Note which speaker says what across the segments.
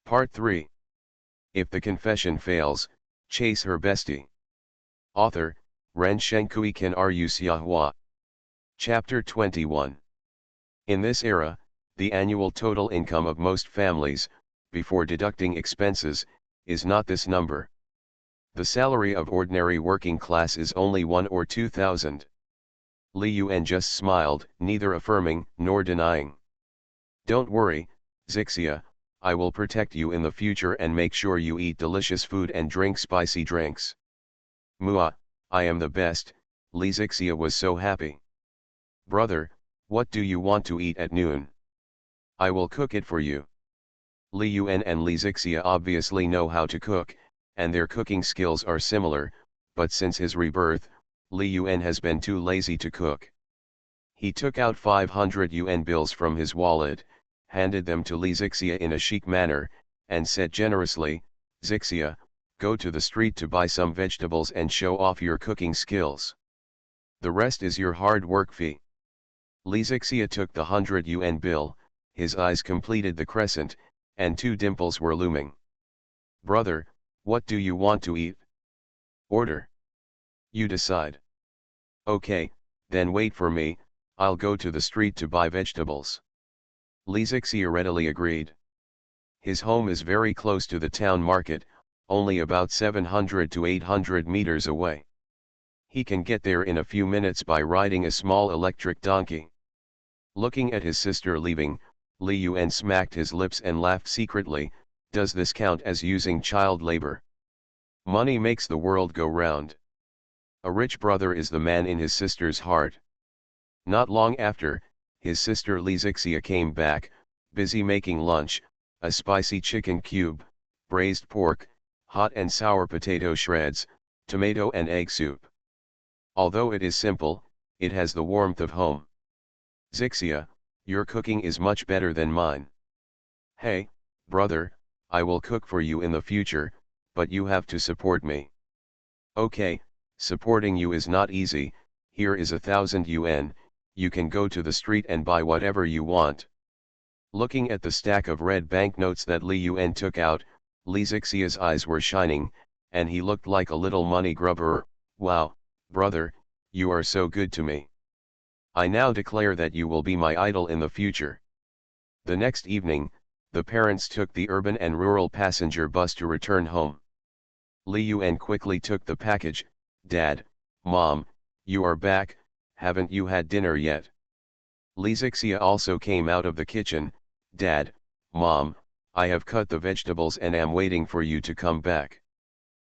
Speaker 1: Part 3. If the confession fails, chase her bestie. Author, Ren Shenkui Ken Ryu Xiahua. Chapter 21. In this era, the annual total income of most families, before deducting expenses, is not this number. The salary of ordinary working class is only 1 or 2,000. Li Yuan just smiled, neither affirming nor denying. Don't worry, Zixia, I will protect you in the future and make sure you eat delicious food and drink spicy drinks. Mua, I am the best. Li Zixia was so happy. Brother, what do you want to eat at noon? I will cook it for you. Li Yuan and Li Zixia obviously know how to cook, and their cooking skills are similar, but since his rebirth, Li Yuan has been too lazy to cook. He took out 500 yuan bills from his wallet, handed them to Li Zixia in a chic manner, and said generously, Zixia, go to the street to buy some vegetables and show off your cooking skills. The rest is your hard work fee. Li Zixia took the 100 yuan bill, his eyes completed the crescent, and 2 dimples were looming. Brother, what do you want to eat? Order. You decide. Okay, then wait for me, I'll go to the street to buy vegetables. Li Zixia readily agreed. His home is very close to the town market, only about 700 to 800 meters away. He can get there in a few minutes by riding a small electric donkey. Looking at his sister leaving, Li Yuan smacked his lips and laughed secretly. Does this count as using child labor? Money makes the world go round. A rich brother is the man in his sister's heart. Not long after, his sister Li Zixia came back, busy making lunch, a spicy chicken cube, braised pork, hot and sour potato shreds, tomato and egg soup. Although it is simple, it has the warmth of home. Zixia, your cooking is much better than mine. Hey, brother, I will cook for you in the future, but you have to support me. Okay, supporting you is not easy. Here is 1,000 yuan, you can go to the street and buy whatever you want. Looking at the stack of red banknotes that Li Yuan took out, Li Zixia's eyes were shining, and he looked like a little money grubber. Wow, brother, you are so good to me. I now declare that you will be my idol in the future. The next evening, the parents took the urban and rural passenger bus to return home. Li Yuan quickly took the package. Dad, Mom, you are back, haven't you had dinner yet? Li Zixia also came out of the kitchen. Dad, Mom, I have cut the vegetables and am waiting for you to come back.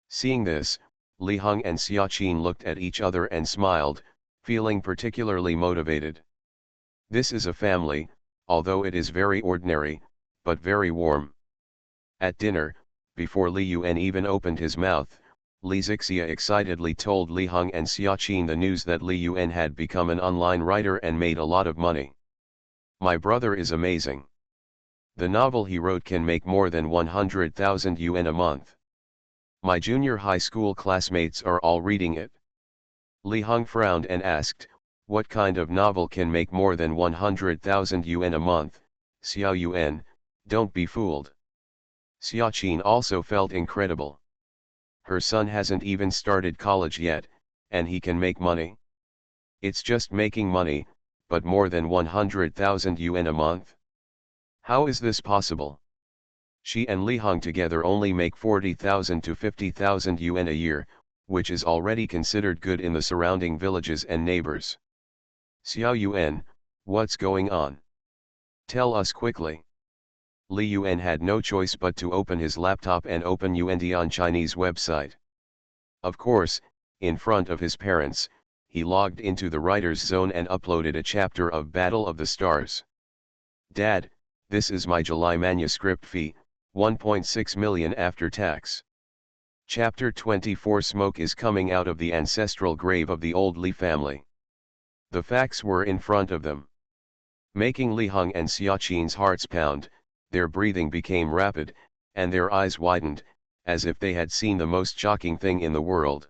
Speaker 1: Seeing this, Li Heng and Xiaqin looked at each other and smiled, feeling particularly motivated. This is a family, although it is very ordinary, but very warm. At dinner, before Li Yuan even opened his mouth, Li Zixia excitedly told Li Heng and Xiaqin the news that Li Yuan had become an online writer and made a lot of money. My brother is amazing. The novel he wrote can make more than 100,000 yuan a month. My junior high school classmates are all reading it. Li Heng frowned and asked, what kind of novel can make more than 100,000 yuan a month? Xiao Yuan, don't be fooled. Xiaqin also felt incredible. Her son hasn't even started college yet, and he can make money. It's just making money, but more than 100,000 yuan a month? How is this possible? She and Li Heng together only make 40,000 to 50,000 yuan a year, which is already considered good in the surrounding villages and neighbors. Xiao Yuan, what's going on? Tell us quickly. Li Yuan had no choice but to open his laptop and open Yuandian Chinese website. Of course, in front of his parents, he logged into the writer's zone and uploaded a chapter of Battle of the Stars. Dad, this is my July manuscript fee, 1.6 million after tax. Chapter 24. Smoke is coming out of the ancestral grave of the old Li family. The facts were in front of them. Making Li Heng and Xiaqin's hearts pound, their breathing became rapid, and their eyes widened, as if they had seen the most shocking thing in the world.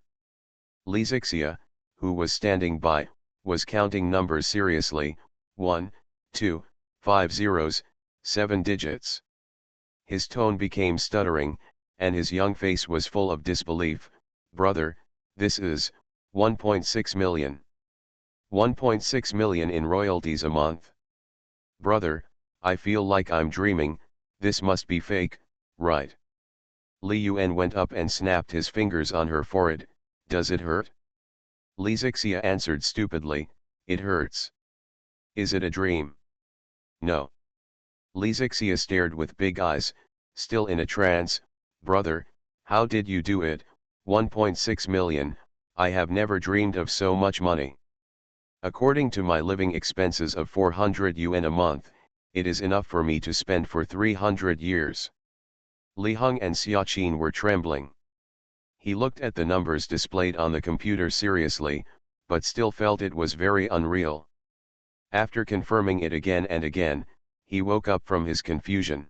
Speaker 1: Li Zixia, who was standing by, was counting numbers seriously. 1, 2, 5 zeros, 7 digits. His tone became stuttering, and his young face was full of disbelief. "Brother, this is 1.6 million. 1.6 million in royalties a month. Brother, I feel like I'm dreaming, this must be fake, right?" Li Yuan went up and snapped his fingers on her forehead. "Does it hurt?" Li Zixia answered stupidly, "It hurts." "Is it a dream?" "No." Li Zixia stared with big eyes, still in a trance. "Brother, how did you do it? 1.6 million, I have never dreamed of so much money. According to my living expenses of 400 yuan a month, it is enough for me to spend for 300 years. Li Heng and Xiaqin were trembling. He looked at the numbers displayed on the computer seriously, but still felt it was very unreal. After confirming it again and again, he woke up from his confusion.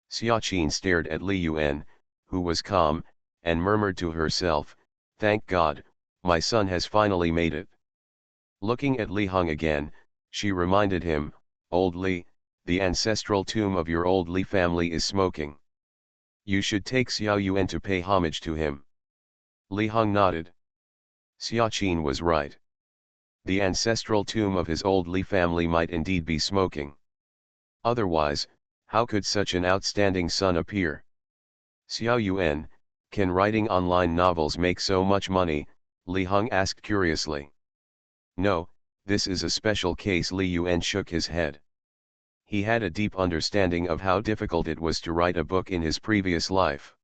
Speaker 1: Xiaqin stared at Li Yuan, who was calm, and murmured to herself, "Thank God, my son has finally made it." Looking at Li Heng again, she reminded him, "Old Li, the ancestral tomb of your old Li family is smoking. You should take Xiao Yuan to pay homage to him." Li Heng nodded. Xiaqin was right. The ancestral tomb of his old Li family might indeed be smoking. Otherwise, how could such an outstanding son appear? "Xiao Yuan, can writing online novels make so much money?" Li Heng asked curiously. "No, this is a special case." Li Yuan shook his head. He had a deep understanding of how difficult it was to write a book in his previous life.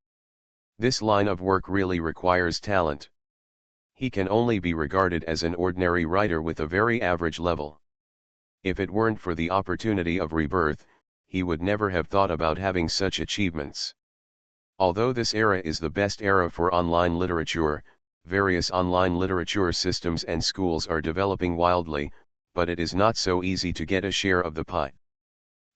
Speaker 1: This line of work really requires talent. He can only be regarded as an ordinary writer with a very average level. If it weren't for the opportunity of rebirth, he would never have thought about having such achievements. Although this era is the best era for online literature, various online literature systems and schools are developing wildly, but it is not so easy to get a share of the pie.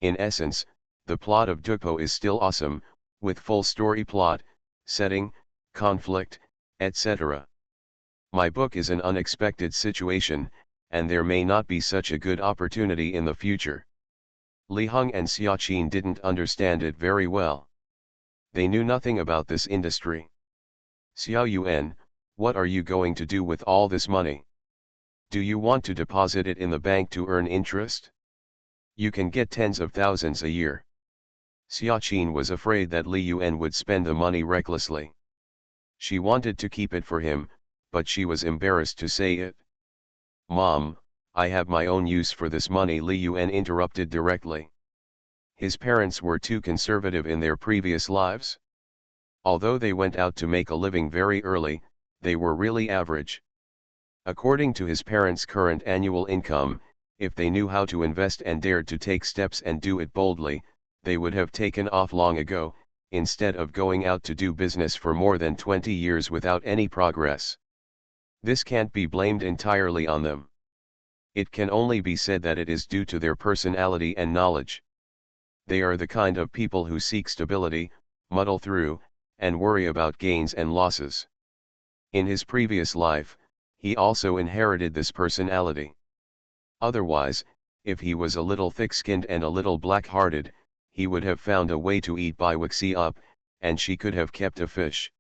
Speaker 1: In essence, the plot of Dukpo is still awesome, with full story plot, setting, conflict, etc. My book is an unexpected situation, and there may not be such a good opportunity in the future. Li Heng and Xiaqin didn't understand it very well. They knew nothing about this industry. "Xiao Yuan, what are you going to do with all this money? Do you want to deposit it in the bank to earn interest? You can get tens of thousands a year." Xiaqin was afraid that Li Yuan would spend the money recklessly. She wanted to keep it for him, but she was embarrassed to say it. "Mom, I have my own use for this money," Li Yuan interrupted directly. His parents were too conservative in their previous lives. Although they went out to make a living very early, they were really average. According to his parents' current annual income, if they knew how to invest and dared to take steps and do it boldly, they would have taken off long ago, instead of going out to do business for more than 20 years without any progress. This can't be blamed entirely on them. It can only be said that it is due to their personality and knowledge. They are the kind of people who seek stability, muddle through, and worry about gains and losses. In his previous life, he also inherited this personality. Otherwise, if he was a little thick-skinned and a little black-hearted, he would have found a way to eat Bai Wuxi up, and she could have kept a fish.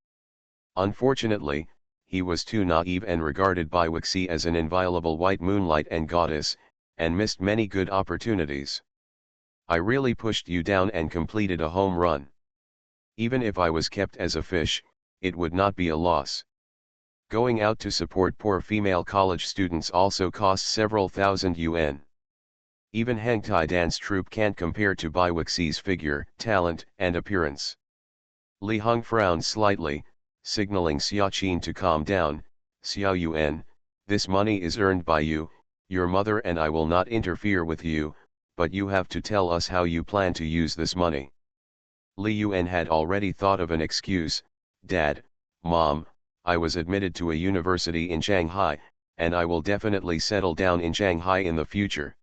Speaker 1: Unfortunately, he was too naive and regarded Bai Wuxi as an inviolable white moonlight and goddess, and missed many good opportunities. "I really pushed you down and completed a home run. Even if I was kept as a fish, it would not be a loss. Going out to support poor female college students also costs several thousand yuan. Even Hengtai dance troupe can't compare to Bai Wuxi's figure, talent, and appearance." Li Heng frowned slightly, signaling Xiaqin to calm down. "Xiao Yuan, this money is earned by you, your mother and I will not interfere with you, but you have to tell us how you plan to use this money." Li Yuan had already thought of an excuse. "Dad, Mom, I was admitted to a university in Shanghai, and I will definitely settle down in Shanghai in the future.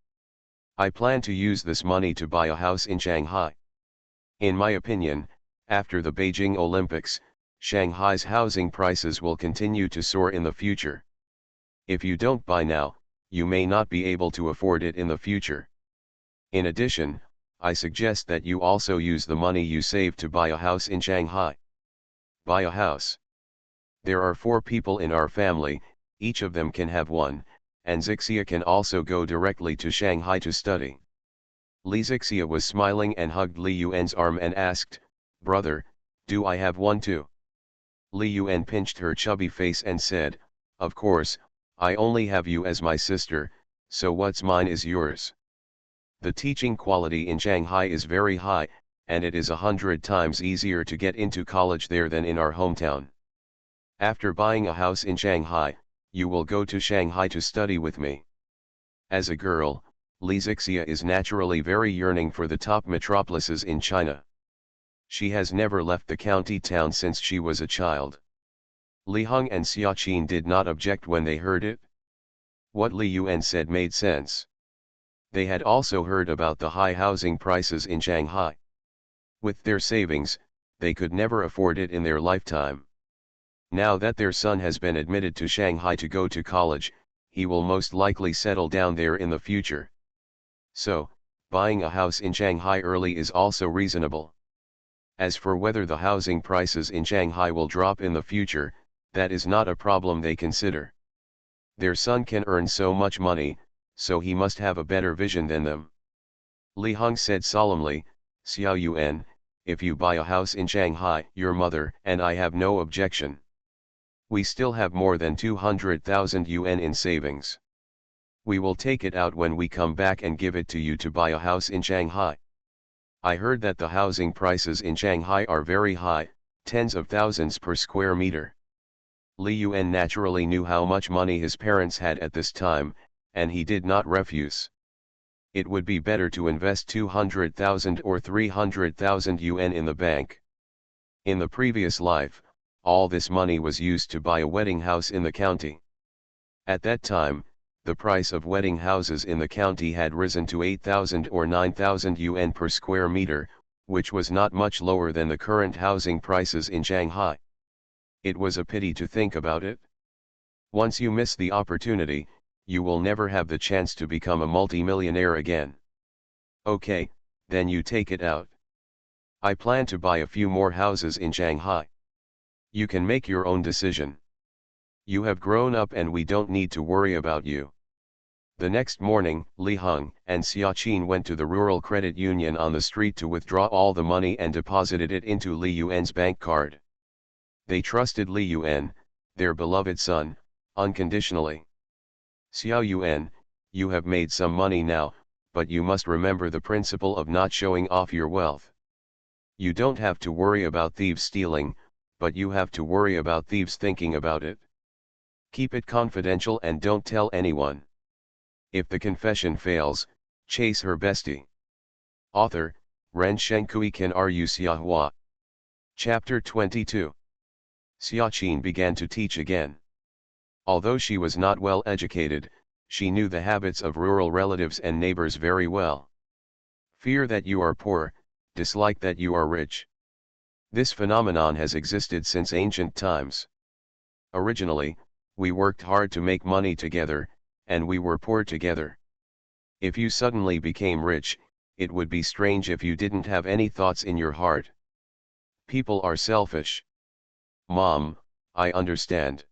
Speaker 1: I plan to use this money to buy a house in Shanghai. In my opinion, after the Beijing Olympics, Shanghai's housing prices will continue to soar in the future. If you don't buy now, you may not be able to afford it in the future. In addition, I suggest that you also use the money you save to buy a house in Shanghai. Buy a house. There are 4 people in our family, each of them can have one, and Zixia can also go directly to Shanghai to study. Li Zixia was smiling and hugged Li Yuan's arm and asked, "Brother, do I have one too?" Li Yuan pinched her chubby face and said, "Of course, I only have you as my sister, so what's mine is yours." The teaching quality in Shanghai is very high, and it is 100 times easier to get into college there than in our hometown. After buying a house in Shanghai, you will go to Shanghai to study with me. As a girl, Li Zixia is naturally very yearning for the top metropolises in China. She has never left the county town since she was a child. Li Heng and Xiaqin did not object when they heard it. What Li Yuan said made sense. They had also heard about the high housing prices in Shanghai. With their savings, they could never afford it in their lifetime. Now that their son has been admitted to Shanghai to go to college, he will most likely settle down there in the future. So, buying a house in Shanghai early is also reasonable. As for whether the housing prices in Shanghai will drop in the future, that is not a problem they consider. Their son can earn so much money, so he must have a better vision than them. Li Heng said solemnly, "Xiao Yuan, if you buy a house in Shanghai, your mother and I have no objection. We still have more than 200,000 yuan in savings. We will take it out when we come back and give it to you to buy a house in Shanghai. I heard that the housing prices in Shanghai are very high, tens of thousands per square meter." Li Yuan naturally knew how much money his parents had at this time, and he did not refuse. It would be better to invest 200,000 or 300,000 yuan in the bank. In the previous life, all this money was used to buy a wedding house in the county. At that time, the price of wedding houses in the county had risen to 8,000 or 9,000 yuan per square meter, which was not much lower than the current housing prices in Shanghai. It was a pity to think about it. Once you miss the opportunity, you will never have the chance to become a multimillionaire again. Okay, then you take it out. I plan to buy a few more houses in Shanghai. You can make your own decision. You have grown up and we don't need to worry about you. The next morning, Li Heng and Xiaqin went to the rural credit union on the street to withdraw all the money and deposited it into Li Yuan's bank card. They trusted Li Yuan, their beloved son, unconditionally. "Xiao Yuan, you have made some money now, but you must remember the principle of not showing off your wealth. You don't have to worry about thieves stealing, but you have to worry about thieves thinking about it. Keep it confidential and don't tell anyone. If the confession fails, chase her bestie." Author, Ren Shenkui Ken Ru Xiahua. Chapter 22. Xiaqin began to teach again. Although she was not well educated, she knew the habits of rural relatives and neighbors very well. Fear that you are poor, dislike that you are rich. This phenomenon has existed since ancient times. Originally, we worked hard to make money together, and we were poor together. If you suddenly became rich, it would be strange if you didn't have any thoughts in your heart. People are selfish. Mom, I understand.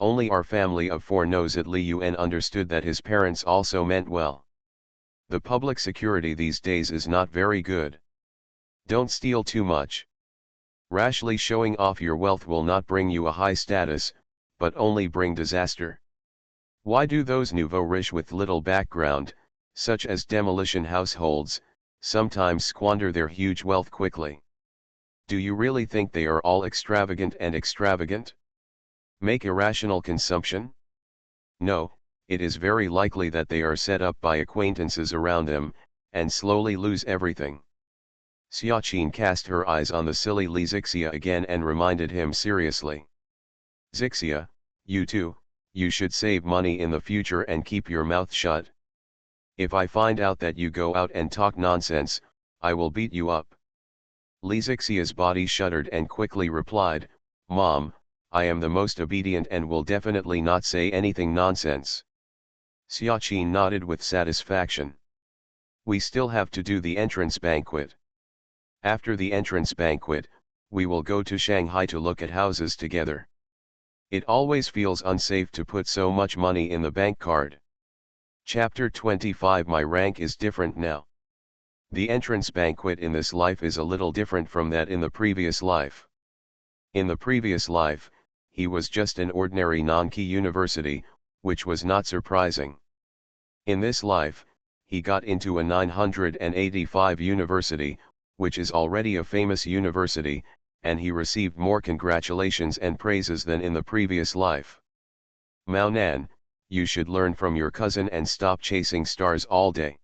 Speaker 1: Only our family of 4 knows it. Li Yuan understood that his parents also meant well. The public security these days is not very good. Don't steal too much. Rashly showing off your wealth will not bring you a high status, but only bring disaster. Why do those nouveau riche with little background, such as demolition households, sometimes squander their huge wealth quickly? Do you really think they are all extravagant and extravagant? Make irrational consumption? No, it is very likely that they are set up by acquaintances around them, and slowly lose everything. Xiaqin cast her eyes on the silly Li Zixia again and reminded him seriously. "Zixia, you too, you should save money in the future and keep your mouth shut. If I find out that you go out and talk nonsense, I will beat you up." Li Zixia's body shuddered and quickly replied, "Mom, I am the most obedient and will definitely not say anything nonsense." Xiaqin nodded with satisfaction. We still have to do the entrance banquet. After the entrance banquet, we will go to Shanghai to look at houses together. It always feels unsafe to put so much money in the bank card. Chapter 25. My rank is different now. The entrance banquet in this life is a little different from that in the previous life. In the previous life, he was just an ordinary non-key university, which was not surprising. In this life, he got into a 985 university, which is already a famous university, and he received more congratulations and praises than in the previous life. Mao Nan, you should learn from your cousin and stop chasing stars all day.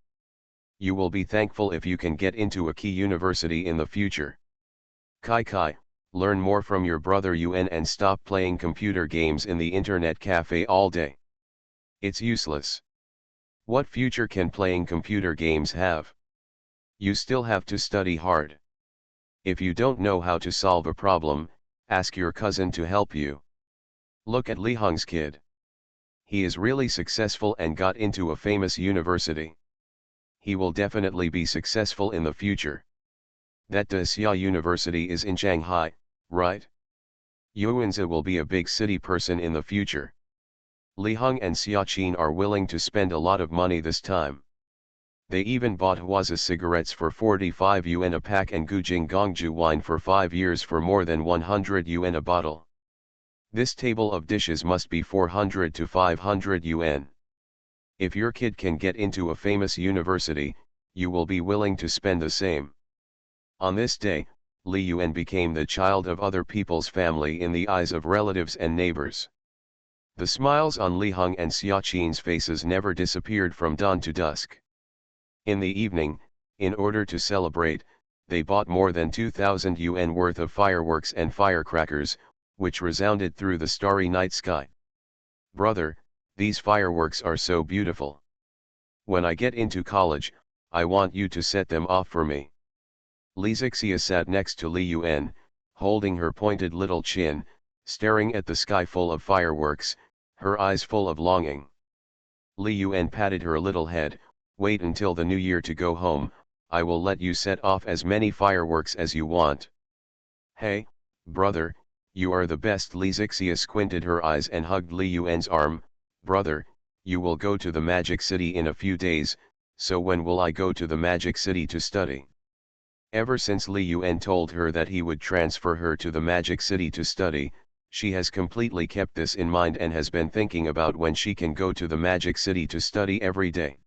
Speaker 1: You will be thankful if you can get into a key university in the future. Kai Kai, learn more from your brother Yuan and stop playing computer games in the internet cafe all day. It's useless. What future can playing computer games have? You still have to study hard. If you don't know how to solve a problem, ask your cousin to help you. Look at Li Hong's kid. He is really successful and got into a famous university. He will definitely be successful in the future. That Xia University is in Shanghai, right? Yuanzi will be a big city person in the future. Li Hong and Xia Qin are willing to spend a lot of money this time. They even bought Huazi cigarettes for 45 yuan a pack and Gujing Gongju wine for 5 years for more than 100 yuan a bottle. This table of dishes must be 400 to 500 yuan. If your kid can get into a famous university, you will be willing to spend the same. On this day, Li Yuan became the child of other people's family in the eyes of relatives and neighbors. The smiles on Li Hong and Xia Qin's faces never disappeared from dawn to dusk. In the evening, in order to celebrate, they bought more than 2,000 yuan worth of fireworks and firecrackers, which resounded through the starry night sky. Brother, these fireworks are so beautiful. When I get into college, I want you to set them off for me. Li Zixia sat next to Li Yuan, holding her pointed little chin, staring at the sky full of fireworks, her eyes full of longing. Li Yuan patted her little head. Wait until the new year to go home, I will let you set off as many fireworks as you want. Hey, brother, you are the best. Li Zixia squinted her eyes and hugged Li Yuan's arm. Brother, you will go to the Magic City in a few days, so when will I go to the Magic City to study? Ever since Li Yuan told her that he would transfer her to the Magic City to study, she has completely kept this in mind and has been thinking about when she can go to the Magic City to study every day.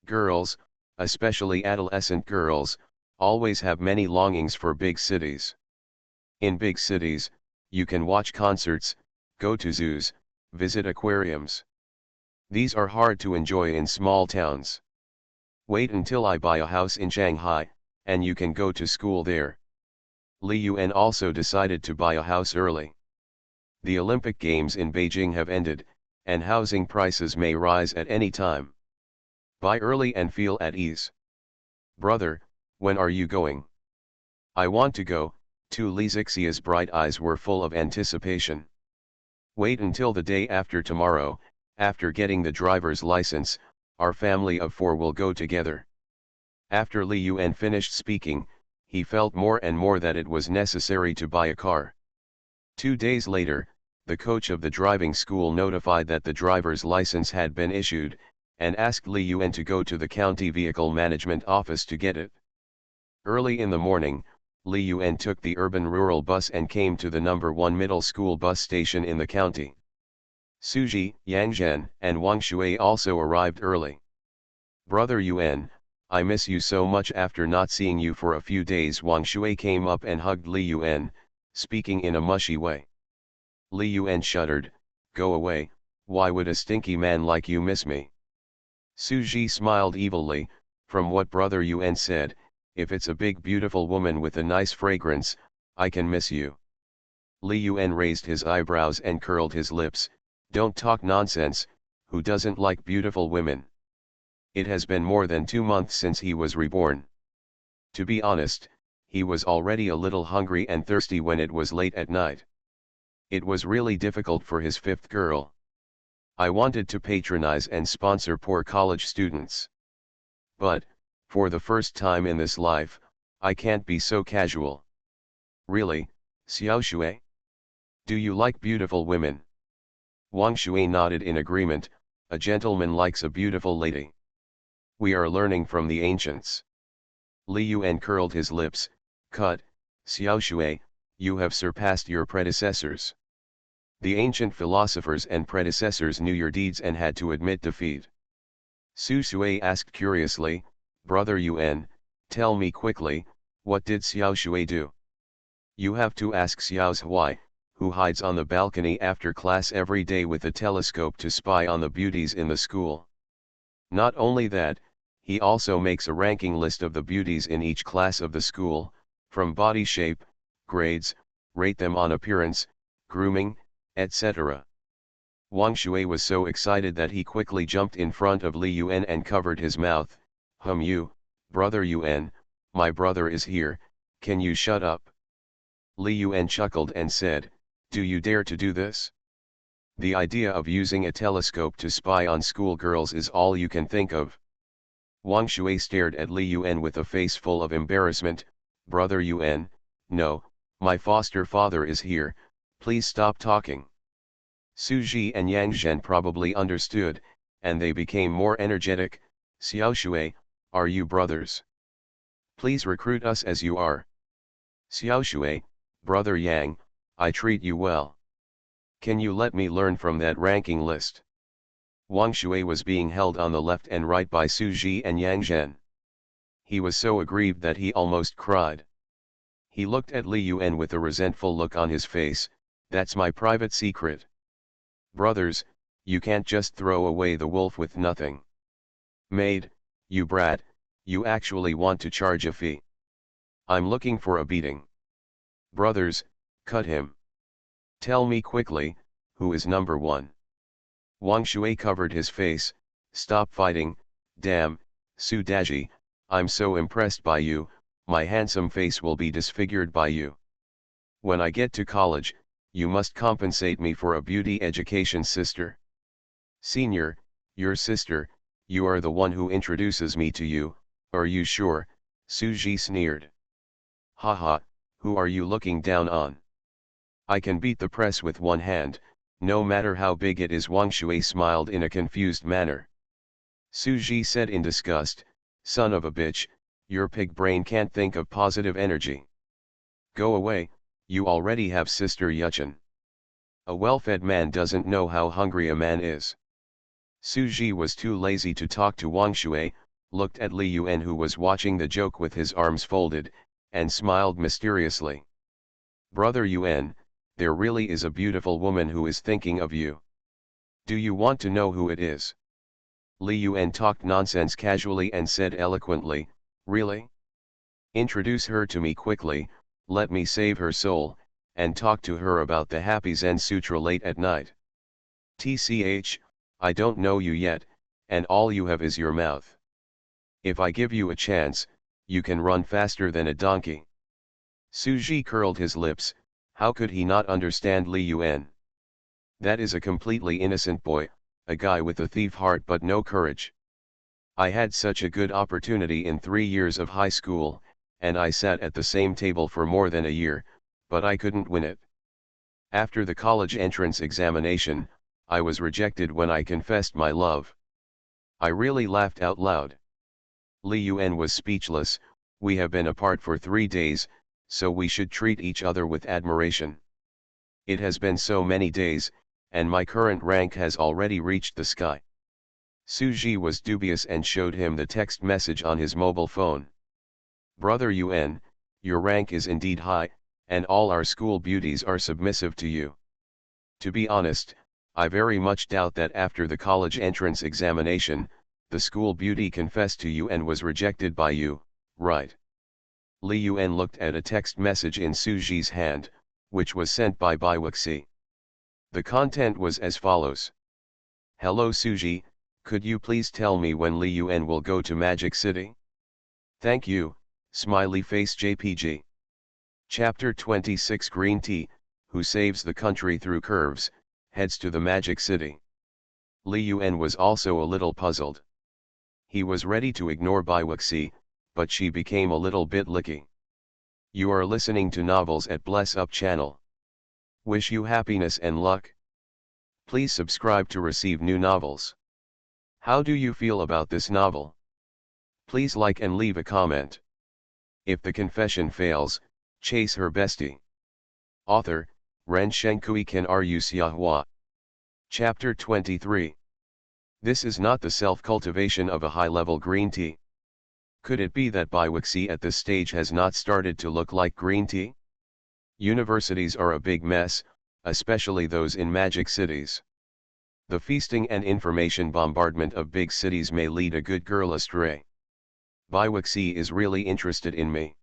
Speaker 1: Girls, especially adolescent girls, always have many longings for big cities. In big cities, you can watch concerts, go to zoos, visit aquariums. These are hard to enjoy in small towns. Wait until I buy a house in Shanghai, and you can go to school there. Li Yuan also decided to buy a house early. The Olympic Games in Beijing have ended, and housing prices may rise at any time. Buy early and feel at ease. Brother, when are you going? I want to go, too. Li Zixia's bright eyes were full of anticipation. Wait until the day after tomorrow, after getting the driver's license, our family of 4 will go together. After Li Yuan finished speaking, he felt more and more that it was necessary to buy a car. 2 days later, the coach of the driving school notified that the driver's license had been issued, and asked Li Yuan to go to the county vehicle management office to get it. Early in the morning, Li Yuan took the urban-rural bus and came to the number 1 middle school bus station in the county. Suji, Yang Zhen, and Wang Shui also arrived early. Brother Yuan, I miss you so much after not seeing you for a few days. Wang Shui came up and hugged Li Yuan, speaking in a mushy way. Li Yuan shuddered. Go away, why would a stinky man like you miss me? Suji smiled evilly. From what Brother Yuan said, if it's a big beautiful woman with a nice fragrance, I can miss you. Li Yuan raised his eyebrows and curled his lips. Don't talk nonsense, who doesn't like beautiful women? It has been more than 2 months since he was reborn. To be honest, he was already a little hungry and thirsty when it was late at night. It was really difficult for his 5th girl. I wanted to patronize and sponsor poor college students. But, For the first time in this life, I can't be so casual. Really, Xiao Shui? Do you like beautiful women? Wang Shui nodded in agreement. A gentleman likes a beautiful lady. We are learning from the ancients. Li Yuan curled his lips. Cut, Xiao Shui, you have surpassed your predecessors. The ancient philosophers and predecessors knew your deeds and had to admit defeat. Su Shui asked curiously, Brother Yuan, tell me quickly, what did Xiao Shui do? You have to ask Xiao Hui, who hides on the balcony after class every day with a telescope to spy on the beauties in the school. Not only that, he also makes a ranking list of the beauties in each class of the school, from body shape, grades, rate them on appearance, grooming, etc. Wang Shui was so excited that he quickly jumped in front of Li Yuan and covered his mouth. You, Brother Yuan, my brother is here, can you shut up? Li Yuan chuckled and said, do you dare to do this? The idea of using a telescope to spy on schoolgirls is all you can think of. Wang Shui stared at Li Yuan with a face full of embarrassment. Brother Yuan, no, my foster father is here, please stop talking. Su Ji and Yang Zhen probably understood, and they became more energetic. Xiao Shui, are you brothers? Please recruit us as you are. Xiao Shui, Brother Yang, I treat you well. Can you let me learn from that ranking list? Wang Shui was being held on the left and right by Su Ji and Yang Zhen. He was so aggrieved that he almost cried. He looked at Li Yuan with a resentful look on his face. That's my private secret. Brothers, you can't just throw away the wolf with nothing. Maid, you brat, you actually want to charge a fee. I'm looking for a beating. Brothers, cut him. Tell me quickly, who is number one? Wang Shui covered his face. Stop fighting, damn, Su Daji, I'm so impressed by you, my handsome face will be disfigured by you. When I get to college, you must compensate me for a beauty education, sister. Senior, your sister, you are the one who introduces me to you, are you sure? Su Ji sneered. Haha, who are you looking down on? I can beat the press with one hand, no matter how big it is. Wang Shui smiled in a confused manner. Su Ji said in disgust, son of a bitch, your pig brain can't think of positive energy. Go away, you already have sister Yuchen. A well-fed man doesn't know how hungry a man is. Su Ji was too lazy to talk to Wang Shui, looked at Li Yuan who was watching the joke with his arms folded, and smiled mysteriously. Brother Yuan, there really is a beautiful woman who is thinking of you. Do you want to know who it is? Li Yuan talked nonsense casually and said eloquently, really? Introduce her to me quickly, let me save her soul, and talk to her about the happy Zen Sutra late at night. TCH, I don't know you yet, and all you have is your mouth. If I give you a chance, you can run faster than a donkey. Su Ji curled his lips. How could he not understand Li Yuan? That is a completely innocent boy, a guy with a thief heart but no courage. I had such a good opportunity in 3 years of high school, and I sat at the same table for more than a year, but I couldn't win it. After the college entrance examination, I was rejected when I confessed my love. I really laughed out loud. Li Yuan was speechless. We have been apart for 3 days, so we should treat each other with admiration. It has been so many days, and my current rank has already reached the sky. Su Ji was dubious and showed him the text message on his mobile phone. Brother Yuan, your rank is indeed high, and all our school beauties are submissive to you. To be honest, I very much doubt that after the college entrance examination, the school beauty confessed to you and was rejected by you, right? Li Yuan looked at a text message in Su Ji's hand, which was sent by Wuxi. The content was as follows. Hello Su Ji, could you please tell me when Li Yuan will go to Magic City? Thank you, smiley face JPG. Chapter 26 Green Tea, who saves the country through curves, heads to the Magic City. Li Yuan was also a little puzzled. He was ready to ignore Wuxi, but she became a little bit licky. You are listening to Novels at Bless Up channel. Wish you happiness and luck. Please subscribe to receive new novels. How do you feel about this novel? Please like and leave a comment. If the confession fails, chase her bestie. Author, Ren Shenkui Ken Ryu Xiahua. Chapter 23. This is not the self-cultivation of a high-level green tea. Could it be that Biwixi at this stage has not started to look like green tea? Universities are a big mess, especially those in magic cities. The feasting and information bombardment of big cities may lead a good girl astray. Biwixi is really interested in me.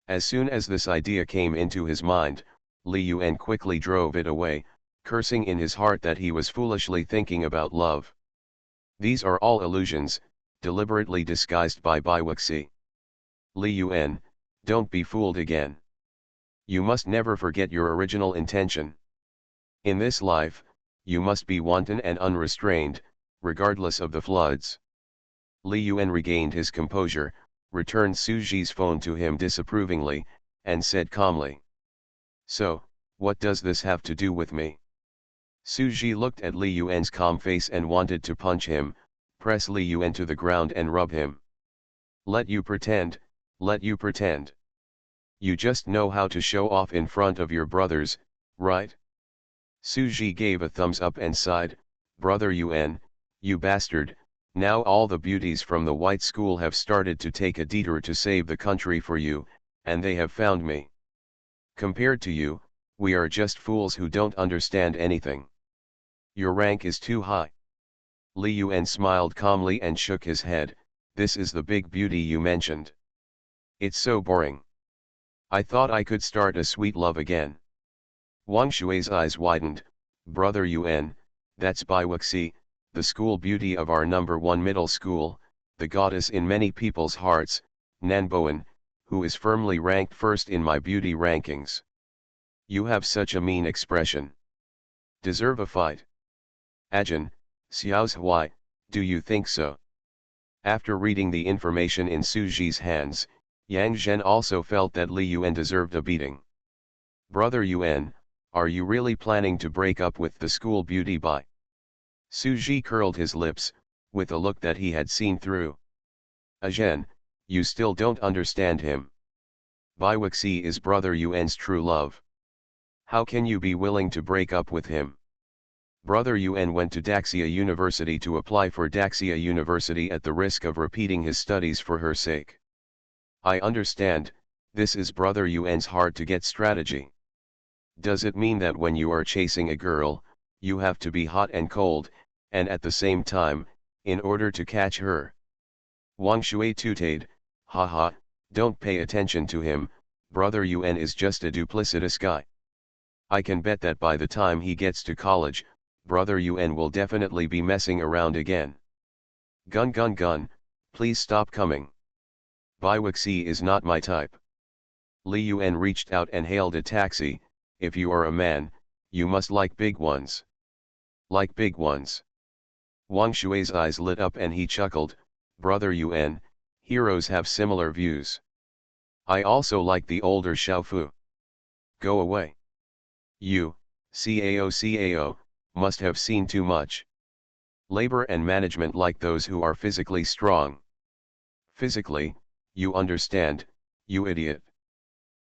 Speaker 1: As soon as this idea came into his mind, Li Yuan quickly drove it away, cursing in his heart that he was foolishly thinking about love. These are all illusions, deliberately disguised by Biwixi. Li Yuan, don't be fooled again. You must never forget your original intention. In this life, you must be wanton and unrestrained, regardless of the floods. Li Yuan regained his composure, returned Suji's phone to him disapprovingly, and said calmly. So, what does this have to do with me? Suji looked at Li Yuan's calm face and wanted to punch him, press Li Yuan to the ground and rub him. Let you pretend, let you pretend. You just know how to show off in front of your brothers, right? Suji gave a thumbs up and sighed, Brother Yuan, you bastard, now all the beauties from the white school have started to take a detour to save the country for you, and they have found me. Compared to you, we are just fools who don't understand anything. Your rank is too high. Li Yuan smiled calmly and shook his head, this is the big beauty you mentioned. It's so boring. I thought I could start a sweet love again. Wang Shui's eyes widened, Brother Yuan, that's Biwixi, the school beauty of our #1 middle school, the goddess in many people's hearts, Nanboan, who is firmly ranked first in my beauty rankings. You have such a mean expression. Deserve a fight. Ajin, Xiao's Hui, do you think so? After reading the information in Suji's hands, Yang Zhen also felt that Li Yuan deserved a beating. Brother Yuan, are you really planning to break up with the school beauty by? Suji curled his lips, with a look that he had seen through. Ajin, you still don't understand him. Biwixi is Brother Yuan's true love. How can you be willing to break up with him? Brother Yuan went to Daxia University to apply for Daxia University at the risk of repeating his studies for her sake. I understand, this is Brother Yuan's hard-to-get strategy. Does it mean that when you are chasing a girl, you have to be hot and cold, and at the same time, in order to catch her? Wang Shui tooted, haha, don't pay attention to him, Brother Yuan is just a duplicitous guy. I can bet that by the time he gets to college, Brother Yuan will definitely be messing around again. Gun gun gun, please stop coming. Biwixi is not my type. Li Yuan reached out and hailed a taxi, if you are a man, you must like big ones. Like big ones. Wang Shui's eyes lit up and he chuckled, Brother Yuan, heroes have similar views. I also like the older Xiaofu. Go away. You, CAO, must have seen too much. Labor and management like those who are physically strong. Physically, you understand, you idiot.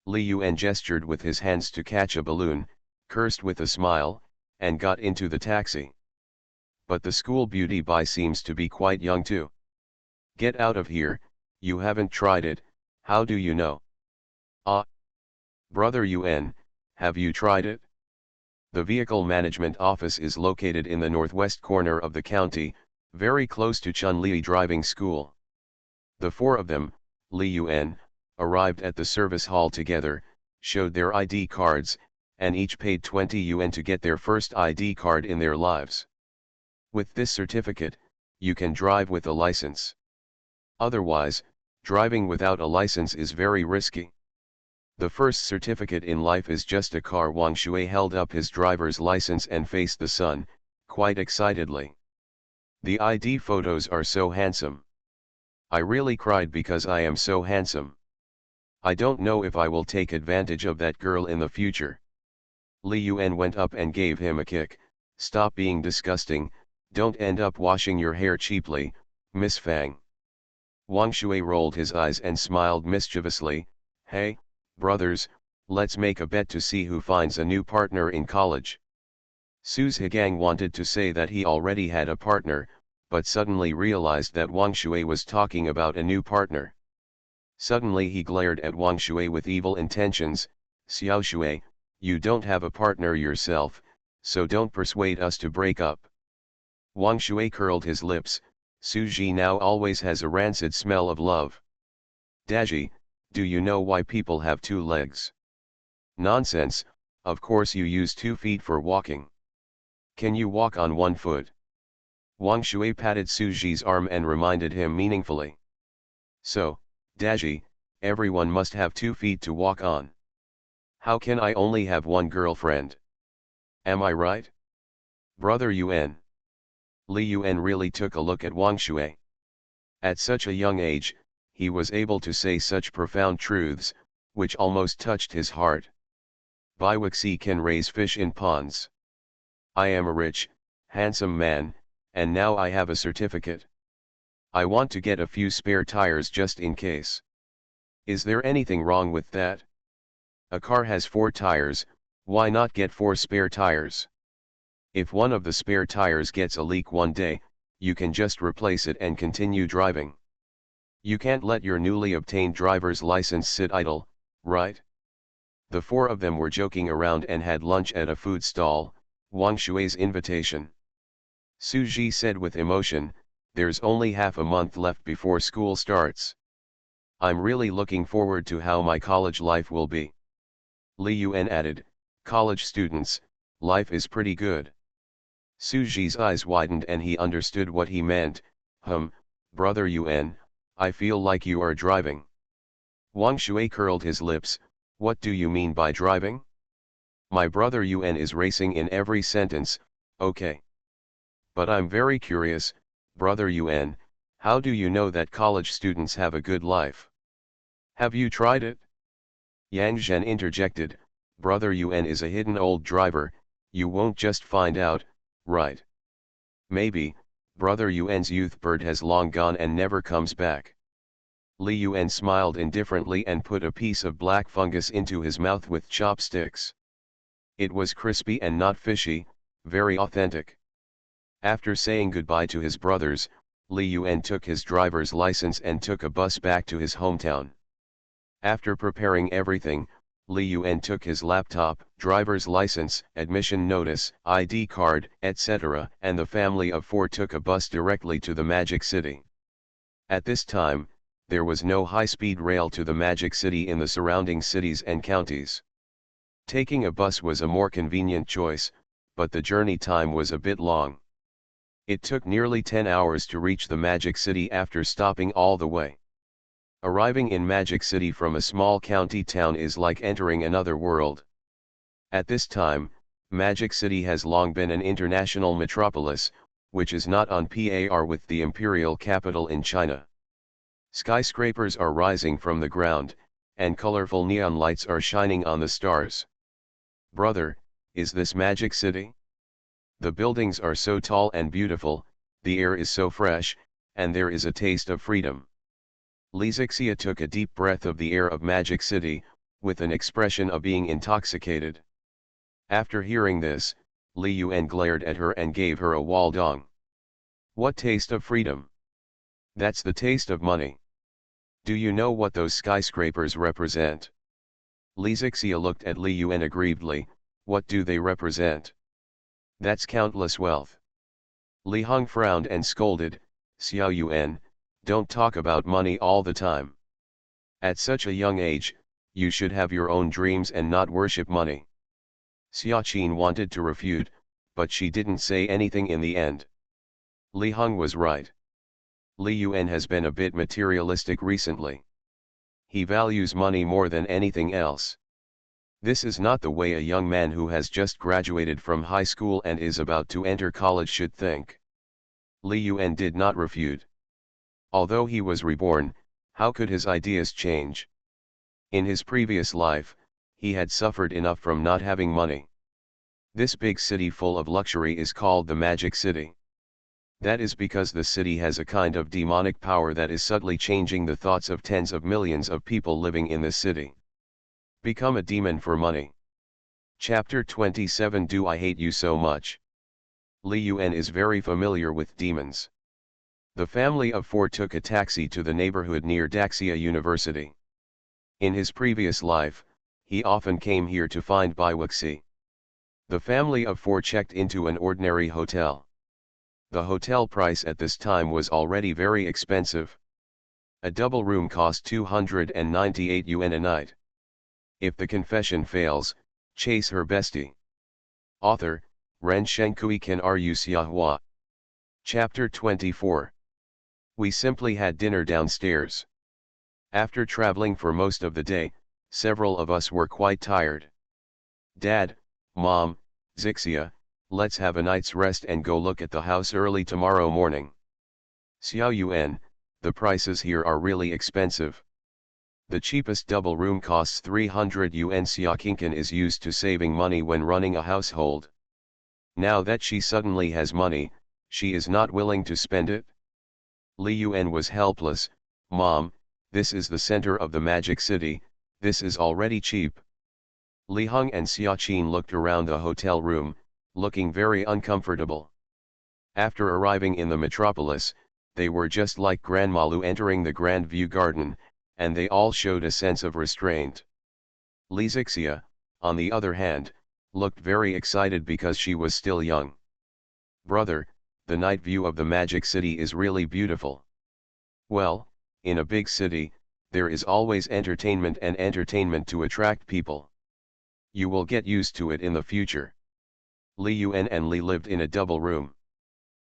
Speaker 1: Li Yuan gestured with his hands to catch a balloon, cursed with a smile, and got into the taxi. But the school beauty Bai seems to be quite young too. Get out of here, you haven't tried it, how do you know? Ah. Brother Yuan, have you tried it? The vehicle management office is located in the northwest corner of the county, very close to Chun-Li driving school. The four of them, Li Yuan, arrived at the service hall together, showed their ID cards, and each paid 20 yuan to get their first ID card in their lives. With this certificate, you can drive with a license. Otherwise, driving without a license is very risky. The first certificate in life is just a car. Wang Shui held up his driver's license and faced the sun, quite excitedly. The ID photos are so handsome. I really cried because I am so handsome. I don't know if I will take advantage of that girl in the future. Li Yuan went up and gave him a kick. Stop being disgusting, don't end up washing your hair cheaply, Miss Fang. Wang Shui rolled his eyes and smiled mischievously. Hey, brothers, let's make a bet to see who finds a new partner in college. Su's Higang wanted to say that he already had a partner, but suddenly realized that Wang Shui was talking about a new partner. Suddenly he glared at Wang Shui with evil intentions. Xiao Shui, you don't have a partner yourself, so don't persuade us to break up. Wang Shui curled his lips. Su Ji now always has a rancid smell of love. Daji, do you know why people have 2 legs? Nonsense, of course you use 2 feet for walking. Can you walk on 1 foot? Wang Shui patted Su Ji's arm and reminded him meaningfully. So, Daji, everyone must have 2 feet to walk on. How can I only have 1 girlfriend? Am I right? Brother Yuan. Li Yuan really took a look at Wang Shui. At such a young age, he was able to say such profound truths, which almost touched his heart. Biwixi can raise fish in ponds. I am a rich, handsome man, and now I have a certificate. I want to get a few spare tires just in case. Is there anything wrong with that? A car has 4 tires, why not get 4 spare tires? If one of the spare tires gets a leak one day, you can just replace it and continue driving. You can't let your newly obtained driver's license sit idle, right? The 4 of them were joking around and had lunch at a food stall, Wang Shui's invitation. Su Ji said with emotion, there's only half a month left before school starts. I'm really looking forward to how my college life will be. Li Yuan added, college students, life is pretty good. Su Ji's eyes widened and he understood what he meant. Brother Yuan, I feel like you are driving. Wang Shui curled his lips. What do you mean by driving? My brother Yuan is racing in every sentence, okay. But I'm very curious, brother Yuan, how do you know that college students have a good life? Have you tried it? Yang Zhen interjected, brother Yuan is a hidden old driver, you won't just find out, right? Maybe, brother Yuan's youth bird has long gone and never comes back. Li Yuan smiled indifferently and put a piece of black fungus into his mouth with chopsticks. It was crispy and not fishy, very authentic. After saying goodbye to his brothers, Li Yuan took his driver's license and took a bus back to his hometown. After preparing everything, Li Yuan took his laptop, driver's license, admission notice, ID card, etc., and the family of 4 took a bus directly to the Magic City. At this time, there was no high-speed rail to the Magic City in the surrounding cities and counties. Taking a bus was a more convenient choice, but the journey time was a bit long. It took nearly 10 hours to reach the Magic City after stopping all the way. Arriving in Magic City from a small county town is like entering another world. At this time, Magic City has long been an international metropolis, which is not on par with the imperial capital in China. Skyscrapers are rising from the ground, and colorful neon lights are shining on the stars. Brother, is this Magic City? The buildings are so tall and beautiful, the air is so fresh, and there is a taste of freedom. Li Zixia took a deep breath of the air of Magic City, with an expression of being intoxicated. After hearing this, Li Yuan glared at her and gave her a waldong. What taste of freedom? That's the taste of money. Do you know what those skyscrapers represent? Li Zixia looked at Li Yuan aggrievedly. What do they represent? That's countless wealth. Li Hong frowned and scolded, Xiao Yuan, don't talk about money all the time. At such a young age, you should have your own dreams and not worship money. Xia Qin wanted to refute, but she didn't say anything in the end. Li Hong was right. Li Yuan has been a bit materialistic recently. He values money more than anything else. This is not the way a young man who has just graduated from high school and is about to enter college should think. Li Yuan did not refute. Although he was reborn, how could his ideas change? In his previous life, he had suffered enough from not having money. This big city full of luxury is called the Magic City. That is because the city has a kind of demonic power that is subtly changing the thoughts of tens of millions of people living in the city. Become a demon for money. Chapter 27. Do I hate you so much? Li Yuan is very familiar with demons. The family of four took a taxi to the neighborhood near Daxia University. In his previous life, he often came here to find Biwuxi. The family of four checked into an ordinary hotel. The hotel price at this time was already very expensive. A double room cost 298 yuan a night. If the confession fails, chase her bestie. Author, Ren Shenkui Ken Ru Xiahua. Chapter 24. We simply had dinner downstairs. After traveling for most of the day, several of us were quite tired. Dad, Mom, Zixia, let's have a night's rest and go look at the house early tomorrow morning. Xiao Yuan, the prices here are really expensive. The cheapest double room costs 300 yuan. Xia Qingqin is used to saving money when running a household. Now that she suddenly has money, she is not willing to spend it. Li Yuan was helpless. Mom, this is the center of the Magic City, this is already cheap. Li Heng and Xia Qin looked around the hotel room, looking very uncomfortable. After arriving in the metropolis, they were just like Grandma Lu entering the Grand View Garden, and they all showed a sense of restraint. Li Zixia, on the other hand, looked very excited because she was still young. Brother, the night view of the Magic City is really beautiful. Well, in a big city, there is always entertainment and entertainment to attract people. You will get used to it in the future. Li Yuan and Li lived in a double room.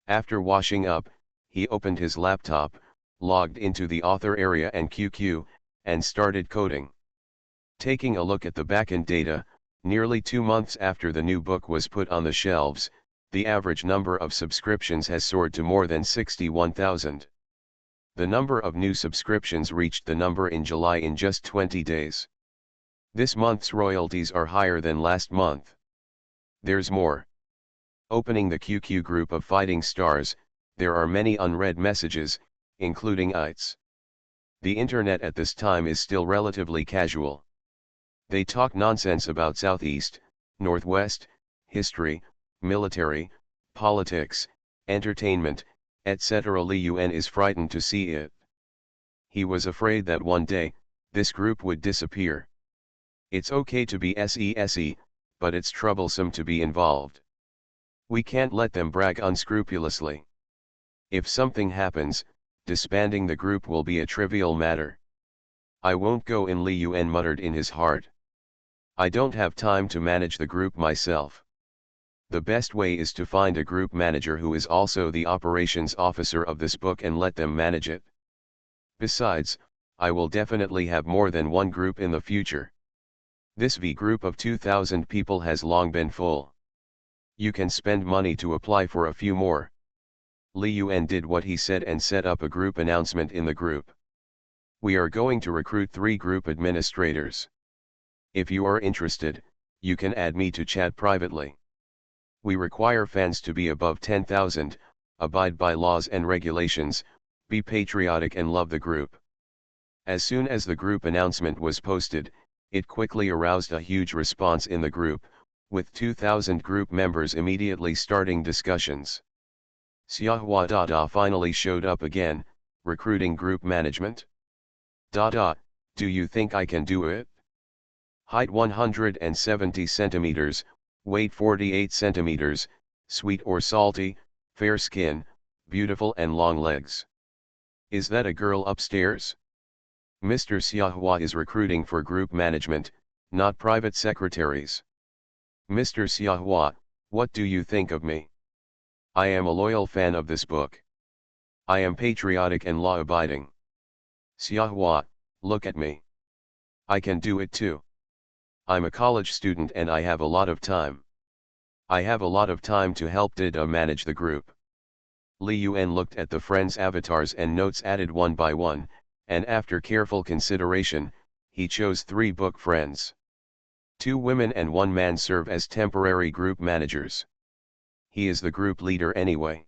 Speaker 1: After washing up, he opened his laptop, logged into the author area and QQ, and started coding. Taking a look at the backend data, nearly 2 months after the new book was put on the shelves, the average number of subscriptions has soared to more than 61,000. The number of new subscriptions reached the number in July in just 20 days. This month's royalties are higher than last month. There's more. Opening the QQ group of fighting stars, there are many unread messages, including ites. The internet at this time is still relatively casual. They talk nonsense about Southeast, Northwest, history, military, politics, entertainment, etc. Li Yuan is frightened to see it. He was afraid that one day, this group would disappear. It's okay to be SESE, but it's troublesome to be involved. We can't let them brag unscrupulously. If something happens, disbanding the group will be a trivial matter. I won't go in. Li Yuan muttered in his heart. I don't have time to manage the group myself. The best way is to find a group manager who is also the operations officer of this book and let them manage it. Besides, I will definitely have more than one group in the future. This V group of 2,000 people has long been full. You can spend money to apply for a few more. Li Yuan did what he said and set up a group announcement in the group. We are going to recruit 3 group administrators. If you are interested, you can add me to chat privately. We require fans to be above 10,000, abide by laws and regulations, be patriotic and love the group. As soon as the group announcement was posted, it quickly aroused a huge response in the group, with 2,000 group members immediately starting discussions. Xiahua Dada finally showed up again, recruiting group management. Dada, do you think I can do it? Height 170 centimeters, weight 48 centimeters, sweet or salty, fair skin, beautiful and long legs. Is that a girl upstairs? Mr. Xiahua is recruiting for group management, not private secretaries. Mr. Xiahua, what do you think of me? I am a loyal fan of this book. I am patriotic and law-abiding. Xiahua, look at me. I can do it too. I'm a college student and I have a lot of time. I have a lot of time to help Dada manage the group. Li Yuan looked at the friends' avatars and notes added one by one, and after careful consideration, he chose 3 book friends. 2 women and 1 man serve as temporary group managers. He is the group leader anyway.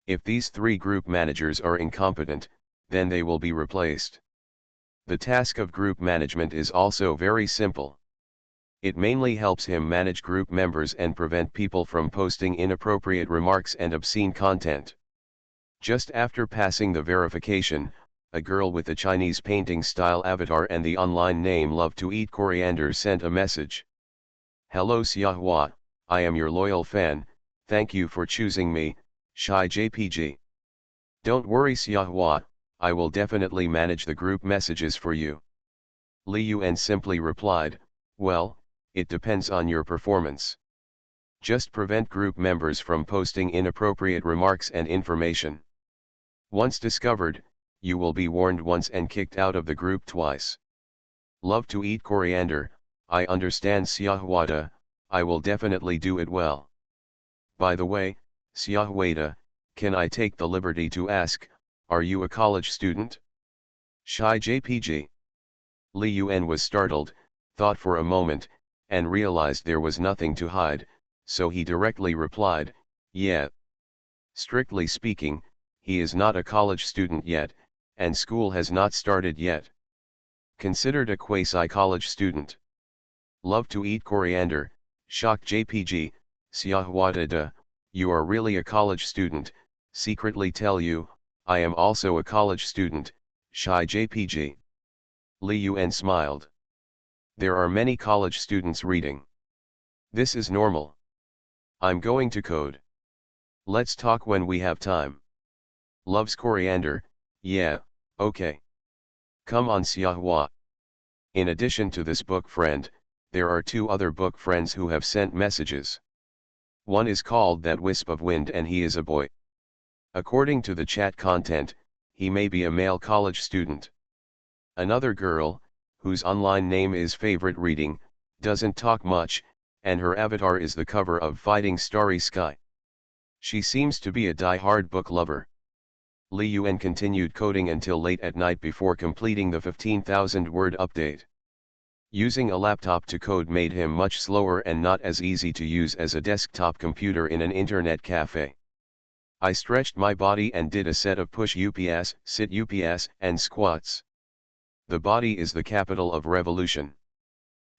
Speaker 1: If these 3 group managers are incompetent, then they will be replaced. The task of group management is also very simple. It mainly helps him manage group members and prevent people from posting inappropriate remarks and obscene content. Just after passing the verification, a girl with a Chinese painting style avatar and the online name Love to Eat Coriander sent a message. Hello Xiahua, I am your loyal fan, thank you for choosing me, Shy JPG. Don't worry Xiahua, I will definitely manage the group messages for you. Li Yuan simply replied, well, it depends on your performance. Just prevent group members from posting inappropriate remarks and information. Once discovered, you will be warned once and kicked out of the group twice. Love to eat coriander, I understand Xiahuada, I will definitely do it well. By the way, Xiahuada, can I take the liberty to ask, are you a college student? Shy JPG. Li Yuan was startled, thought for a moment, and realized there was nothing to hide, so he directly replied, yeah. Strictly speaking, he is not a college student yet, and school has not started yet. Considered a quasi-college student. Love to eat coriander, shock JPG, Xiahuada, you are really a college student, secretly tell you, I am also a college student, Shy JPG. Li Yuan smiled. There are many college students reading. This is normal. I'm going to code. Let's talk when we have time. Loves coriander, yeah, okay. Come on Xiahua. In addition to this book friend, there are 2 other book friends who have sent messages. One is called That Wisp of Wind and he is a boy. According to the chat content, he may be a male college student. Another girl, whose online name is Favorite Reading, doesn't talk much, and her avatar is the cover of Fighting Starry Sky. She seems to be a die-hard book lover. Li Yuan continued coding until late at night before completing the 15,000-word update. Using a laptop to code made him much slower and not as easy to use as a desktop computer in an internet cafe. I stretched my body and did a set of push UPS, sit UPS, and squats. The body is the capital of revolution.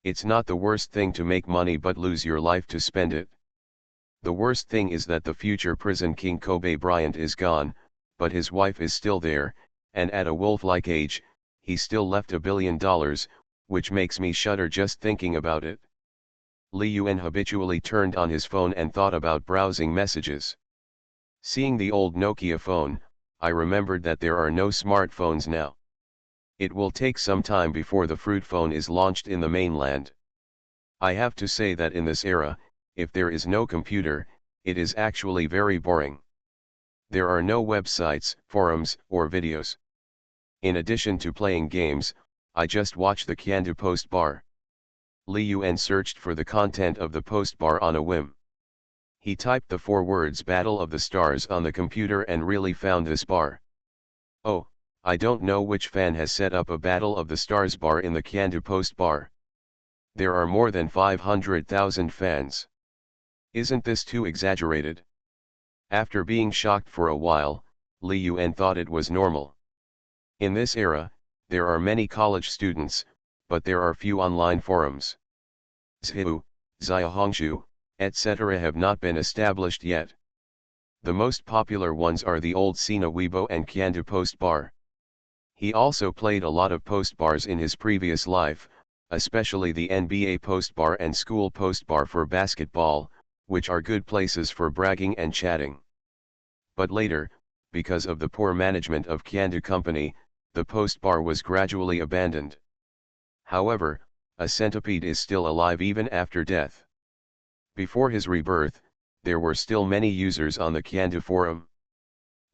Speaker 1: It's not the worst thing to make money but lose your life to spend it. The worst thing is that the future prison king Kobe Bryant is gone, but his wife is still there, and at a wolf-like age, he still left $1 billion, which makes me shudder just thinking about it. Li Yuan habitually turned on his phone and thought about browsing messages. Seeing the old Nokia phone, I remembered that there are no smartphones now. It will take some time before the fruit phone is launched in the mainland. I have to say that in this era, if there is no computer, it is actually very boring. There are no websites, forums, or videos. In addition to playing games, I just watch the Kandu post bar. Li Yuan searched for the content of the post bar on a whim. He typed the 4 words Battle of the Stars on the computer and really found this bar. Oh, I don't know which fan has set up a Battle of the Stars bar in the Kandu post bar. There are more than 500,000 fans. Isn't this too exaggerated? After being shocked for a while, Li Yuan thought it was normal. In this era, there are many college students, but there are few online forums. Zhihu, Xiaohongshu, etc. have not been established yet. The most popular ones are the old Sina Weibo and Kandu post bar. He also played a lot of post bars in his previous life, especially the NBA post bar and school post bar for basketball, which are good places for bragging and chatting. But later, because of the poor management of Kandu company, the post bar was gradually abandoned. However, a centipede is still alive even after death. Before his rebirth, there were still many users on the Kandu forum.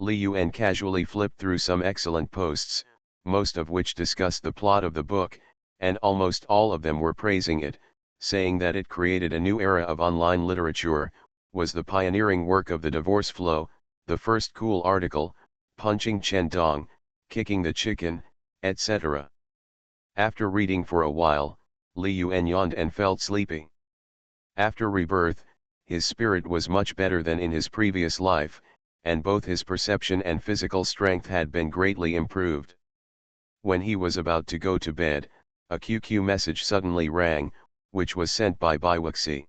Speaker 1: Li Yuan casually flipped through some excellent posts, most of which discussed the plot of the book, and almost all of them were praising it, saying that it created a new era of online literature, was the pioneering work of the divorce flow, the first cool article, punching Chen Dong, kicking the chicken, etc. After reading for a while, Li Yuan yawned and felt sleepy. After rebirth, his spirit was much better than in his previous life, and both his perception and physical strength had been greatly improved. When he was about to go to bed, a QQ message suddenly rang, which was sent by Biwixi.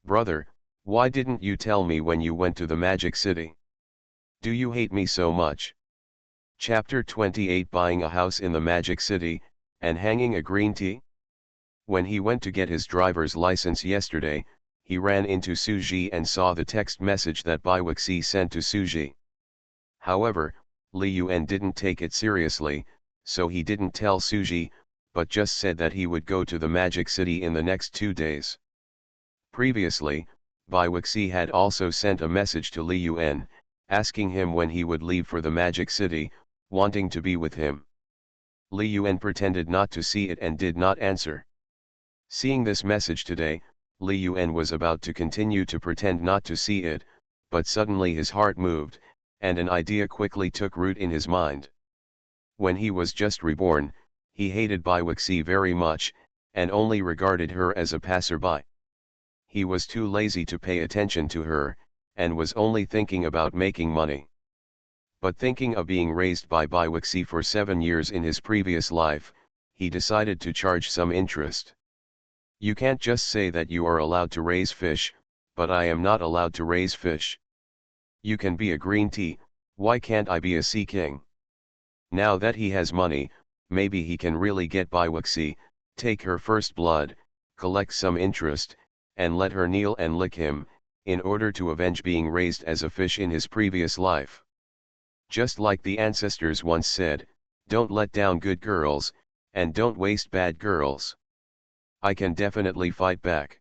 Speaker 1: "Brother, why didn't you tell me when you went to the Magic City? Do you hate me so much?" Chapter 28 Buying a house in the Magic City, and hanging a green tea? When he went to get his driver's license yesterday, he ran into Suji and saw the text message that Biwixi sent to Suji. However, Li Yuan didn't take it seriously, so he didn't tell Suji, but just said that he would go to the Magic City in the next 2 days. Previously, Biwixi had also sent a message to Li Yuan, asking him when he would leave for the Magic City, wanting to be with him. Li Yuan pretended not to see it and did not answer. Seeing this message today, Li Yuan was about to continue to pretend not to see it, but suddenly his heart moved, and an idea quickly took root in his mind. When he was just reborn, he hated Biwixi very much, and only regarded her as a passerby. He was too lazy to pay attention to her, and was only thinking about making money. But thinking of being raised by Biwixi for 7 years in his previous life, he decided to charge some interest. "You can't just say that you are allowed to raise fish, but I am not allowed to raise fish. You can be a green tea, why can't I be a sea king?" Now that he has money, maybe he can really get Biwixi, take her first blood, collect some interest, and let her kneel and lick him, in order to avenge being raised as a fish in his previous life. Just like the ancestors once said, "Don't let down good girls, and don't waste bad girls." I can definitely fight back.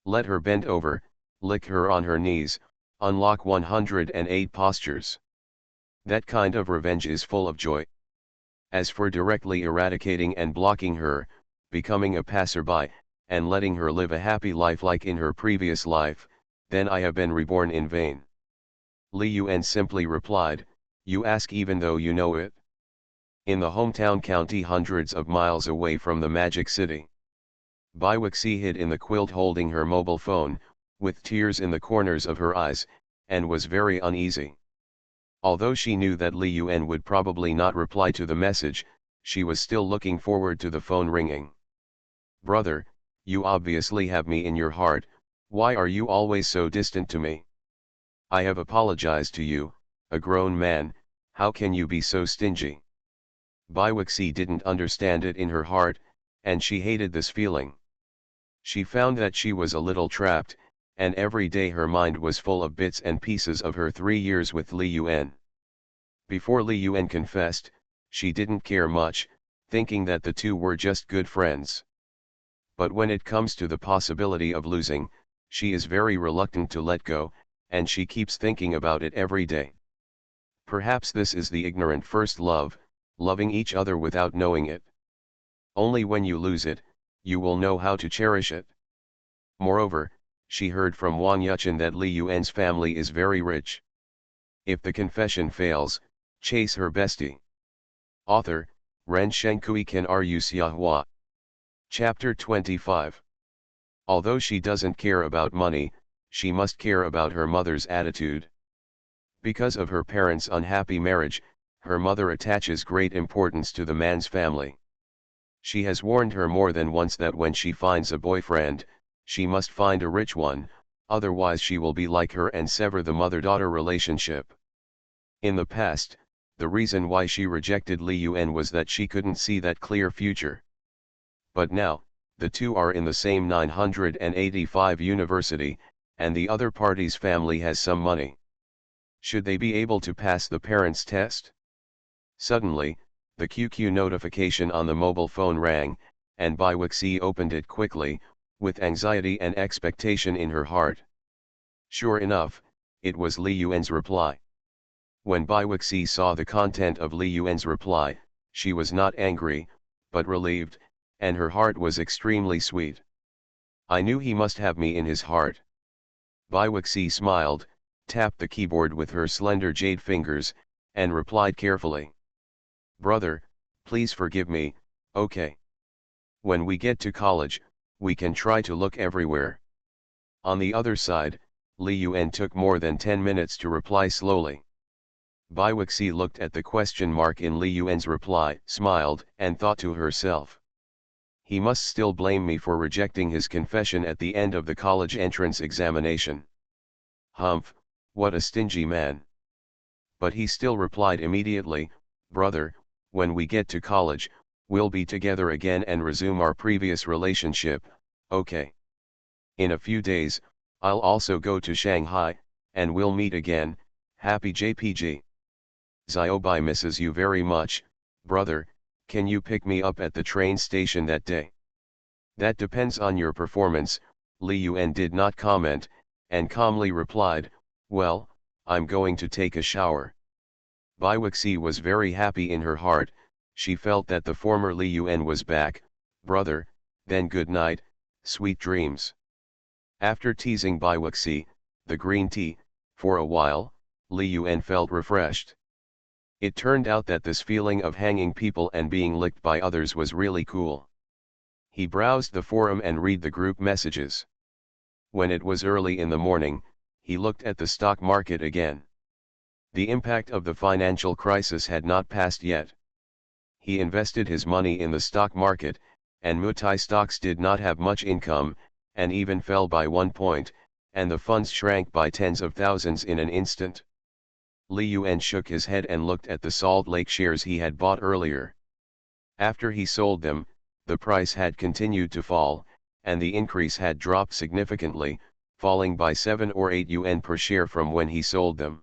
Speaker 1: Let her bend over, lick her on her knees, unlock 108 postures. That kind of revenge is full of joy. As for directly eradicating and blocking her, becoming a passerby, and letting her live a happy life like in her previous life, then I have been reborn in vain. Li Yuan simply replied, "You ask even though you know it?" In the hometown county hundreds of miles away from the Magic City, Biwixi hid in the quilt holding her mobile phone, with tears in the corners of her eyes, and was very uneasy. Although she knew that Li Yuan would probably not reply to the message, she was still looking forward to the phone ringing. "Brother, you obviously have me in your heart, why are you always so distant to me? I have apologized to you, a grown man, how can you be so stingy?" Biwixi didn't understand it in her heart, and she hated this feeling. She found that she was a little trapped, and every day her mind was full of bits and pieces of her 3 years with Li Yuan. Before Li Yuan confessed, she didn't care much, thinking that the two were just good friends. But when it comes to the possibility of losing, she is very reluctant to let go, and she keeps thinking about it every day. Perhaps this is the ignorant first love, loving each other without knowing it. Only when you lose it, you will know how to cherish it. Moreover, she heard from Wang Yuchen that Li Yuan's family is very rich. If the confession fails, chase her bestie. Author, Ren Shenkui Ken Ru Xiahua. Chapter 25. Although she doesn't care about money, she must care about her mother's attitude. Because of her parents' unhappy marriage, her mother attaches great importance to the man's family. She has warned her more than once that when she finds a boyfriend, she must find a rich one, otherwise she will be like her and sever the mother-daughter relationship. In the past, the reason why she rejected Li Yuan was that she couldn't see that clear future. But now, the two are in the same 985 university, and the other party's family has some money. Should they be able to pass the parents' test? Suddenly, the QQ notification on the mobile phone rang, and Biwixi opened it quickly, with anxiety and expectation in her heart. Sure enough, it was Li Yuan's reply. When Biwixi saw the content of Li Yuan's reply, she was not angry, but relieved, and her heart was extremely sweet. "I knew he must have me in his heart." Biwixi smiled, tapped the keyboard with her slender jade fingers, and replied carefully. Brother, please forgive me, okay. When we get to college, we can try to look everywhere. On the other side, Li Yuan took more than 10 minutes to reply slowly. Bai Wuxi looked at the question mark in Li Yuan's reply, smiled, and thought to herself. He must still blame me for rejecting his confession at the end of the college entrance examination. Humph, what a stingy man. But he still replied immediately, Brother, when we get to college, we'll be together again and resume our previous relationship, okay. In a few days, I'll also go to Shanghai, and we'll meet again, happy JPG. Xiaobai misses you very much, brother, can you pick me up at the train station that day? That depends on your performance, Li Yuan did not comment, and calmly replied, well, I'm going to take a shower. Bai Wuxi was very happy in her heart, she felt that the former Li Yuan was back, brother, then good night, sweet dreams. After teasing Bai Wuxi, the green tea, for a while, Li Yuan felt refreshed. It turned out that this feeling of hanging people and being licked by others was really cool. He browsed the forum and read the group messages. When it was early in the morning, he looked at the stock market again. The impact of the financial crisis had not passed yet. He invested his money in the stock market, and Mutai stocks did not have much income, and even fell by 1 point, and the funds shrank by tens of thousands in an instant. Li Yuan shook his head and looked at the Salt Lake shares he had bought earlier. After he sold them, the price had continued to fall, and the increase had dropped significantly, falling by 7 or 8 yuan per share from when he sold them.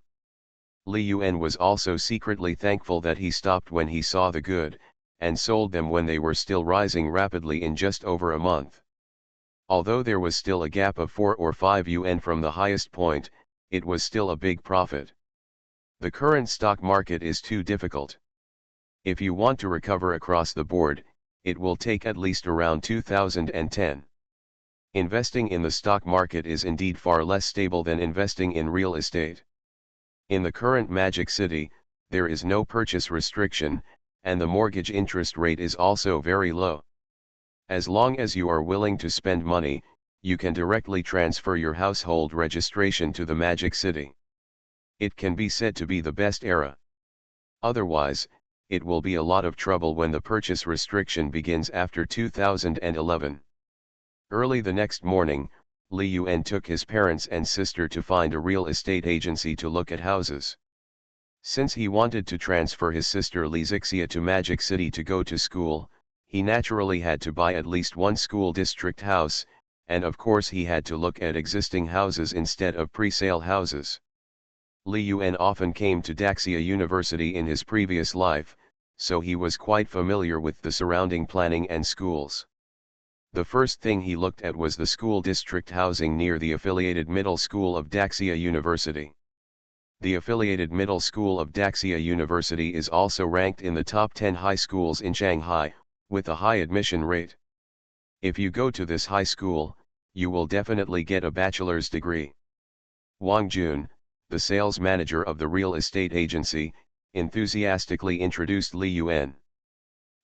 Speaker 1: Li Yuan was also secretly thankful that he stopped when he saw the good, and sold them when they were still rising rapidly in just over a month. Although there was still a gap of 4 or 5 yuan from the highest point, it was still a big profit. The current stock market is too difficult. If you want to recover across the board, it will take at least around 2010. Investing in the stock market is indeed far less stable than investing in real estate. In the current Magic City, there is no purchase restriction, and the mortgage interest rate is also very low. As long as you are willing to spend money, you can directly transfer your household registration to the Magic City. It can be said to be the best era. Otherwise, it will be a lot of trouble when the purchase restriction begins after 2011. Early the next morning, Li Yuan took his parents and sister to find a real estate agency to look at houses. Since he wanted to transfer his sister Li Zixia to Magic City to go to school, he naturally had to buy at least one school district house, and of course he had to look at existing houses instead of pre-sale houses. Li Yuan often came to Daxia University in his previous life, so he was quite familiar with the surrounding planning and schools. The first thing he looked at was the school district housing near the affiliated middle school of Daxia University. The affiliated middle school of Daxia University is also ranked in the top 10 high schools in Shanghai, with a high admission rate. If you go to this high school, you will definitely get a bachelor's degree. Wang Jun, the sales manager of the real estate agency, enthusiastically introduced Li Yuan.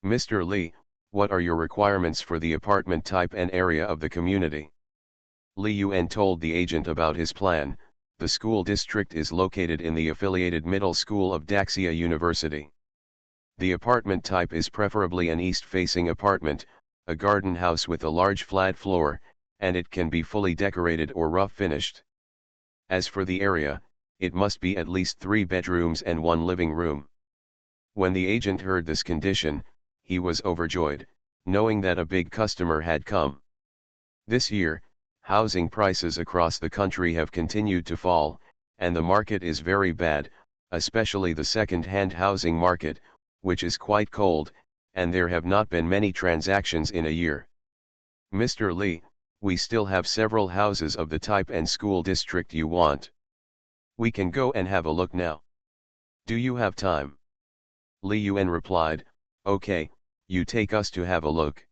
Speaker 1: Mr. Li, what are your requirements for the apartment type and area of the community? Li Yuan told the agent about his plan. The school district is located in the affiliated middle school of Daxia University. The apartment type is preferably an east-facing apartment, a garden house with a large flat floor, and it can be fully decorated or rough finished. As for the area, it must be at least 3 bedrooms and 1 living room. When the agent heard this condition, he was overjoyed, knowing that a big customer had come. This year, housing prices across the country have continued to fall, and the market is very bad, especially the second-hand housing market, which is quite cold, and there have not been many transactions in a year. Mr. Li, we still have several houses of the type and school district you want. We can go and have a look now. Do you have time? Li Yuan replied, okay, you take us to have a look.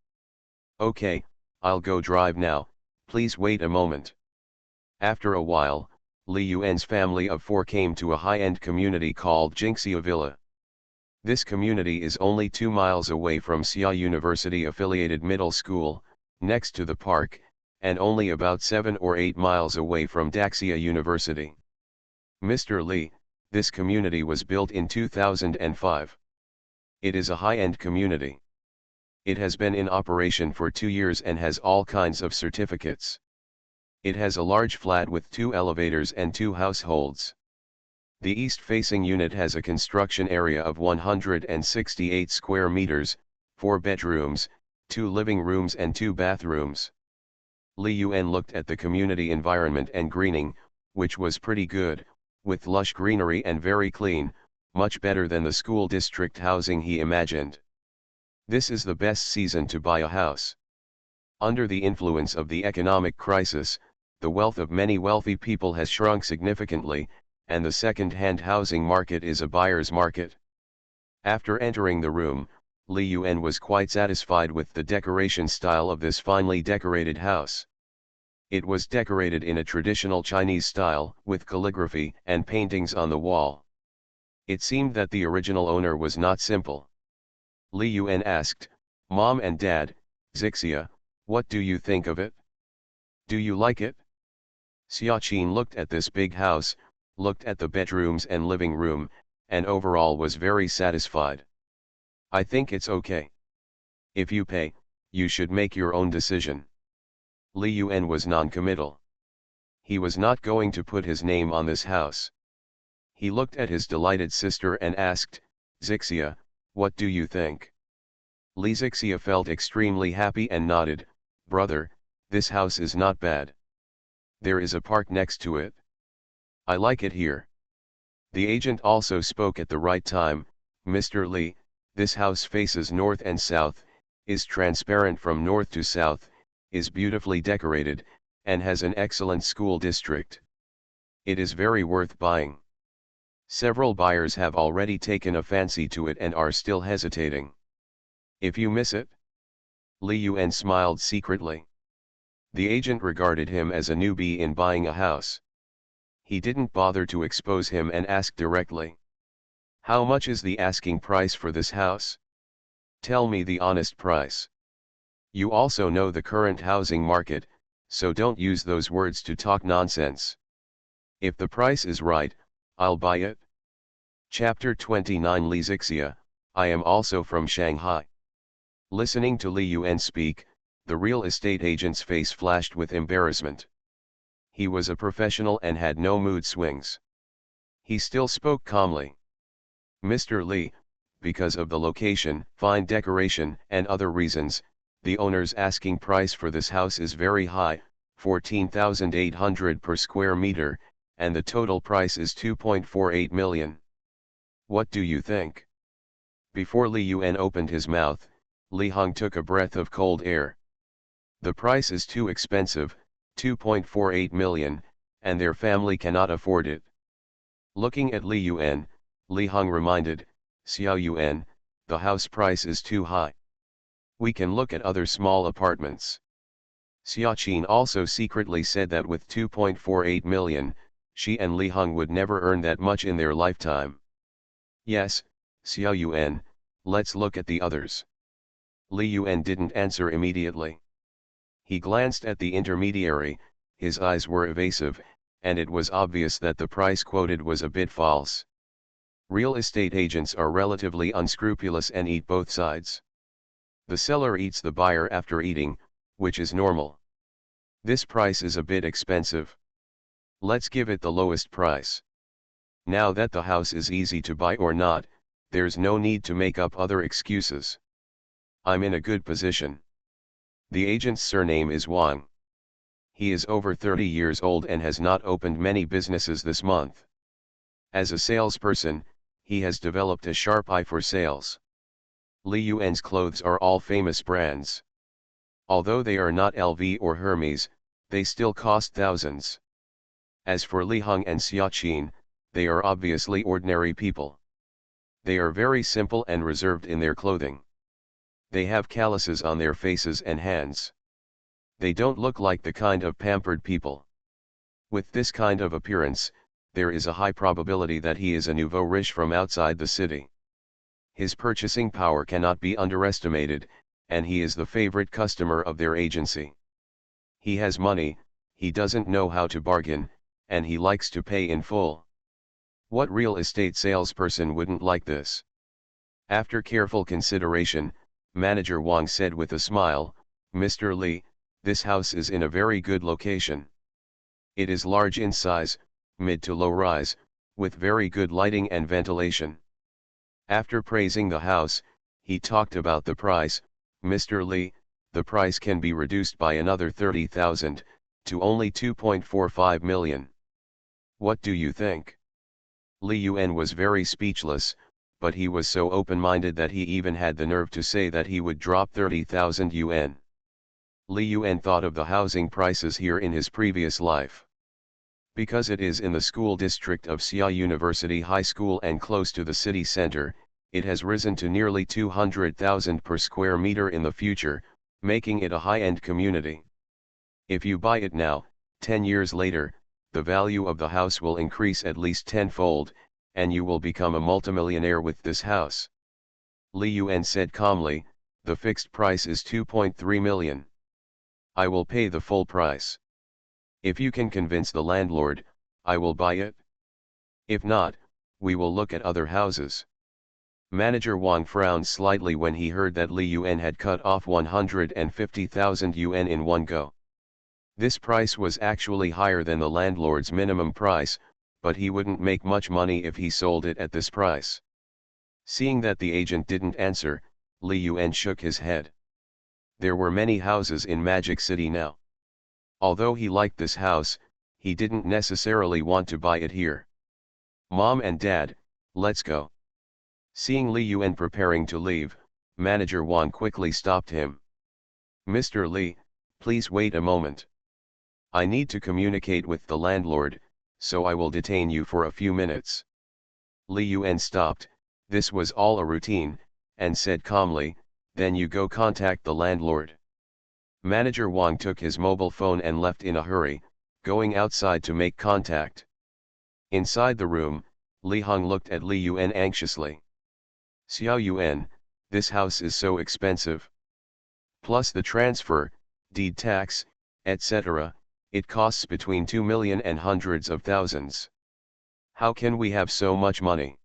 Speaker 1: Okay, I'll go drive now, please wait a moment. After a while, Li Yuan's family of four came to a high-end community called Jinxia Villa. This community is only 2 miles away from Xia University-affiliated middle school, next to the park, and only about 7 or 8 miles away from Daxia University. Mr. Li, this community was built in 2005. It is a high-end community. It has been in operation for 2 years and has all kinds of certificates. It has a large flat with 2 elevators and 2 households. The east-facing unit has a construction area of 168 square meters, 4 bedrooms, 2 living rooms and 2 bathrooms. Li Yuan looked at the community environment and greening, which was pretty good, with lush greenery and very clean, much better than the school district housing he imagined. This is the best season to buy a house. Under the influence of the economic crisis, the wealth of many wealthy people has shrunk significantly, and the second-hand housing market is a buyer's market. After entering the room, Li Yuan was quite satisfied with the decoration style of this finely decorated house. It was decorated in a traditional Chinese style, with calligraphy and paintings on the wall. It seemed that the original owner was not simple. Li Yuan asked, "Mom and Dad, Zixia, what do you think of it? Do you like it?" Xiaqin looked at this big house, looked at the bedrooms and living room, and overall was very satisfied. "I think it's okay. If you pay, you should make your own decision." Li Yuan was non-committal. He was not going to put his name on this house. He looked at his delighted sister and asked, "Zixia, what do you think?" Li Zixia felt extremely happy and nodded, "Brother, this house is not bad. There is a park next to it. I like it here." The agent also spoke at the right time, "Mr. Li, this house faces north and south, is transparent from north to south, is beautifully decorated, and has an excellent school district. It is very worth buying. Several buyers have already taken a fancy to it and are still hesitating. If you miss it?" Li Yuan smiled secretly. The agent regarded him as a newbie in buying a house. He didn't bother to expose him and asked directly, "How much is the asking price for this house? Tell me the honest price. You also know the current housing market, so don't use those words to talk nonsense. If the price is right, I'll buy it." Chapter 29 Li Zixia, I am also from Shanghai. Listening to Li Yuan speak, the real estate agent's face flashed with embarrassment. He was a professional and had no mood swings. He still spoke calmly. "Mr. Li, because of the location, fine decoration, and other reasons, the owner's asking price for this house is very high, 14,800 per square meter, and the total price is 2.48 million. What do you think?" Before Li Yuan opened his mouth, Li Hong took a breath of cold air. The price is too expensive, 2.48 million, and their family cannot afford it. Looking at Li Yuan, Li Hong reminded, "Xiao Yuan, the house price is too high. We can look at other small apartments." Xiaqin also secretly said that with 2.48 million, she and Li Hong would never earn that much in their lifetime. "Yes, Xiao Yuan, let's look at the others." Li Yuan didn't answer immediately. He glanced at the intermediary, his eyes were evasive, and it was obvious that the price quoted was a bit false. Real estate agents are relatively unscrupulous and eat both sides. The seller eats the buyer after eating, which is normal. This price is a bit expensive. Let's give it the lowest price. Now that the house is easy to buy or not, there's no need to make up other excuses. I'm in a good position. The agent's surname is Wang. He is over 30 years old and has not opened many businesses this month. As a salesperson, he has developed a sharp eye for sales. Li Yuan's clothes are all famous brands. Although they are not LV or Hermes, they still cost thousands. As for Li Hong and Xiaqin, they are obviously ordinary people. They are very simple and reserved in their clothing. They have calluses on their faces and hands. They don't look like the kind of pampered people. With this kind of appearance, there is a high probability that he is a nouveau riche from outside the city. His purchasing power cannot be underestimated, and he is the favorite customer of their agency. He has money, he doesn't know how to bargain, and he likes to pay in full. What real estate salesperson wouldn't like this? After careful consideration, Manager Wang said with a smile, "Mr. Li, this house is in a very good location. It is large in size, mid to low rise, with very good lighting and ventilation." After praising the house, he talked about the price. "Mr. Li, the price can be reduced by another 30,000, to only 2.45 million. What do you think?" Li Yuan was very speechless, but he was so open-minded that he even had the nerve to say that he would drop 30,000 yuan. Li Yuan thought of the housing prices here in his previous life. Because it is in the school district of Xia University High School and close to the city center, it has risen to nearly 200,000 per square meter in the future, making it a high-end community. If you buy it now, 10 years later, the value of the house will increase at least tenfold, and you will become a multimillionaire with this house. Li Yuan said calmly, "The fixed price is 2.3 million. I will pay the full price. If you can convince the landlord, I will buy it. If not, we will look at other houses." Manager Wang frowned slightly when he heard that Li Yuan had cut off 150,000 yuan in one go. This price was actually higher than the landlord's minimum price, but he wouldn't make much money if he sold it at this price. Seeing that the agent didn't answer, Li Yuan shook his head. There were many houses in Magic City now. Although he liked this house, he didn't necessarily want to buy it here. "Mom and Dad, let's go." Seeing Li Yuan preparing to leave, Manager Wang quickly stopped him. "Mr. Li, please wait a moment. I need to communicate with the landlord, so I will detain you for a few minutes." Li Yuan stopped, this was all a routine, and said calmly, "Then you go contact the landlord." Manager Wang took his mobile phone and left in a hurry, going outside to make contact. Inside the room, Li Hong looked at Li Yuan anxiously. "Xiao Yuan, this house is so expensive. Plus the transfer, deed tax, etc., it costs between 2 million and hundreds of thousands. How can we have so much money?"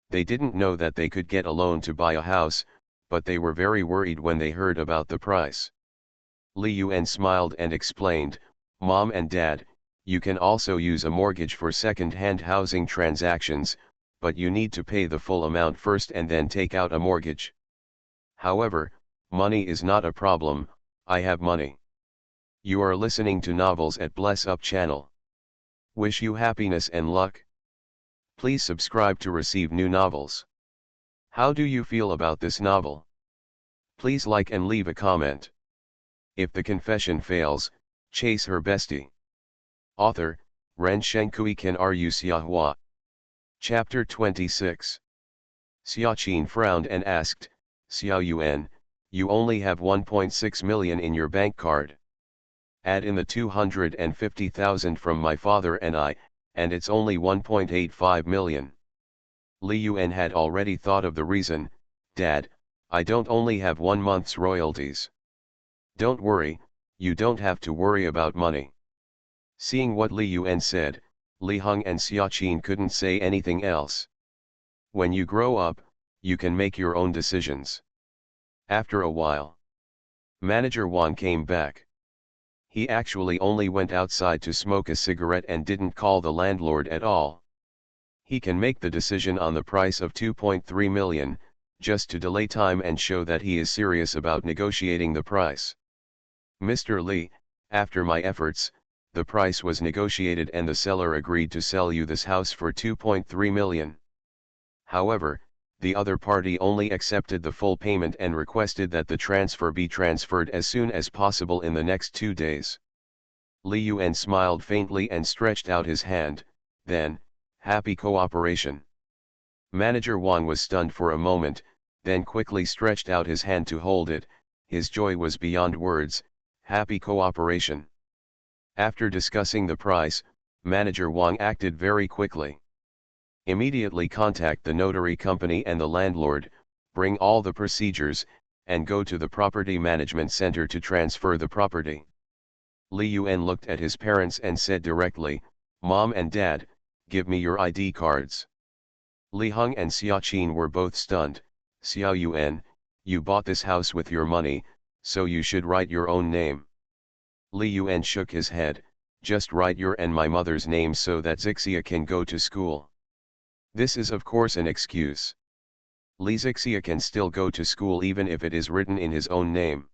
Speaker 1: They didn't know that they could get a loan to buy a house, but they were very worried when they heard about the price. Li Yuan smiled and explained, "Mom and Dad, you can also use a mortgage for second-hand housing transactions, but you need to pay the full amount first and then take out a mortgage. However, money is not a problem, I have money." You are listening to Novels at Bless Up channel. Wish you happiness and luck. Please subscribe to receive new novels. How do you feel about this novel? Please like and leave a comment. If the confession fails, chase her bestie. Author, Ren Shenkui Ken Ru Xiahua. Chapter 26. Xiaqin frowned and asked, "Xiao Yuan, you only have 1.6 million in your bank card. Add in the 250,000 from my father and I, and it's only 1.85 million. Li Yuan had already thought of the reason. "Dad, I don't only have 1 month's royalties." "Don't worry, you don't have to worry about money." Seeing what Li Yuan said, Li Hong and Xiaqin couldn't say anything else. "When you grow up, you can make your own decisions." After a while, Manager Wang came back. He actually only went outside to smoke a cigarette and didn't call the landlord at all. He can make the decision on the price of 2.3 million, just to delay time and show that he is serious about negotiating the price. "Mr. Li, after my efforts, the price was negotiated and the seller agreed to sell you this house for 2.3 million. However, the other party only accepted the full payment and requested that the transfer be transferred as soon as possible in the next 2 days." Li Yuan smiled faintly and stretched out his hand, then, "Happy cooperation." Manager Wang was stunned for a moment, then quickly stretched out his hand to hold it. His joy was beyond words. Happy cooperation. After discussing the price, Manager Wang acted very quickly. Immediately contact the notary company and the landlord, bring all the procedures, and go to the property management center to transfer the property. Li Yuan looked at his parents and said directly, "Mom and Dad, give me your ID cards." Li Heng and Xia Qin were both stunned. "Xiao Yuan, you bought this house with your money, so you should write your own name." Li Yuan shook his head, "Just write your and my mother's names so that Zixia can go to school." This is of course an excuse. Li Zixia can still go to school even if it is written in his own name.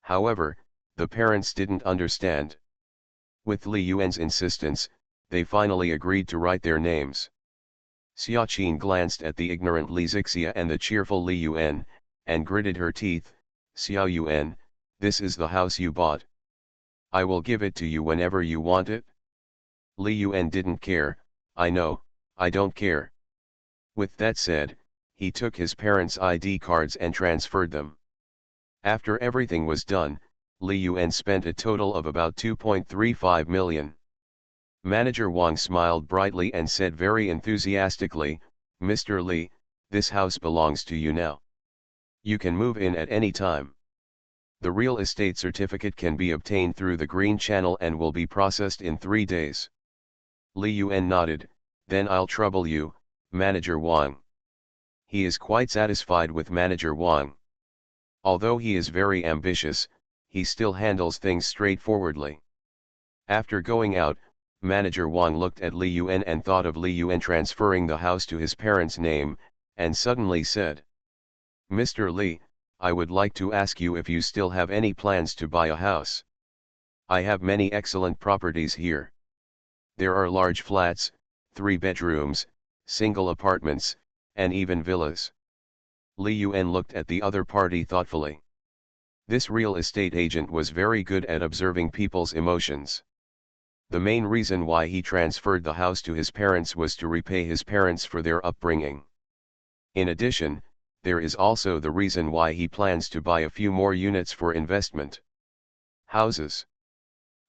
Speaker 1: However, the parents didn't understand. With Li Yuan's insistence, they finally agreed to write their names. Xia Qin glanced at the ignorant Li Zixia and the cheerful Li Yuan, and gritted her teeth. "Xiao Yuan, this is the house you bought. I will give it to you whenever you want it." Li Yuan didn't care. "I know, I don't care." With that said, he took his parents' ID cards and transferred them. After everything was done, Li Yuan spent a total of about 2.35 million. Manager Wang smiled brightly and said very enthusiastically, "Mr. Li, this house belongs to you now. You can move in at any time. The real estate certificate can be obtained through the Green Channel and will be processed in 3 days." Li Yuan nodded, "Then I'll trouble you, Manager Wang." He is quite satisfied with Manager Wang. Although he is very ambitious, he still handles things straightforwardly. After going out, Manager Wang looked at Li Yuan and thought of Li Yuan transferring the house to his parents' name, and suddenly said, "Mr. Li, I would like to ask you if you still have any plans to buy a house. I have many excellent properties here. There are large flats, 3 bedrooms, single apartments, and even villas." Li Yuan looked at the other party thoughtfully. This real estate agent was very good at observing people's emotions. The main reason why he transferred the house to his parents was to repay his parents for their upbringing. In addition, there is also the reason why he plans to buy a few more units for investment. Houses.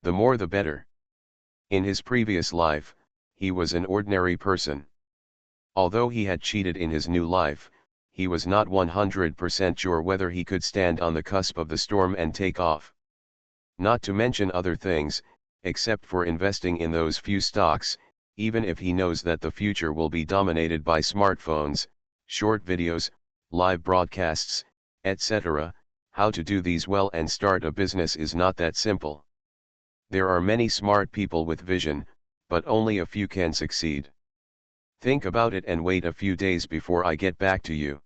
Speaker 1: The more the better. In his previous life, he was an ordinary person. Although he had cheated in his new life, he was not 100% sure whether he could stand on the cusp of the storm and take off. Not to mention other things, except for investing in those few stocks, even if he knows that the future will be dominated by smartphones, short videos, live broadcasts, etc., how to do these well and start a business is not that simple. There are many smart people with vision, but only a few can succeed. Think about it and wait a few days before I get back to you.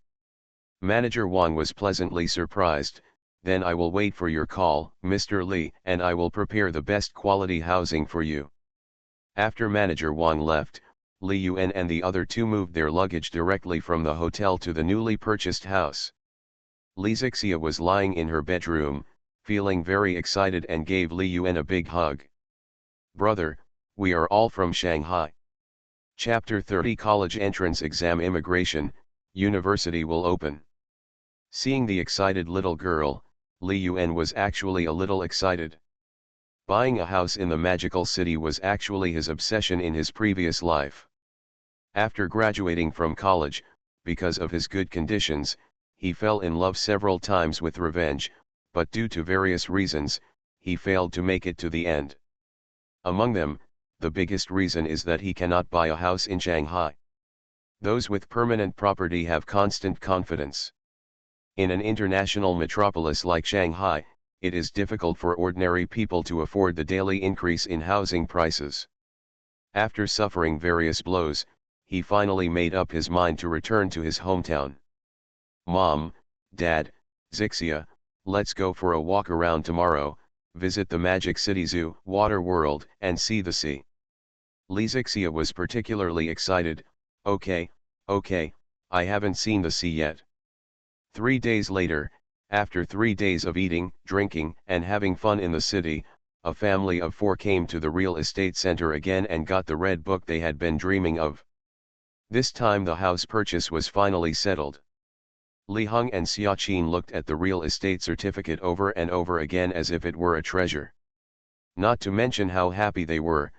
Speaker 1: Manager Wang was pleasantly surprised. "Then I will wait for your call, Mr. Li, and I will prepare the best quality housing for you." After Manager Wang left, Li Yuan and the other two moved their luggage directly from the hotel to the newly purchased house. Li Zixia was lying in her bedroom, feeling very excited, and gave Li Yuan a big hug. "Brother, we are all from Shanghai." Chapter 30 College Entrance Exam Immigration, University will open. Seeing the excited little girl, Li Yuan was actually a little excited. Buying a house in the magical city was actually his obsession in his previous life. After graduating from college, because of his good conditions, he fell in love several times with revenge, but due to various reasons, he failed to make it to the end. Among them, the biggest reason is that he cannot buy a house in Shanghai. Those with permanent property have constant confidence. In an international metropolis like Shanghai, it is difficult for ordinary people to afford the daily increase in housing prices. After suffering various blows, he finally made up his mind to return to his hometown. "Mom, Dad, Zixia, let's go for a walk around tomorrow, visit the Magic City Zoo, Water World, and see the sea." Li Zixia was particularly excited. Okay, I haven't seen the sea yet." 3 days later, after 3 days of eating, drinking, and having fun in the city, a family of 4 came to the real estate center again and got the red book they had been dreaming of. This time the house purchase was finally settled. Li Heng and Xia Qin looked at the real estate certificate over and over again as if it were a treasure. Not to mention how happy they were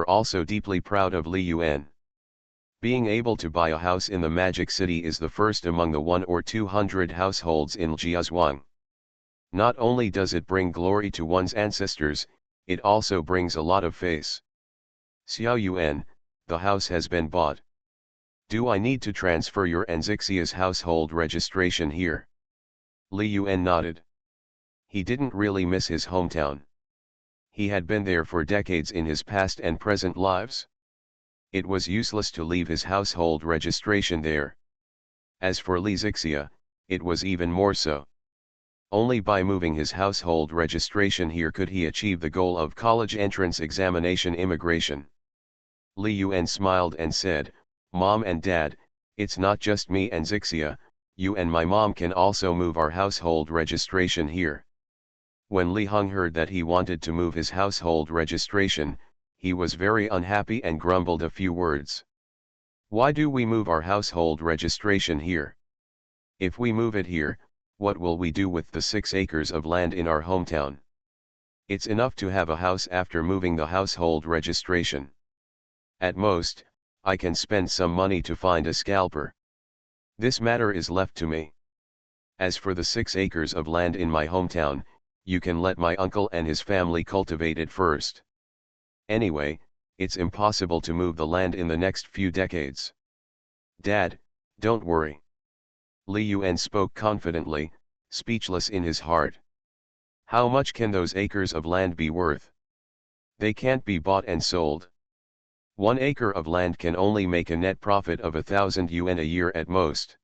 Speaker 1: also deeply proud of Li Yuan. Being able to buy a house in the Magic City is the first among the 100 or 200 households in Jiazhuang. Not only does it bring glory to one's ancestors, it also brings a lot of face. Xiao Yuan, the house has been bought. Do I need to transfer your and Zixia's household registration here? Li Yuan nodded. He didn't really miss his hometown. He had been there for decades in his past and present lives. It was useless to leave his household registration there. As for Li Zixia, it was even more so. Only by moving his household registration here could he achieve the goal of college entrance examination immigration. Li Yuan smiled and said, "Mom and Dad, it's not just me and Zixia, you and my mom can also move our household registration here." When Li Heng heard that he wanted to move his household registration, he was very unhappy and grumbled a few words. "Why do we move our household registration here? If we move it here, what will we do with the 6 acres of land in our hometown? It's enough to have a house after moving the household registration. At most, I can spend some money to find a scalper. This matter is left to me. As for the 6 acres of land in my hometown, you can let my uncle and his family cultivate it first. Anyway, it's impossible to move the land in the next few decades. Dad, don't worry." Li Yuan spoke confidently, speechless in his heart. "How much can those acres of land be worth? They can't be bought and sold. 1 acre of land can only make a net profit of 1,000 yuan a year at most.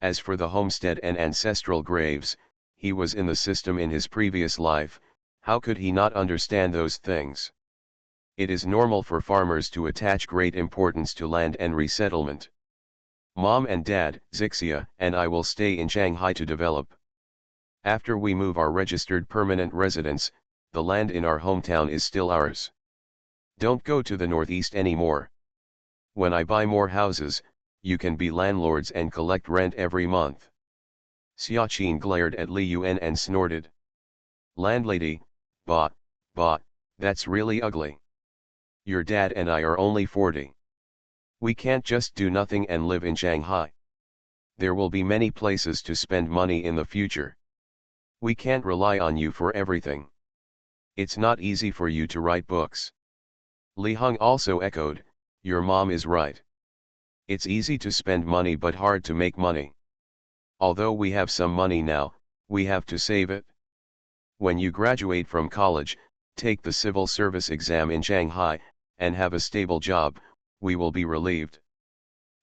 Speaker 1: As for the homestead and ancestral graves, he was in the system in his previous life, how could he not understand those things? It is normal for farmers to attach great importance to land and resettlement. Mom and Dad, Zixia, and I will stay in Shanghai to develop. After we move our registered permanent residence, the land in our hometown is still ours. Don't go to the northeast anymore. When I buy more houses, you can be landlords and collect rent every month." Xiaqin glared at Li Yuan and snorted. "Landlady, bah, that's really ugly. Your dad and I are only 40. We can't just do nothing and live in Shanghai. There will be many places to spend money in the future. We can't rely on you for everything. It's not easy for you to write books." Li Heng also echoed, "Your mom is right. It's easy to spend money but hard to make money. Although we have some money now, we have to save it. When you graduate from college, take the civil service exam in Shanghai, and have a stable job, we will be relieved."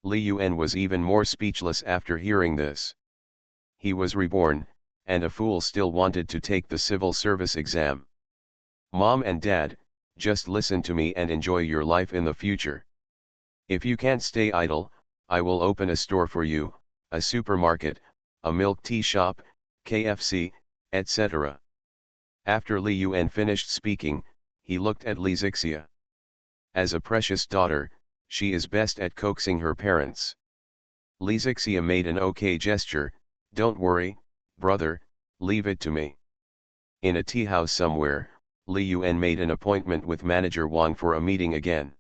Speaker 1: Li Yuan was even more speechless after hearing this. He was reborn, and a fool still wanted to take the civil service exam. "Mom and Dad, just listen to me and enjoy your life in the future. If you can't stay idle, I will open a store for you, a supermarket, a milk tea shop, KFC, etc." After Li Yuan finished speaking, he looked at Li Zixia. As a precious daughter, she is best at coaxing her parents. Li Zixia made an okay gesture, "Don't worry, brother, leave it to me." In a tea house somewhere, Li Yuan made an appointment with Manager Wang for a meeting again.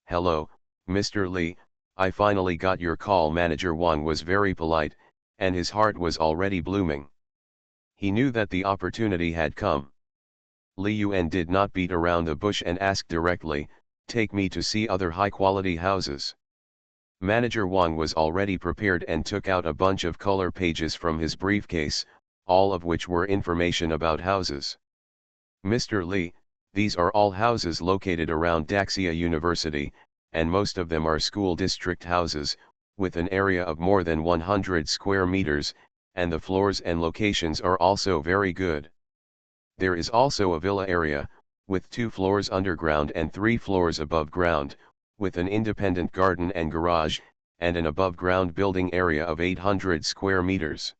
Speaker 1: "Hello, Mr. Li, I finally got your call." Manager Wang was very polite, and his heart was already blooming. He knew that the opportunity had come. Li Yuan did not beat around the bush and ask directly, "Take me to see other high-quality houses." Manager Wang was already prepared and took out a bunch of color pages from his briefcase, all of which were information about houses. "Mr. Li, these are all houses located around Daxia University, and most of them are school district houses, with an area of more than 100 square meters, and the floors and locations are also very good. There is also a villa area, with 2 floors underground and 3 floors above ground, with an independent garden and garage, and an above-ground building area of 800 square meters."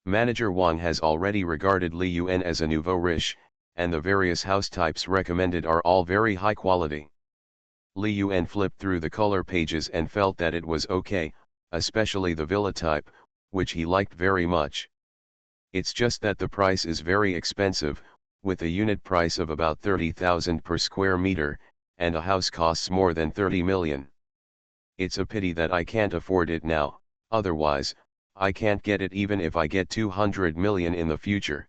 Speaker 1: Manager Wang has already regarded Li Yuan as a nouveau riche, and the various house types recommended are all very high quality. Li Yuan flipped through the color pages and felt that it was okay, especially the villa type, which he liked very much. It's just that the price is very expensive, with a unit price of about 30,000 per square meter, and a house costs more than 30 million. It's a pity that I can't afford it now, otherwise, I can't get it even if I get 200 million in the future.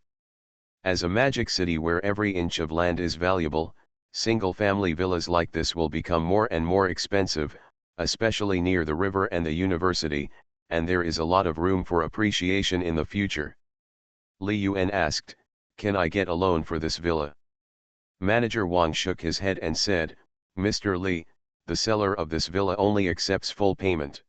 Speaker 1: As a magic city where every inch of land is valuable, single-family villas like this will become more and more expensive, especially near the river and the university, and there is a lot of room for appreciation in the future. Li Yuan asked, "Can I get a loan for this villa?" Manager Wang shook his head and said, "Mr. Li, the seller of this villa only accepts full payment.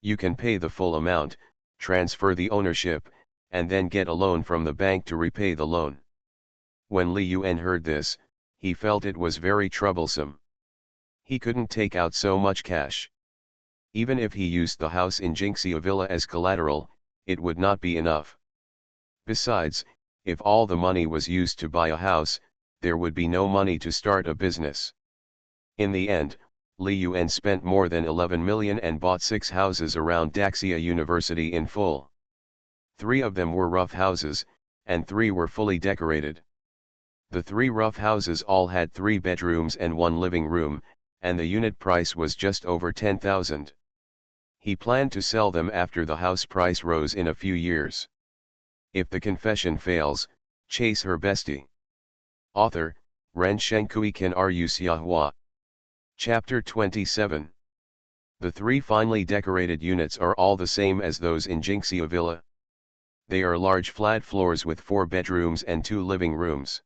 Speaker 1: You can pay the full amount, transfer the ownership, and then get a loan from the bank to repay the loan." When Li Yuan heard this, he felt it was very troublesome. He couldn't take out so much cash. Even if he used the house in Jinxia Villa as collateral, it would not be enough. Besides, if all the money was used to buy a house, there would be no money to start a business. In the end, Li Yuan spent more than 11 million and bought 6 houses around Daxia University in full. 3 of them were rough houses, and 3 were fully decorated. The 3 rough houses all had 3 bedrooms and 1 living room, and the unit price was just over 10,000. He planned to sell them after the house price rose in a few years. If the confession fails, chase her bestie. Author, Ren Shenkui Kan Ru Xiahua. Chapter 27. The 3 finely decorated units are all the same as those in Jinxia Villa. They are large flat floors with 4 bedrooms and 2 living rooms.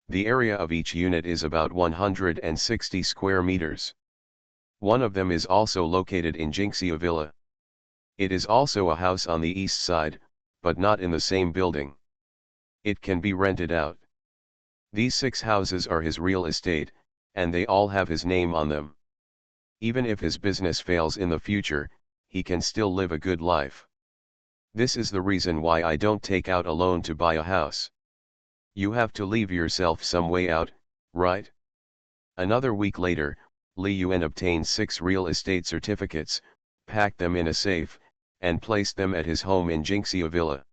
Speaker 1: The area of each unit is about 160 square meters. One of them is also located in Jinxia Villa. It is also a house on the east side, but not in the same building. It can be rented out. These 6 houses are his real estate, and they all have his name on them. Even if his business fails in the future, he can still live a good life. This is the reason why I don't take out a loan to buy a house. You have to leave yourself some way out, right? Another week later, Li Yuan obtained 6 real estate certificates, packed them in a safe, and placed them at his home in Jinxia Villa.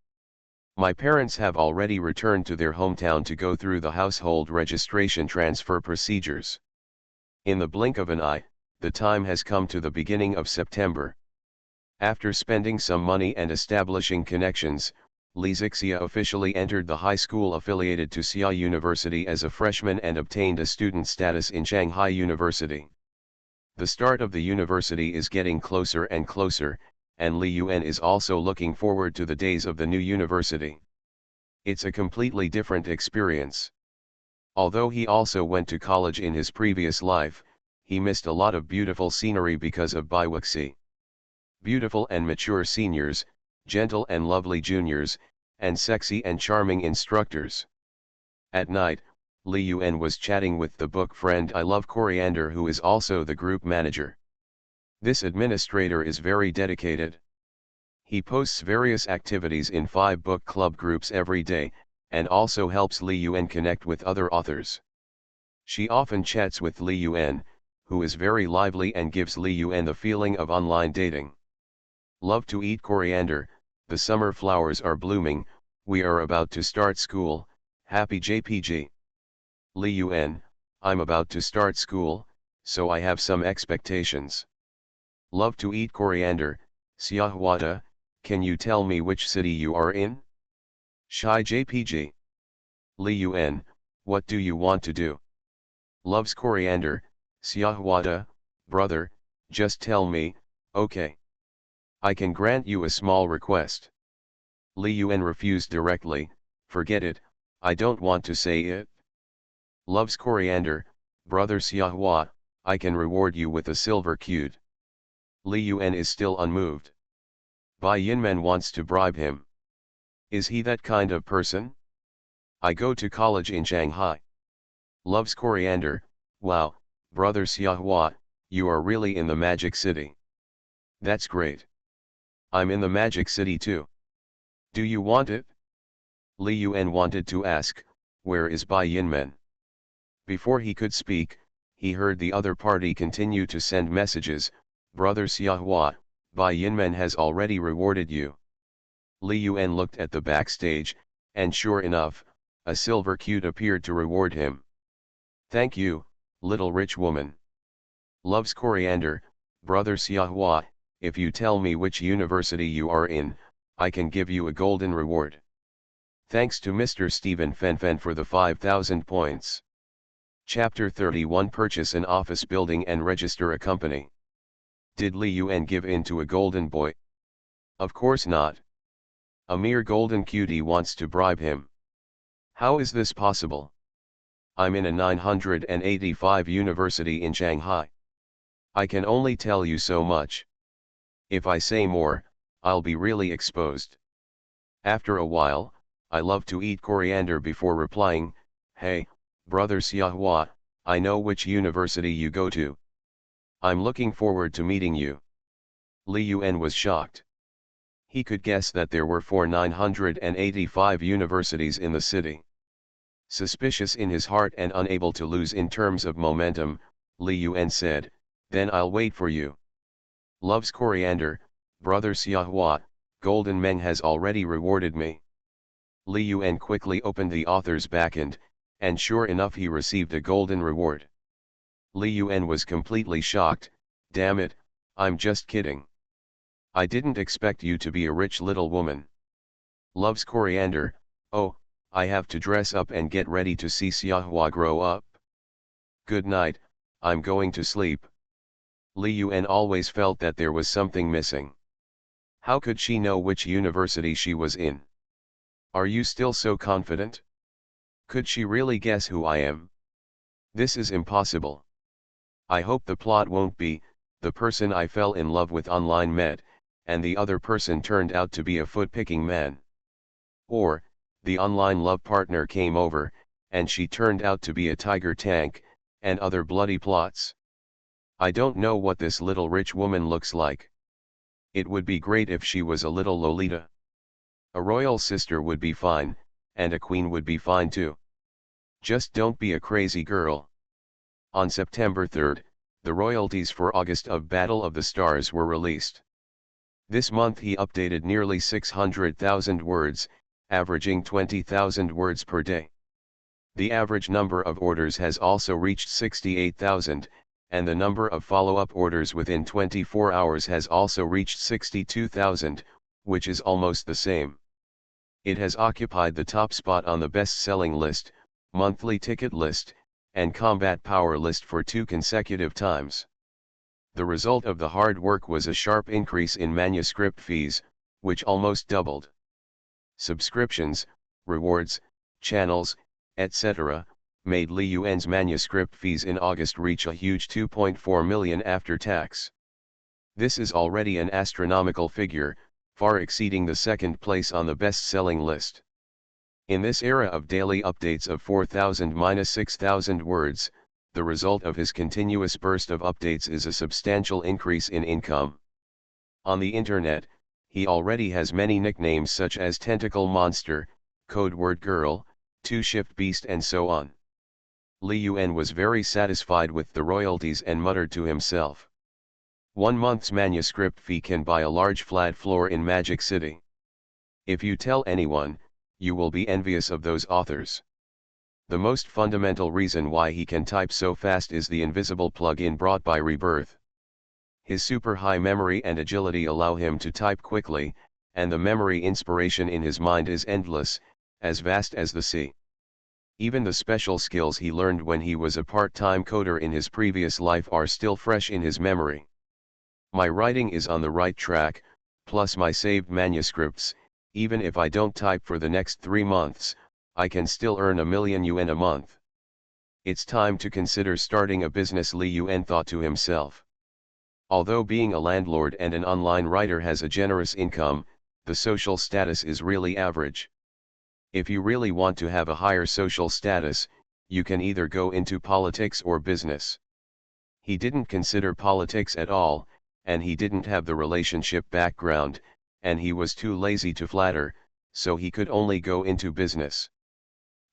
Speaker 1: My parents have already returned to their hometown to go through the household registration transfer procedures. In the blink of an eye, the time has come to the beginning of September. After spending some money and establishing connections, Li Zixia officially entered the high school affiliated to Xia University as a freshman and obtained a student status in Shanghai University. The start of the university is getting closer and closer, and Li Yuan is also looking forward to the days of the new university. It's a completely different experience. Although he also went to college in his previous life, he missed a lot of beautiful scenery because of Biwuxi. Beautiful and mature seniors, gentle and lovely juniors, and sexy and charming instructors. At night, Li Yuan was chatting with the book friend I Love Coriander, who is also the group manager. This administrator is very dedicated. He posts various activities in 5 book club groups every day, and also helps Li Yuan connect with other authors. She often chats with Li Yuan, who is very lively and gives Li Yuan the feeling of online dating. Love to eat coriander, the summer flowers are blooming, we are about to start school, happy JPG. Li Yuan, I'm about to start school, so I have some expectations. Love to eat coriander, Xiahuata, can you tell me which city you are in? Shy JPG. Li Yuan, what do you want to do? Loves coriander, Xiahuata, brother, just tell me, okay. I can grant you a small request. Li Yuan refused directly, forget it, I don't want to say it. Loves coriander, brother Xiahua, I can reward you with a silver cube. Li Yuan is still unmoved. Bai Yinmen wants to bribe him. Is he that kind of person? I go to college in Shanghai. Loves coriander, wow, brother Xiahua, you are really in the magic city. That's great. I'm in the magic city too. Do you want it? Li Yuan wanted to ask, where is Bai Yinmen? Before he could speak, he heard the other party continue to send messages, brother Xiahua, Bai Yinmen has already rewarded you. Li Yuan looked at the backstage, and sure enough, A silver cute appeared to reward him. Thank you, little rich woman. Loves coriander, brother Xiahua, if you tell me which university you are in, I can give you a golden reward. Thanks to Mr. Stephen Fenfen for the 5,000 points. Chapter 31 Purchase an office building and register a company. Did Li Yuan give in to a golden boy? Of course not. A mere golden cutie wants to bribe him. How is this possible? I'm in a 985 university in Shanghai. I can only tell you so much. If I say more, I'll be really exposed. After a while, I love to eat coriander before replying, hey, brother Xiahua, I know which university you go to. I'm looking forward to meeting you. Li Yuan was shocked. He could guess that there were 985 universities in the city. Suspicious in his heart and unable to lose in terms of momentum, Li Yuan said, then I'll wait for you. Loves coriander, brother Xiahua, Golden Meng has already rewarded me. Li Yuan quickly opened the author's backend, and sure enough he received a golden reward. Li Yuan was completely shocked, damn it, I'm just kidding. I didn't expect you to be a rich little woman. Loves coriander, oh, I have to dress up and get ready to see Xiahua grow up. Good night, I'm going to sleep. Li Yuan always felt that there was something missing. How could she know which university she was in? Are you still so confident? Could she really guess who I am? This is impossible. I hope the plot won't be, the person I fell in love with online met, and the other person turned out to be a foot-picking man. Or, the online love partner came over, and she turned out to be a tiger tank, and other bloody plots. I don't know what this little rich woman looks like. It would be great if she was a little Lolita. A royal sister would be fine, and a queen would be fine too. Just don't be a crazy girl. On September 3rd, the royalties for August of Battle of the Stars were released. This month he updated nearly 600,000 words, averaging 20,000 words per day. The average number of orders has also reached 68,000, and the number of follow-up orders within 24 hours has also reached 62,000, which is almost the same. It has occupied the top spot on the best-selling list, monthly ticket list, and combat power list for 2 consecutive times. The result of the hard work was a sharp increase in manuscript fees, which almost doubled. Subscriptions, rewards, channels, etc., made Li Yuan's manuscript fees in August reach a huge 2.4 million after tax. This is already an astronomical figure, far exceeding the second place on the best-selling list. In this era of daily updates of 4,000–6,000 words, the result of his continuous burst of updates is a substantial increase in income. On the internet, he already has many nicknames such as Tentacle Monster, Code Word Girl, Two-Shift Beast and so on. Li Yuan was very satisfied with the royalties and muttered to himself. 1 month's manuscript fee can buy a large flat floor in Magic City. If you tell anyone, you will be envious of those authors. The most fundamental reason why he can type so fast is the invisible plug-in brought by Rebirth. His super high memory and agility allow him to type quickly, and the memory inspiration in his mind is endless, as vast as the sea. Even the special skills he learned when he was a part-time coder in his previous life are still fresh in his memory. My writing is on the right track, plus my saved manuscripts. Even if I don't type for the next 3 months, I can still earn 1,000,000 yuan a month. It's time to consider starting a business, Li Yuan thought to himself. Although being a landlord and an online writer has a generous income, the social status is really average. If you really want to have a higher social status, you can either go into politics or business. He didn't consider politics at all, and he didn't have the relationship background, and he was too lazy to flatter, so he could only go into business.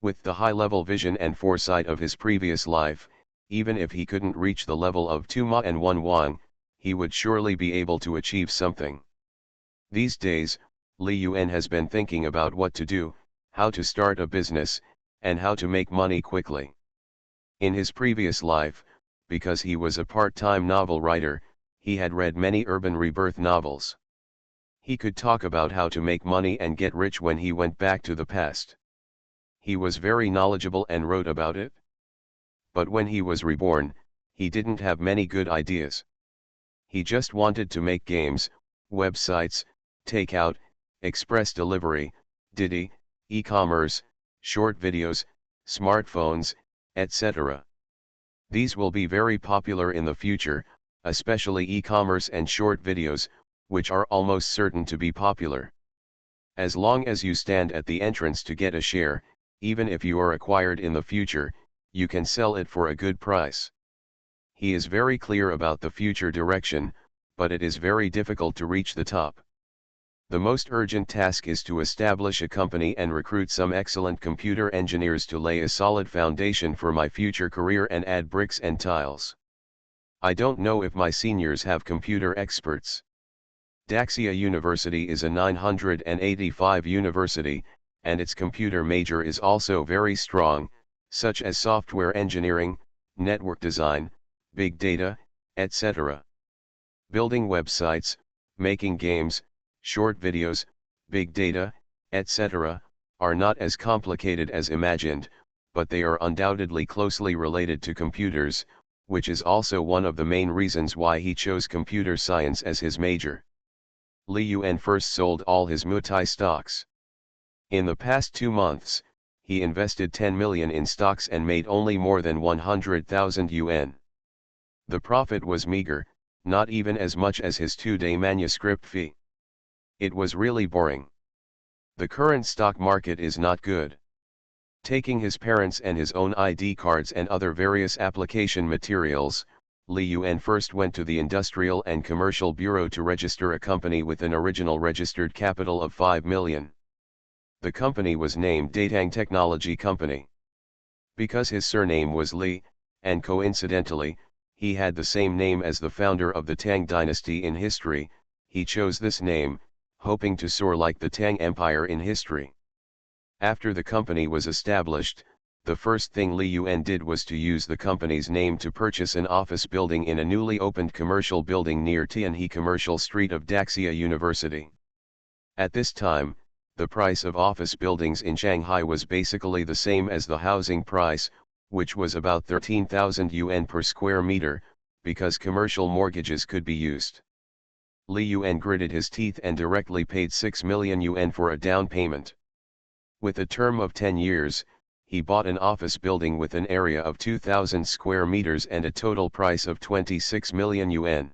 Speaker 1: With the high-level vision and foresight of his previous life, even if he couldn't reach the level of 2 Ma and 1 Wang, he would surely be able to achieve something. These days, Li Yuan has been thinking about what to do, how to start a business, and how to make money quickly. In his previous life, because he was a part-time novel writer, he had read many urban rebirth novels. He could talk about how to make money and get rich when he went back to the past. He was very knowledgeable and wrote about it. But when he was reborn, he didn't have many good ideas. He just wanted to make games, websites, takeout, express delivery, Didi, e-commerce, short videos, smartphones, etc. These will be very popular in the future, especially e-commerce and short videos, which are almost certain to be popular. As long as you stand at the entrance to get a share, even if you are acquired in the future, you can sell it for a good price. He is very clear about the future direction, but it is very difficult to reach the top. The most urgent task is to establish a company and recruit some excellent computer engineers to lay a solid foundation for my future career and add bricks and tiles. I don't know if my seniors have computer experts. Daxia University is a 985 university, and its computer major is also very strong, such as software engineering, network design, big data, etc. Building websites, making games, short videos, big data, etc., are not as complicated as imagined, but they are undoubtedly closely related to computers, which is also one of the main reasons why he chose computer science as his major. Li Yuan first sold all his Mutai stocks. In the past 2 months, he invested 10 million in stocks and made only more than 100,000 yuan. The profit was meager, not even as much as his 2-day manuscript fee. It was really boring. The current stock market is not good. Taking his parents and his own ID cards and other various application materials, Li Yuan first went to the Industrial and Commercial Bureau to register a company with an original registered capital of 5 million. The company was named Datang Technology Company. Because his surname was Li, and coincidentally, he had the same name as the founder of the Tang dynasty in history, he chose this name, hoping to soar like the Tang Empire in history. After the company was established, the first thing Li Yuan did was to use the company's name to purchase an office building in a newly opened commercial building near Tianhe Commercial Street of Daxia University. At this time, the price of office buildings in Shanghai was basically the same as the housing price, which was about 13,000 yuan per square meter, because commercial mortgages could be used. Li Yuan gritted his teeth and directly paid 6 million yuan for a down payment. With a term of 10 years, he bought an office building with an area of 2,000 square meters and a total price of 26 million yuan.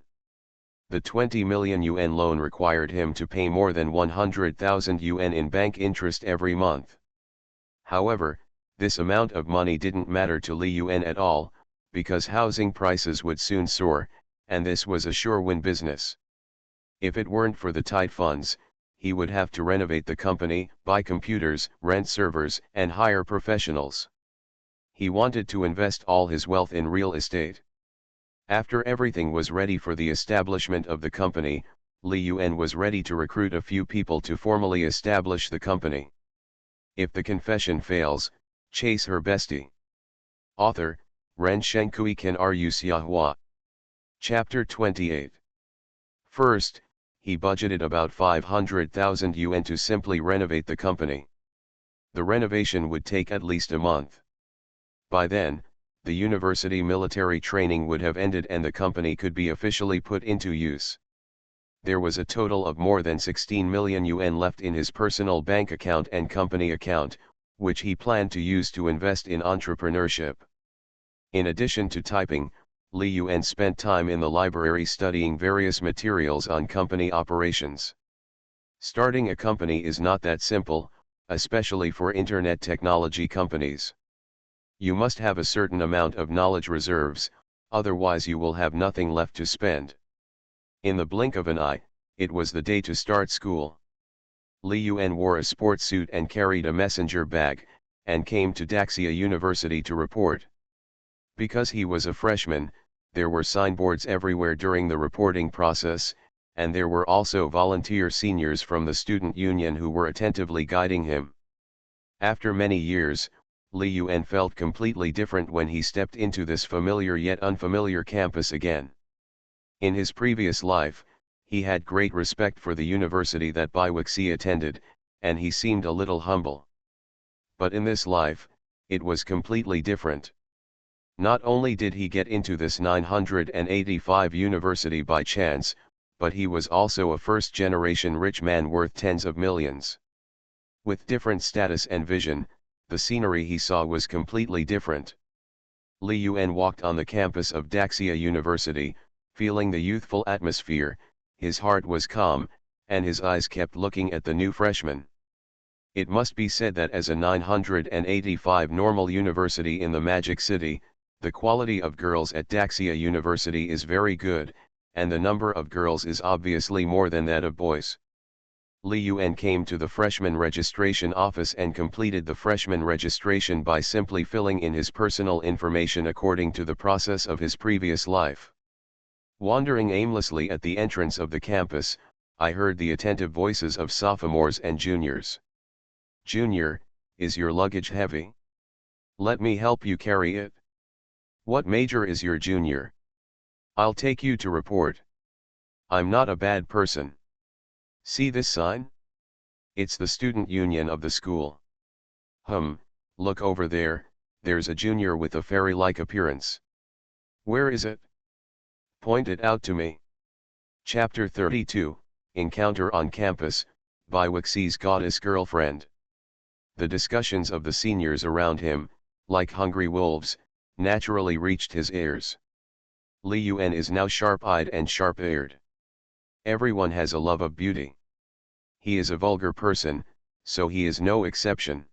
Speaker 1: The 20 million yuan loan required him to pay more than 100,000 yuan in bank interest every month. However, this amount of money didn't matter to Li Yuan at all, because housing prices would soon soar, and this was a sure win business. If it weren't for the tight funds, he would have to renovate the company, buy computers, rent servers, and hire professionals. He wanted to invest all his wealth in real estate. After everything was ready for the establishment of the company, Li Yuan was ready to recruit a few people to formally establish the company. If the confession fails, chase her bestie. Author, Ren Shenkui Ken Ru Xiahua. Chapter 28. First, he budgeted about 500,000 yuan to simply renovate the company. The renovation would take at least a month. By then, the university military training would have ended and the company could be officially put into use. There was a total of more than 16 million yuan left in his personal bank account and company account, which he planned to use to invest in entrepreneurship. In addition to typing, Li Yuan spent time in the library studying various materials on company operations. Starting a company is not that simple, especially for internet technology companies. You must have a certain amount of knowledge reserves, otherwise you will have nothing left to spend. In the blink of an eye, it was the day to start school. Li Yuan wore a sports suit and carried a messenger bag, and came to Daxia University to report. Because he was a freshman, there were signboards everywhere during the reporting process, and there were also volunteer seniors from the student union who were attentively guiding him. After many years, Li Yuan felt completely different when he stepped into this familiar yet unfamiliar campus again. In his previous life, he had great respect for the university that Bai Wuxi attended, and he seemed a little humble. But in this life, it was completely different. Not only did he get into this 985 university by chance, but he was also a first-generation rich man worth tens of millions. With different status and vision, the scenery he saw was completely different. Li Yuan walked on the campus of Daxia University, feeling the youthful atmosphere. His heart was calm, and his eyes kept looking at the new freshman. It must be said that as a 985 normal university in the Magic City, the quality of girls at Daxia University is very good, and the number of girls is obviously more than that of boys. Li Yuan came to the freshman registration office and completed the freshman registration by simply filling in his personal information according to the process of his previous life. Wandering aimlessly at the entrance of the campus, I heard the attentive voices of sophomores and juniors. "Junior, is your luggage heavy? Let me help you carry it." "What major is your junior? I'll take you to report." "I'm not a bad person." "See this sign? It's the student union of the school." Look over there, there's a junior with a fairy-like appearance." "Where is it? Point it out to me." Chapter 32, Encounter on Campus, Bai Wuxi's goddess girlfriend. The discussions of the seniors around him, like hungry wolves, naturally reached his ears. Li Yuan is now sharp-eyed and sharp-eared. Everyone has a love of beauty. He is a vulgar person, so he is no exception.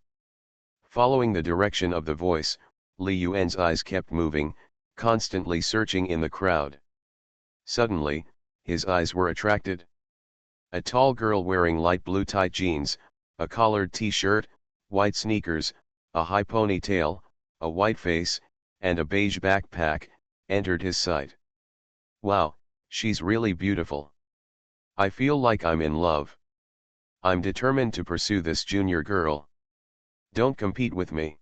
Speaker 1: Following the direction of the voice, Li Yuan's eyes kept moving, constantly searching in the crowd. Suddenly, his eyes were attracted. A tall girl wearing light blue tight jeans, a collared t-shirt, white sneakers, a high ponytail, a white face, and a beige backpack, entered his sight. "Wow, she's really beautiful. I feel like I'm in love. I'm determined to pursue this junior girl. Don't compete with me."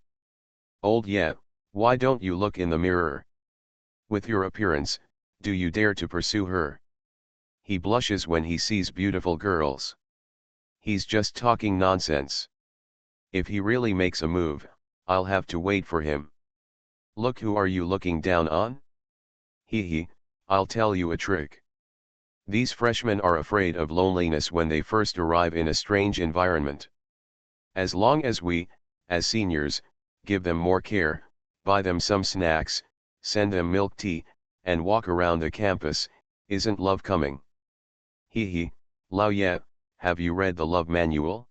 Speaker 1: "Old yet, why don't you look in the mirror? With your appearance, do you dare to pursue her?" He blushes when he sees beautiful girls. He's just talking nonsense. If he really makes a move, I'll have to wait for him. "Look, who are you looking down on?" He, I'll tell you a trick. These freshmen are afraid of loneliness when they first arrive in a strange environment. As long as we, as seniors, give them more care, buy them some snacks, send them milk tea, and walk around the campus, isn't love coming? Lao Ye, have you read the love manual?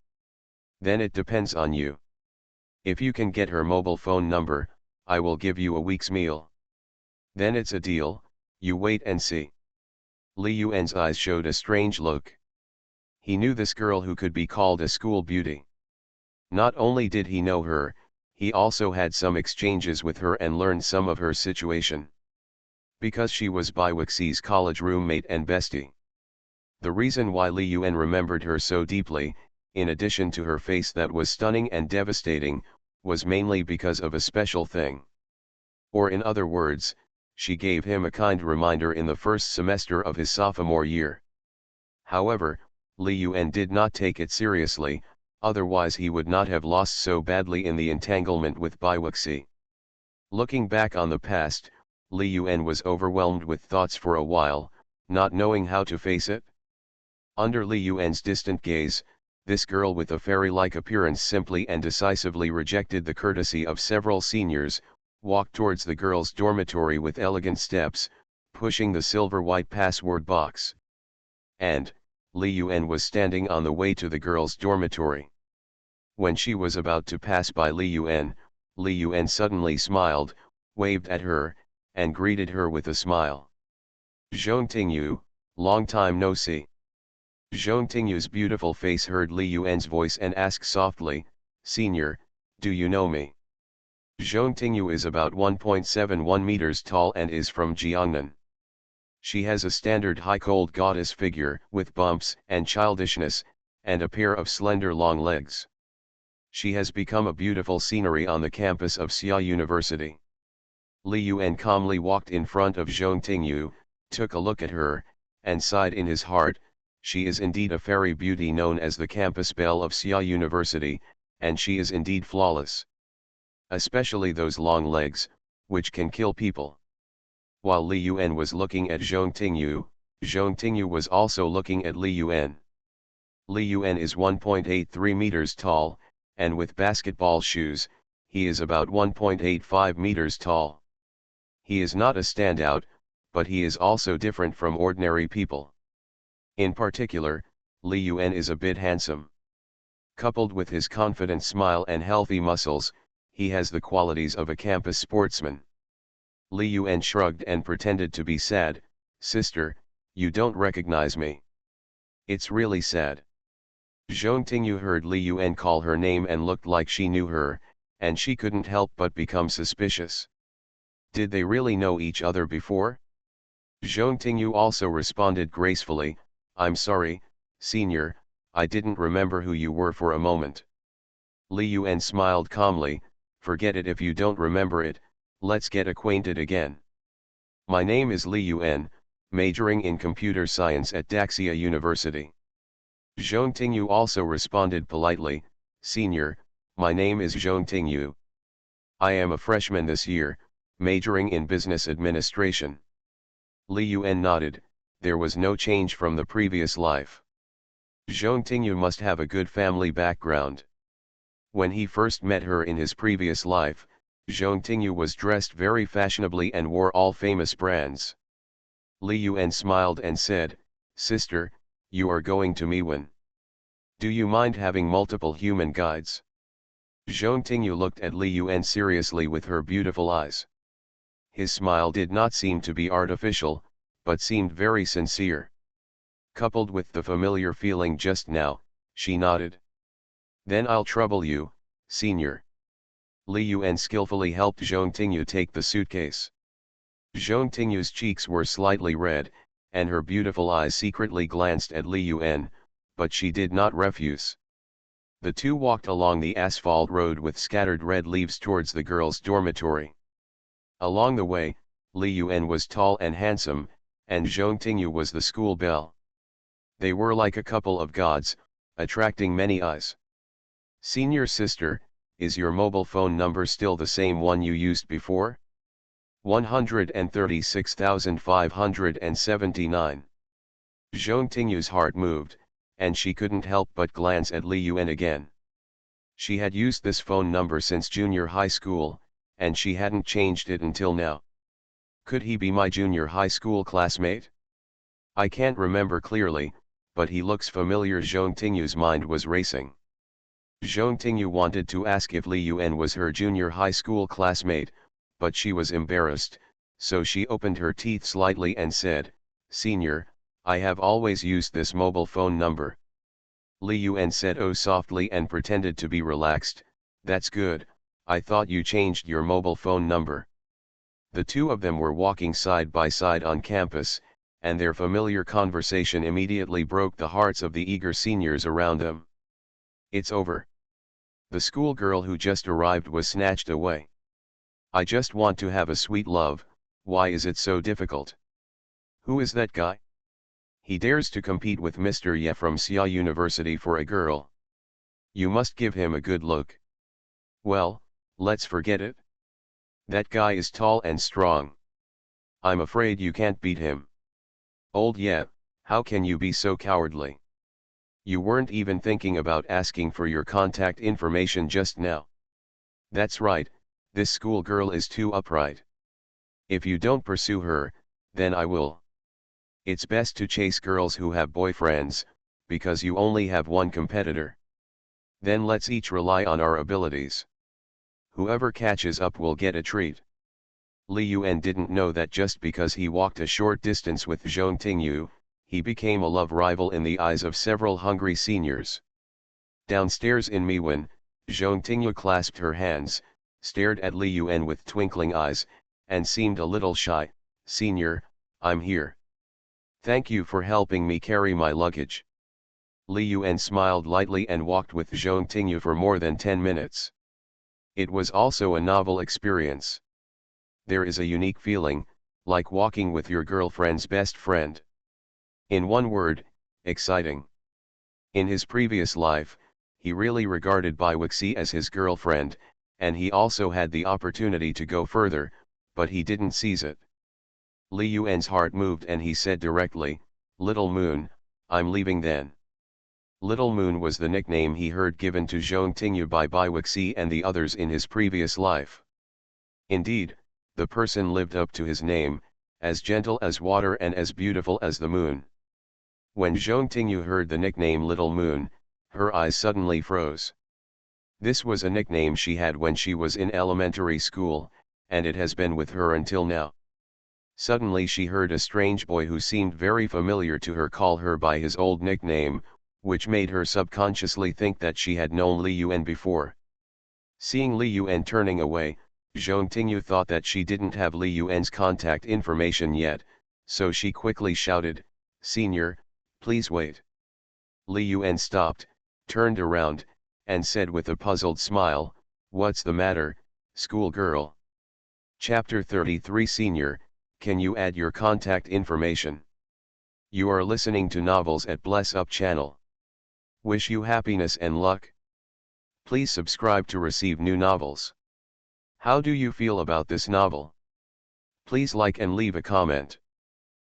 Speaker 1: Then it depends on you. If you can get her mobile phone number, I will give you a week's meal. Then it's a deal, you wait and see. Li Yuan's eyes showed a strange look. He knew this girl who could be called a school beauty. Not only did he know her, he also had some exchanges with her and learned some of her situation. Because she was Bai Wuxi's college roommate and bestie. The reason why Li Yuan remembered her so deeply, in addition to her face that was stunning and devastating, was mainly because of a special thing. Or in other words, she gave him a kind reminder in the first semester of his sophomore year. However, Li Yuan did not take it seriously, otherwise he would not have lost so badly in the entanglement with Bai Wuxi. Looking back on the past, Li Yuan was overwhelmed with thoughts for a while, not knowing how to face it. Under Li Yuan's distant gaze, this girl with a fairy-like appearance simply and decisively rejected the courtesy of several seniors, walked towards the girls' dormitory with elegant steps, pushing the silver-white password box. And, Li Yuan was standing on the way to the girls' dormitory. When she was about to pass by Li Yuan suddenly smiled, waved at her, and greeted her with a smile. "Zhong Tingyu, long time no see." Zhong Tingyu's beautiful face heard Li Yuan's voice and asked softly, "Senior, do you know me?" Zhong Tingyu is about 1.71 meters tall and is from Jiangnan. She has a standard high-cold goddess figure with bumps and childishness, and a pair of slender long legs. She has become a beautiful scenery on the campus of Xia University. Li Yuan calmly walked in front of Zhong Tingyu, took a look at her, and sighed in his heart. She is indeed a fairy beauty known as the campus belle of Xia University, and she is indeed flawless. Especially those long legs, which can kill people. While Li Yuan was looking at Zhong Tingyu was also looking at Li Yuan. Li Yuan is 1.83 meters tall, and with basketball shoes, he is about 1.85 meters tall. He is not a standout, but he is also different from ordinary people. In particular, Li Yuan is a bit handsome. Coupled with his confident smile and healthy muscles, he has the qualities of a campus sportsman. Li Yuan shrugged and pretended to be sad. Sister, you don't recognize me. It's really sad. Zhong Tingyu heard Li Yuan call her name and looked like she knew her, and she couldn't help but become suspicious. Did they really know each other before? Zhong Tingyu also responded gracefully, I'm sorry, senior, I didn't remember who you were for a moment. Li Yuan smiled calmly, forget it if you don't remember it, let's get acquainted again. My name is Li Yuan, majoring in computer science at Daxia University. Zhong Tingyu also responded politely, Senior, my name is Zhong Tingyu. I am a freshman this year, majoring in business administration. Li Yuan nodded, there was no change from the previous life. Zhong Tingyu must have a good family background. When he first met her in his previous life, Zhong Tingyu was dressed very fashionably and wore all famous brands. Li Yuan smiled and said, Sister, you are going to Miwan. Do you mind having multiple human guides? Zhong Tingyu looked at Li Yuan seriously with her beautiful eyes. His smile did not seem to be artificial, but seemed very sincere. Coupled with the familiar feeling just now, she nodded. Then I'll trouble you, senior. Li Yuan skillfully helped Zhong Tingyu take the suitcase. Zhong Tingyu's cheeks were slightly red, and her beautiful eyes secretly glanced at Li Yuan, but she did not refuse. The two walked along the asphalt road with scattered red leaves towards the girls' dormitory. Along the way, Li Yuan was tall and handsome, and Zhong Tingyu was the school belle. They were like a couple of gods, attracting many eyes. Senior sister, is your mobile phone number still the same one you used before? 136,579. Zhong Tingyu's heart moved, and she couldn't help but glance at Li Yuan again. She had used this phone number since junior high school, and she hadn't changed it until now. Could he be my junior high school classmate? I can't remember clearly, but he looks familiar. Zhong Tingyu's mind was racing. Zhong Tingyu wanted to ask if Li Yuan was her junior high school classmate, but she was embarrassed, so she opened her teeth slightly and said, Senior, I have always used this mobile phone number. Li Yuan said oh softly and pretended to be relaxed, that's good, I thought you changed your mobile phone number. The two of them were walking side by side on campus, and their familiar conversation immediately broke the hearts of the eager seniors around them. It's over. The schoolgirl who just arrived was snatched away. I just want to have a sweet love, why is it so difficult? Who is that guy? He dares to compete with Mr. Ye from Xia University for a girl. You must give him a good look. Well, let's forget it. That guy is tall and strong. I'm afraid you can't beat him. Old Ye, how can you be so cowardly? You weren't even thinking about asking for your contact information just now. That's right, this schoolgirl is too upright. If you don't pursue her, then I will. It's best to chase girls who have boyfriends, because you only have one competitor. Then let's each rely on our abilities. Whoever catches up will get a treat. Li Yuan didn't know that just because he walked a short distance with Zhong Tingyu, he became a love rival in the eyes of several hungry seniors. Downstairs in Miwan, Zhong Tingyu clasped her hands, stared at Li Yuan with twinkling eyes, and seemed a little shy. Senior, I'm here. Thank you for helping me carry my luggage. Li Yuan smiled lightly and walked with Zhong Tingyu for more than 10 minutes. It was also a novel experience. There is a unique feeling, like walking with your girlfriend's best friend. In one word, exciting. In his previous life, he really regarded Bai Wuxi as his girlfriend, and he also had the opportunity to go further, but he didn't seize it. Li Yuan's heart moved and he said directly, "Little Moon, I'm leaving then." Little Moon was the nickname he heard given to Zhong Tingyu by Bai Wuxi and the others in his previous life. Indeed, the person lived up to his name, as gentle as water and as beautiful as the moon. When Zhong Tingyu heard the nickname Little Moon, her eyes suddenly froze. This was a nickname she had when she was in elementary school, and it has been with her until now. Suddenly she heard a strange boy who seemed very familiar to her call her by his old nickname, which made her subconsciously think that she had known Li Yuan before. Seeing Li Yuan turning away, Zhong Tingyu thought that she didn't have Li Yuan's contact information yet, so she quickly shouted, "Senior, please wait." Li Yuan stopped, turned around, and said with a puzzled smile, "What's the matter, schoolgirl?" Chapter 33 Senior, can you add your contact information? You are listening to novels at Bless Up channel. Wish you happiness and luck. Please subscribe to receive new novels. How do you feel about this novel? Please like and leave a comment.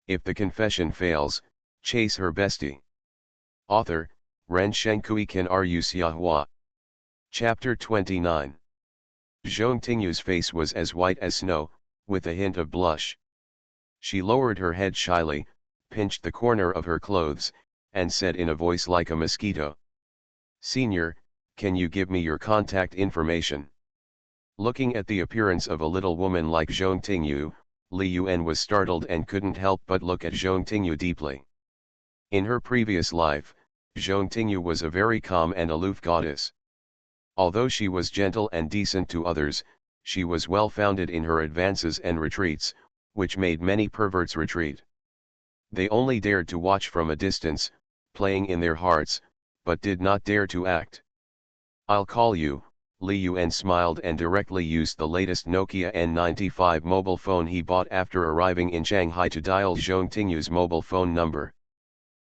Speaker 1: If the confession fails, chase her bestie. Author, Ren Shenkui Kan Ru Xiahua. Chapter 29. Zhong Tingyu's face was as white as snow, with a hint of blush. She lowered her head shyly, pinched the corner of her clothes, and said in a voice like a mosquito, "Senior, can you give me your contact information?" Looking at the appearance of a little woman like Zhong Tingyu, Li Yuan was startled and couldn't help but look at Zhong Tingyu deeply. In her previous life, Zhong Tingyu was a very calm and aloof goddess. Although she was gentle and decent to others, she was well-founded in her advances and retreats, which made many perverts retreat. They only dared to watch from a distance, playing in their hearts, but did not dare to act. "I'll call you," Li Yuan smiled and directly used the latest Nokia N95 mobile phone he bought after arriving in Shanghai to dial Zhong Tingyu's mobile phone number.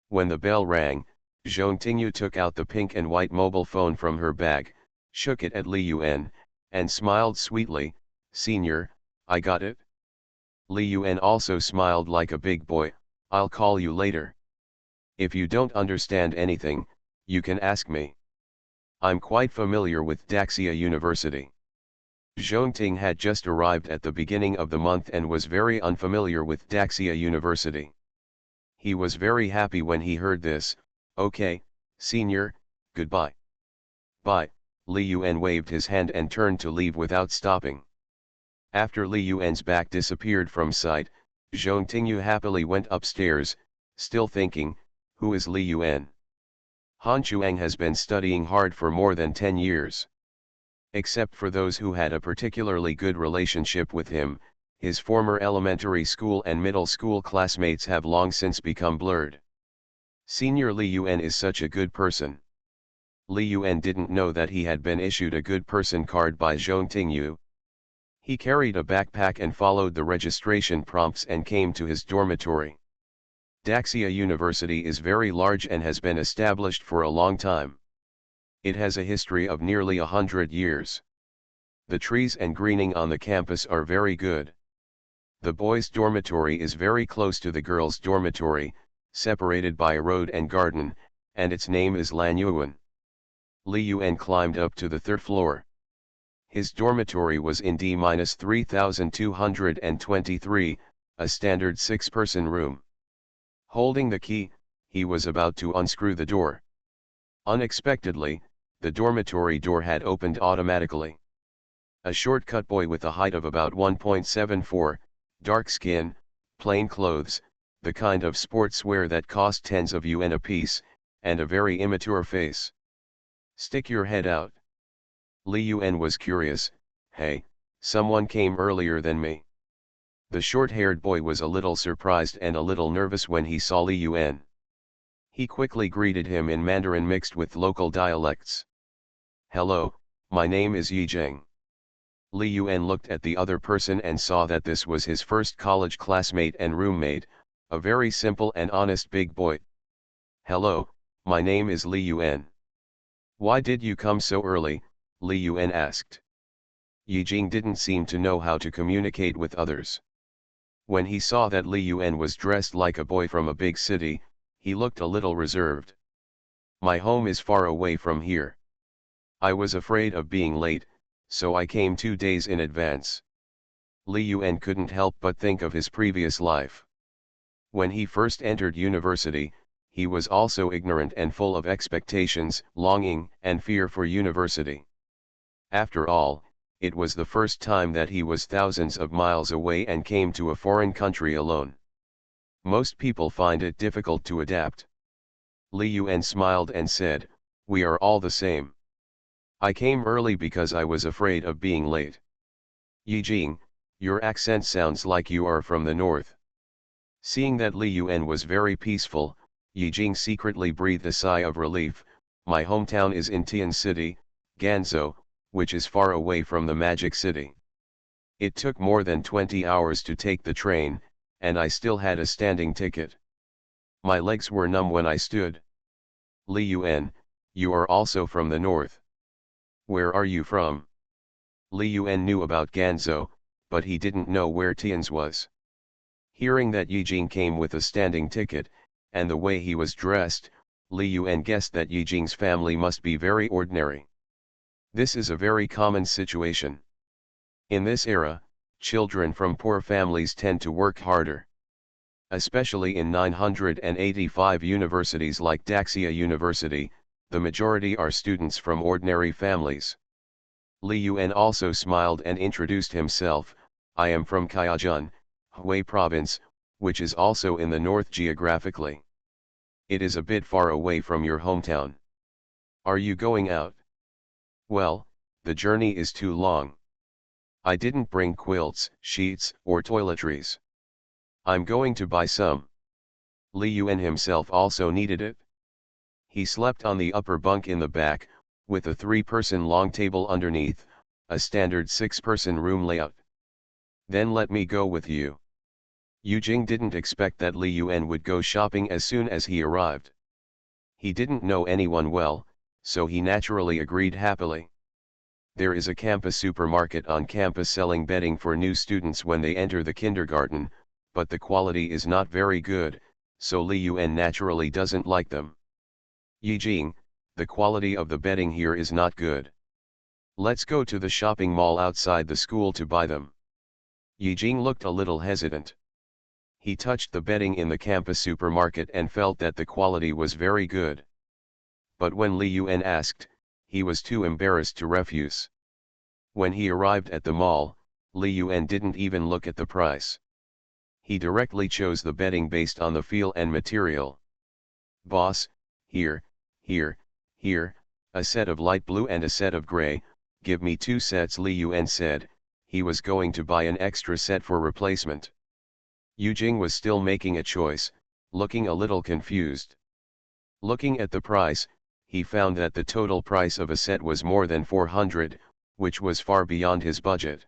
Speaker 1: When the bell rang, Zhong Tingyu took out the pink and white mobile phone from her bag, shook it at Li Yuan, and smiled sweetly, "Senior, I got it." Li Yuan also smiled like a big boy, "I'll call you later. If you don't understand anything, you can ask me. I'm quite familiar with Daxia University." Zhong Ting had just arrived at the beginning of the month and was very unfamiliar with Daxia University. He was very happy when he heard this. "Okay, senior, goodbye." "Bye." Li Yuan waved his hand and turned to leave without stopping. After Li Yuan's back disappeared from sight, Zhong Tingyu happily went upstairs, still thinking, who is Li Yuan? Han Chuang has been studying hard for more than 10 years. Except for those who had a particularly good relationship with him, his former elementary school and middle school classmates have long since become blurred. Senior Li Yuan is such a good person. Li Yuan didn't know that he had been issued a good person card by Zhong Tingyu. He carried a backpack and followed the registration prompts and came to his dormitory. Daxia University is very large and has been established for a long time. It has a history of nearly 100 years. The trees and greening on the campus are very good. The boys' dormitory is very close to the girls' dormitory, separated by a road and garden, and its name is Lan Yuan. Li Yuan climbed up to the third floor. His dormitory was in D-3223, a standard 6-person room. Holding the key, he was about to unscrew the door. Unexpectedly, the dormitory door had opened automatically. A short-cut boy with a height of about 1.74, dark skin, plain clothes, the kind of sportswear that cost tens of yuan apiece, and a very immature face. "Stick your head out." Li Yuan was curious. "Hey, someone came earlier than me." The short-haired boy was a little surprised and a little nervous when he saw Li Yuan. He quickly greeted him in Mandarin mixed with local dialects. "Hello, my name is Yi Jing." Li Yuan looked at the other person and saw that this was his first college classmate and roommate, a very simple and honest big boy. "Hello, my name is Li Yuan." "Why did you come so early?" Li Yuan asked. Yi Jing didn't seem to know how to communicate with others. When he saw that Li Yuan was dressed like a boy from a big city, he looked a little reserved. "My home is far away from here. I was afraid of being late, so I came 2 days in advance." Li Yuan couldn't help but think of his previous life. When he first entered university, he was also ignorant and full of expectations, longing, and fear for university. After all, it was the first time that he was thousands of miles away and came to a foreign country alone. Most people find it difficult to adapt. Li Yuan smiled and said, "We are all the same. I came early because I was afraid of being late." "Yi Jing, your accent sounds like you are from the north." Seeing that Li Yuan was very peaceful, Yi Jing secretly breathed a sigh of relief. "My hometown is in Tian City, Ganzhou, which is far away from the Magic City. It took more than 20 hours to take the train, and I still had a standing ticket. My legs were numb when I stood." "Li Yuan, you are also from the north. Where are you from?" Li Yuan knew about Ganzhou, but he didn't know where Tian's was. Hearing that Yi Jing came with a standing ticket, and the way he was dressed, Li Yuan guessed that Yi Jing's family must be very ordinary. This is a very common situation. In this era, children from poor families tend to work harder. Especially in 985 universities like Daxia University, the majority are students from ordinary families. Li Yuan also smiled and introduced himself. "I am from Kaiyajun, Hubei province, which is also in the north geographically. It is a bit far away from your hometown. Are you going out?" "Well, the journey is too long. I didn't bring quilts, sheets, or toiletries. I'm going to buy some." Li Yuan himself also needed it. He slept on the upper bunk in the back, with a 3-person long table underneath, a standard 6-person room layout. "Then let me go with you." Yi Jing didn't expect that Li Yuan would go shopping as soon as he arrived. He didn't know anyone well, so he naturally agreed happily. There is a campus supermarket on campus selling bedding for new students when they enter the kindergarten, but the quality is not very good, so Li Yuan naturally doesn't like them. "Yi Jing, the quality of the bedding here is not good. Let's go to the shopping mall outside the school to buy them." Yi Jing looked a little hesitant. He touched the bedding in the campus supermarket and felt that the quality was very good. But when Li Yuan asked, he was too embarrassed to refuse. When he arrived at the mall, Li Yuan didn't even look at the price. He directly chose the bedding based on the feel and material. "Boss, here, a set of light blue and a set of gray, give me 2 sets," Li Yuan said. He was going to buy an extra set for replacement. Yi Jing was still making a choice, looking a little confused. Looking at the price, he found that the total price of a set was more than 400, which was far beyond his budget.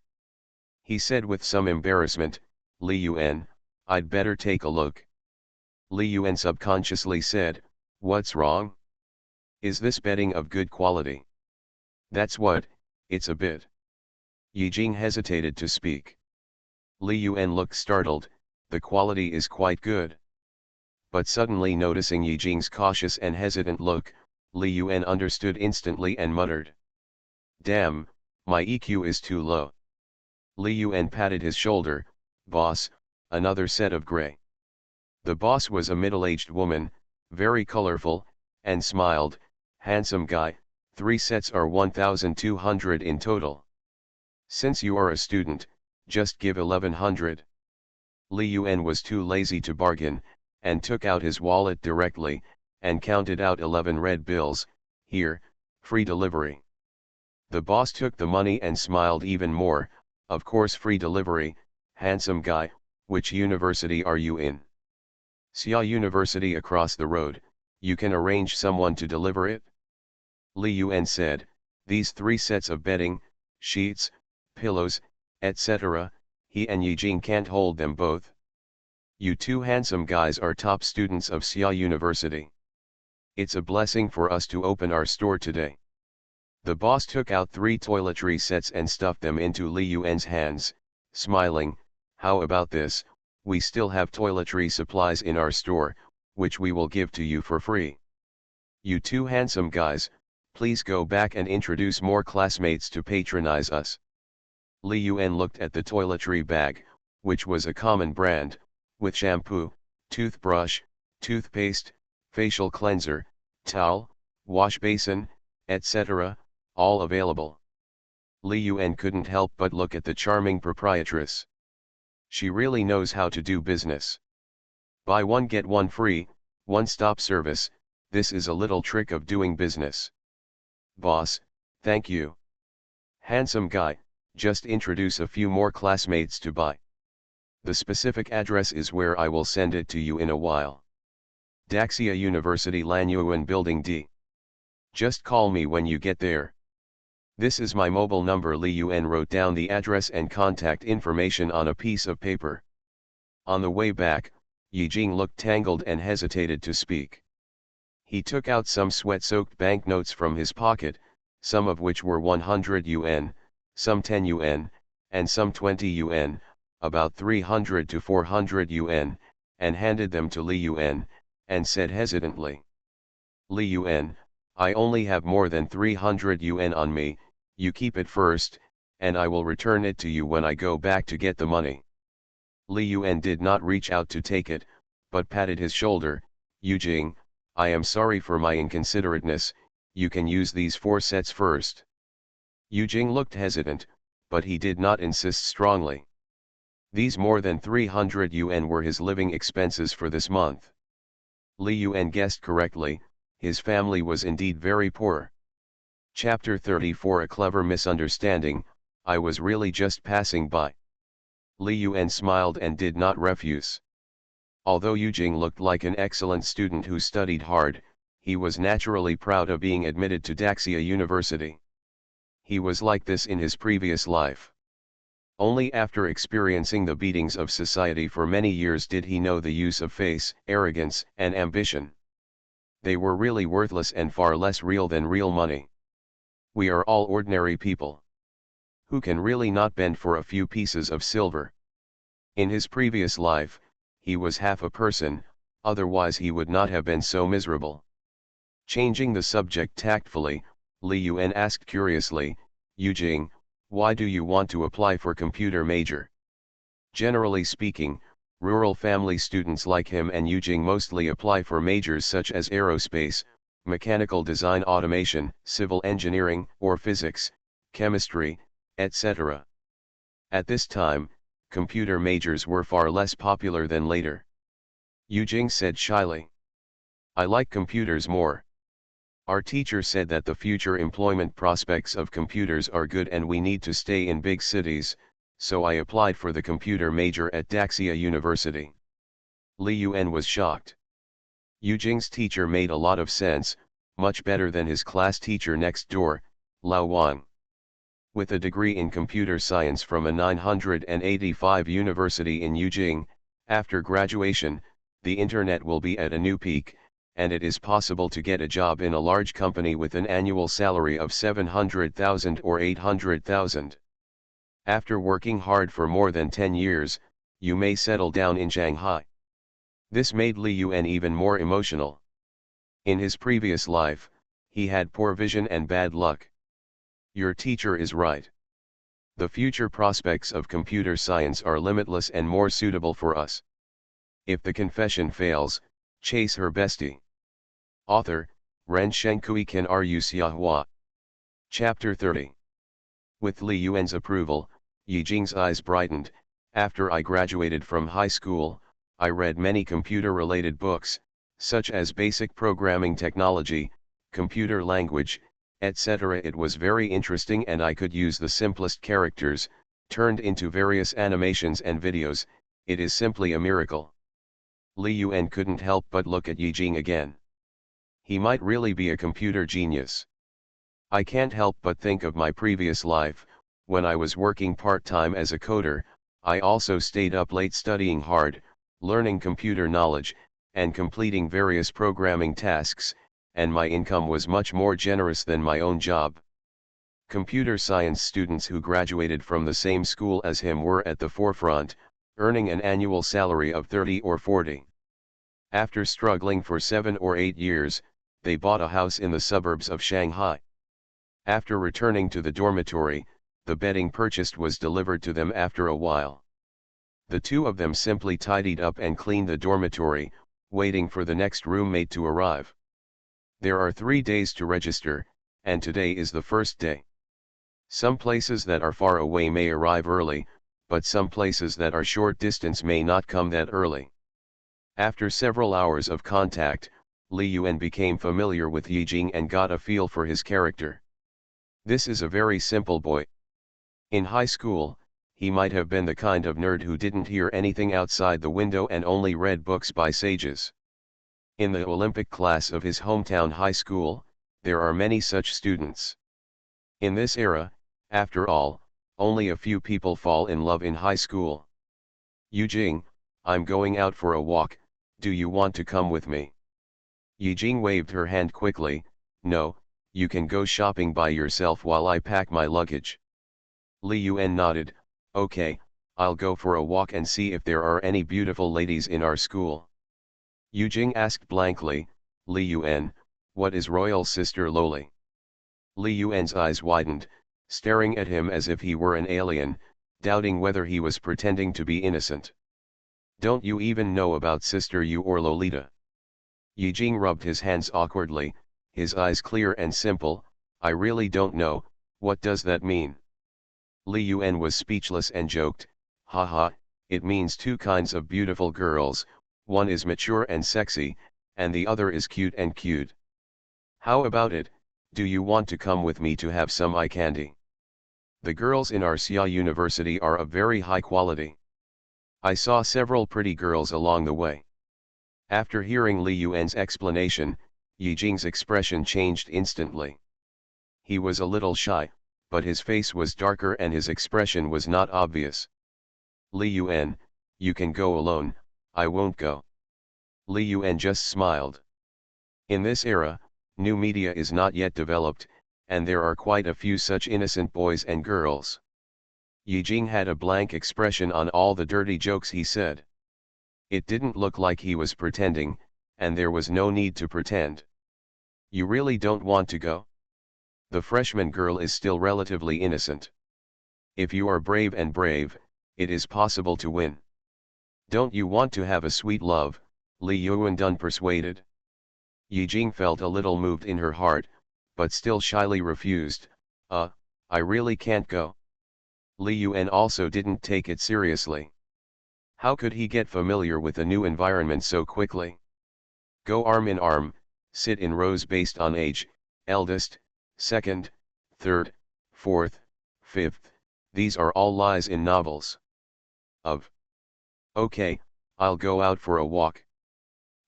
Speaker 1: He said with some embarrassment, "Li Yuan, I'd better take a look." Li Yuan subconsciously said, "What's wrong? Is this bedding of good quality?" "That's what, it's a bit." Yi Jing hesitated to speak. Li Yuan looked startled. "The quality is quite good." But suddenly noticing Yi Jing's cautious and hesitant look, Li Yuan understood instantly and muttered, "Damn, my EQ is too low." Li Yuan patted his shoulder. "Boss, another set of gray." The boss was a middle-aged woman, very colorful, and smiled. "Handsome guy, 3 sets are 1,200 in total. Since you are a student, just give 1,100. Li Yuan was too lazy to bargain, and took out his wallet directly, and counted out 11 red bills. "Here, free delivery." The boss took the money and smiled even more. "Of course, free delivery, handsome guy. Which university are you in?" "Xia University across the road." You can arrange someone to deliver it? Li Yuan said, these 3 sets of bedding, sheets, pillows, etc., he and Yijing can't hold them both. You 2 handsome guys are top students of Xia University. It's a blessing for us to open our store today. The boss took out 3 toiletry sets and stuffed them into Li Yuan's hands, smiling, how about this, we still have toiletry supplies in our store, which we will give to you for free. You 2 handsome guys, please go back and introduce more classmates to patronize us. Li Yuan looked at the toiletry bag, which was a common brand, with shampoo, toothbrush, toothpaste, facial cleanser, towel, wash basin, etc., all available. Li Yuan couldn't help but look at the charming proprietress. She really knows how to do business. Buy one get one free, one-stop service, this is a little trick of doing business. Boss, thank you. Handsome guy, just introduce a few more classmates to buy. The specific address is where I will send it to you in a while. Daxia University Lanyuan Building D. Just call me when you get there. This is my mobile number. Li Yuan wrote down the address and contact information on a piece of paper. On the way back, Yijing looked tangled and hesitated to speak. He took out some sweat-soaked banknotes from his pocket, some of which were 100 yuan, some 10 yuan, and some 20 yuan, about 300 to 400 yuan, and handed them to Li Yuan, and said hesitantly, Li Yuan, I only have more than 300 yuan on me, you keep it first, and I will return it to you when I go back to get the money. Li Yuan did not reach out to take it, but patted his shoulder. Yijing, I am sorry for my inconsiderateness, you can use these 4 sets first. Yijing looked hesitant, but he did not insist strongly. These more than 300 yuan were his living expenses for this month. Li Yuan guessed correctly, his family was indeed very poor. Chapter 34 A clever misunderstanding, I was really just passing by. Li Yuan smiled and did not refuse. Although Yijing looked like an excellent student who studied hard, he was naturally proud of being admitted to Daxia University. He was like this in his previous life. Only after experiencing the beatings of society for many years did he know the use of face, arrogance, and ambition. They were really worthless and far less real than real money. We are all ordinary people. Who can really not bend for a few pieces of silver? In his previous life, he was half a person, otherwise he would not have been so miserable. Changing the subject tactfully, Li Yuan asked curiously, Yijing, why do you want to apply for computer major? Generally speaking, rural family students like him and Yijing mostly apply for majors such as aerospace, mechanical design, automation, civil engineering, or physics, chemistry, etc. At this time, computer majors were far less popular than later. Yijing said shyly, I like computers more. Our teacher said that the future employment prospects of computers are good and we need to stay in big cities, so I applied for the computer major at Daxia University. Li Yuan was shocked. Yijing's teacher made a lot of sense, much better than his class teacher next door, Lao Wang. With a degree in computer science from a 985 university in Yijing, after graduation, the internet will be at a new peak, and it is possible to get a job in a large company with an annual salary of 700,000 or 800,000. After working hard for more than 10 years, you may settle down in Shanghai. This made Li Yuan even more emotional. In his previous life, he had poor vision and bad luck. Your teacher is right. The future prospects of computer science are limitless and more suitable for us. If the confession fails, chase her bestie. Author, Ren Shenkui Ken Ru Xiahua. Chapter 30. With Li Yuan's approval, Yijing's eyes brightened. After I graduated from high school, I read many computer-related books, such as basic programming technology, computer language, etc. It was very interesting and I could use the simplest characters, turned into various animations and videos. It is simply a miracle. Li Yuan couldn't help but look at Yijing again. He might really be a computer genius. I can't help but think of my previous life. When I was working part-time as a coder, I also stayed up late studying hard, learning computer knowledge, and completing various programming tasks, and my income was much more generous than my own job. Computer science students who graduated from the same school as him were at the forefront, earning an annual salary of 30 or 40. After struggling for 7 or 8 years, they bought a house in the suburbs of Shanghai. After returning to the dormitory, the bedding purchased was delivered to them after a while. The two of them simply tidied up and cleaned the dormitory, waiting for the next roommate to arrive. There are 3 days to register, and today is the first day. Some places that are far away may arrive early, but some places that are short distance may not come that early. After several hours of contact, Li Yuan became familiar with Yi Jing and got a feel for his character. This is a very simple boy. In high school, he might have been the kind of nerd who didn't hear anything outside the window and only read books by sages. In the Olympic class of his hometown high school, there are many such students. In this era, after all, only a few people fall in love in high school. Yi Jing, I'm going out for a walk, do you want to come with me? Yi Jing waved her hand quickly, no, you can go shopping by yourself while I pack my luggage. Li Yuan nodded, okay, I'll go for a walk and see if there are any beautiful ladies in our school. Yi Jing asked blankly, Li Yuan, what is royal sister Loli? Li Yuan's eyes widened, staring at him as if he were an alien, doubting whether he was pretending to be innocent. Don't you even know about Sister Yu or Lolita? Yi Jing rubbed his hands awkwardly, his eyes clear and simple, I really don't know, what does that mean? Li Yuan was speechless and joked, haha, it means 2 kinds of beautiful girls, one is mature and sexy, and the other is cute and cute. How about it, do you want to come with me to have some eye candy? The girls in our Xia University are of very high quality. I saw several pretty girls along the way. After hearing Li Yuan's explanation, Yi Jing's expression changed instantly. He was a little shy, but his face was darker and his expression was not obvious. Li Yuan, you can go alone, I won't go. Li Yuan just smiled. In this era, new media is not yet developed, and there are quite a few such innocent boys and girls. Yi Jing had a blank expression on all the dirty jokes he said. It didn't look like he was pretending, and there was no need to pretend. You really don't want to go? The freshman girl is still relatively innocent. If you are brave, it is possible to win. Don't you want to have a sweet love? Li Yuan persuaded. Yi Jing felt a little moved in her heart, but still shyly refused, I really can't go. Li Yuan also didn't take it seriously. How could he get familiar with a new environment so quickly? Go arm in arm, sit in rows based on age, eldest, second, third, fourth, fifth, these are all lies in novels. Okay, I'll go out for a walk.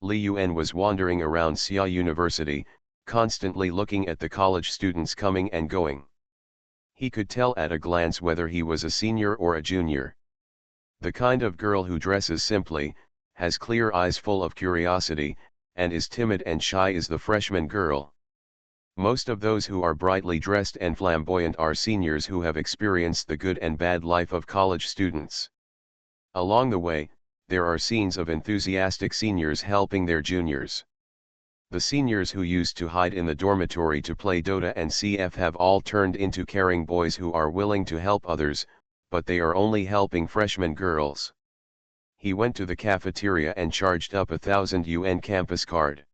Speaker 1: Li Yuan was wandering around Xia University, constantly looking at the college students coming and going. He could tell at a glance whether he was a senior or a junior. The kind of girl who dresses simply, has clear eyes full of curiosity, and is timid and shy is the freshman girl. Most of those who are brightly dressed and flamboyant are seniors who have experienced the good and bad life of college students. Along the way, there are scenes of enthusiastic seniors helping their juniors. The seniors who used to hide in the dormitory to play Dota and CF have all turned into caring boys who are willing to help others, but they are only helping freshman girls. He went to the cafeteria and charged up 1,000 yuan campus card.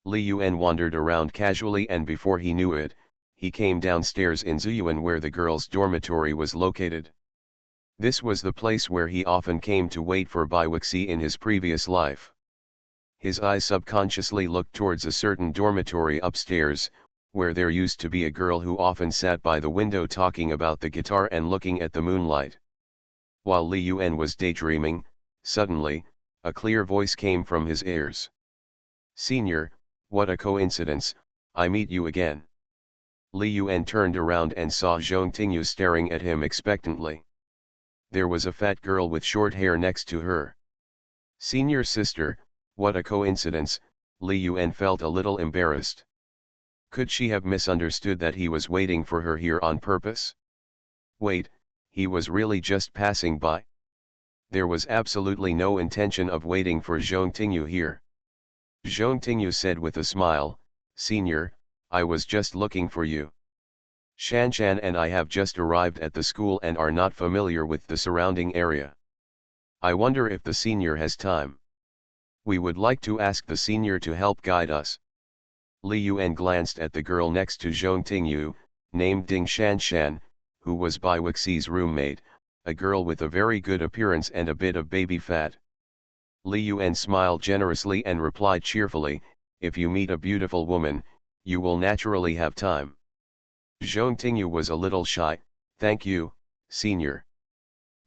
Speaker 1: Li Yuan wandered around casually, and before he knew it, he came downstairs in Ziyuan where the girls' dormitory was located. This was the place where he often came to wait for Baiwixi in his previous life. His eyes subconsciously looked towards a certain dormitory upstairs, where there used to be a girl who often sat by the window talking about the guitar and looking at the moonlight. While Li Yuan was daydreaming, suddenly, a clear voice came from his ears. Senior, What a coincidence, I meet you again. Li Yuan turned around and saw Zhong Tingyu staring at him expectantly. There was a fat girl with short hair next to her. Senior sister, what a coincidence, Li Yuan felt a little embarrassed. Could she have misunderstood that he was waiting for her here on purpose? Wait, he was really just passing by? There was absolutely no intention of waiting for Zhong Tingyu here. Zhong Tingyu said with a smile, Senior, I was just looking for you. Shanshan and I have just arrived at the school and are not familiar with the surrounding area. I wonder if the senior has time. We would like to ask the senior to help guide us. Li Yuan glanced at the girl next to Zhong Tingyu, named Ding Shanshan, who was Bai Wuxi's roommate, a girl with a very good appearance and a bit of baby fat. Li Yuan smiled generously and replied cheerfully, if you meet a beautiful woman, you will naturally have time. Zhong Tingyu was a little shy, thank you, senior.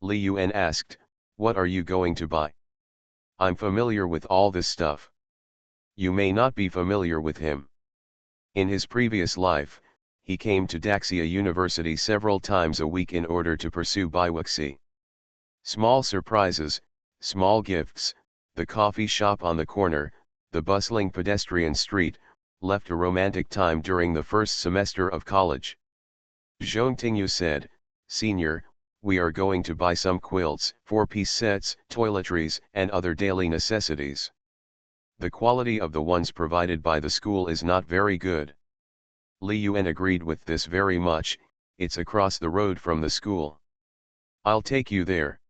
Speaker 1: Li Yuan asked, what are you going to buy? I'm familiar with all this stuff. You may not be familiar with him. In his previous life, he came to Daxia University several times a week in order to pursue Bai Wuxi. Small surprises, small gifts, the coffee shop on the corner, the bustling pedestrian street, left a romantic time during the first semester of college. Zhong Tingyu said, Senior, we are going to buy some quilts, 4-piece sets, toiletries, and other daily necessities. The quality of the ones provided by the school is not very good. Li Yuan agreed with this very much, it's across the road from the school. I'll take you there.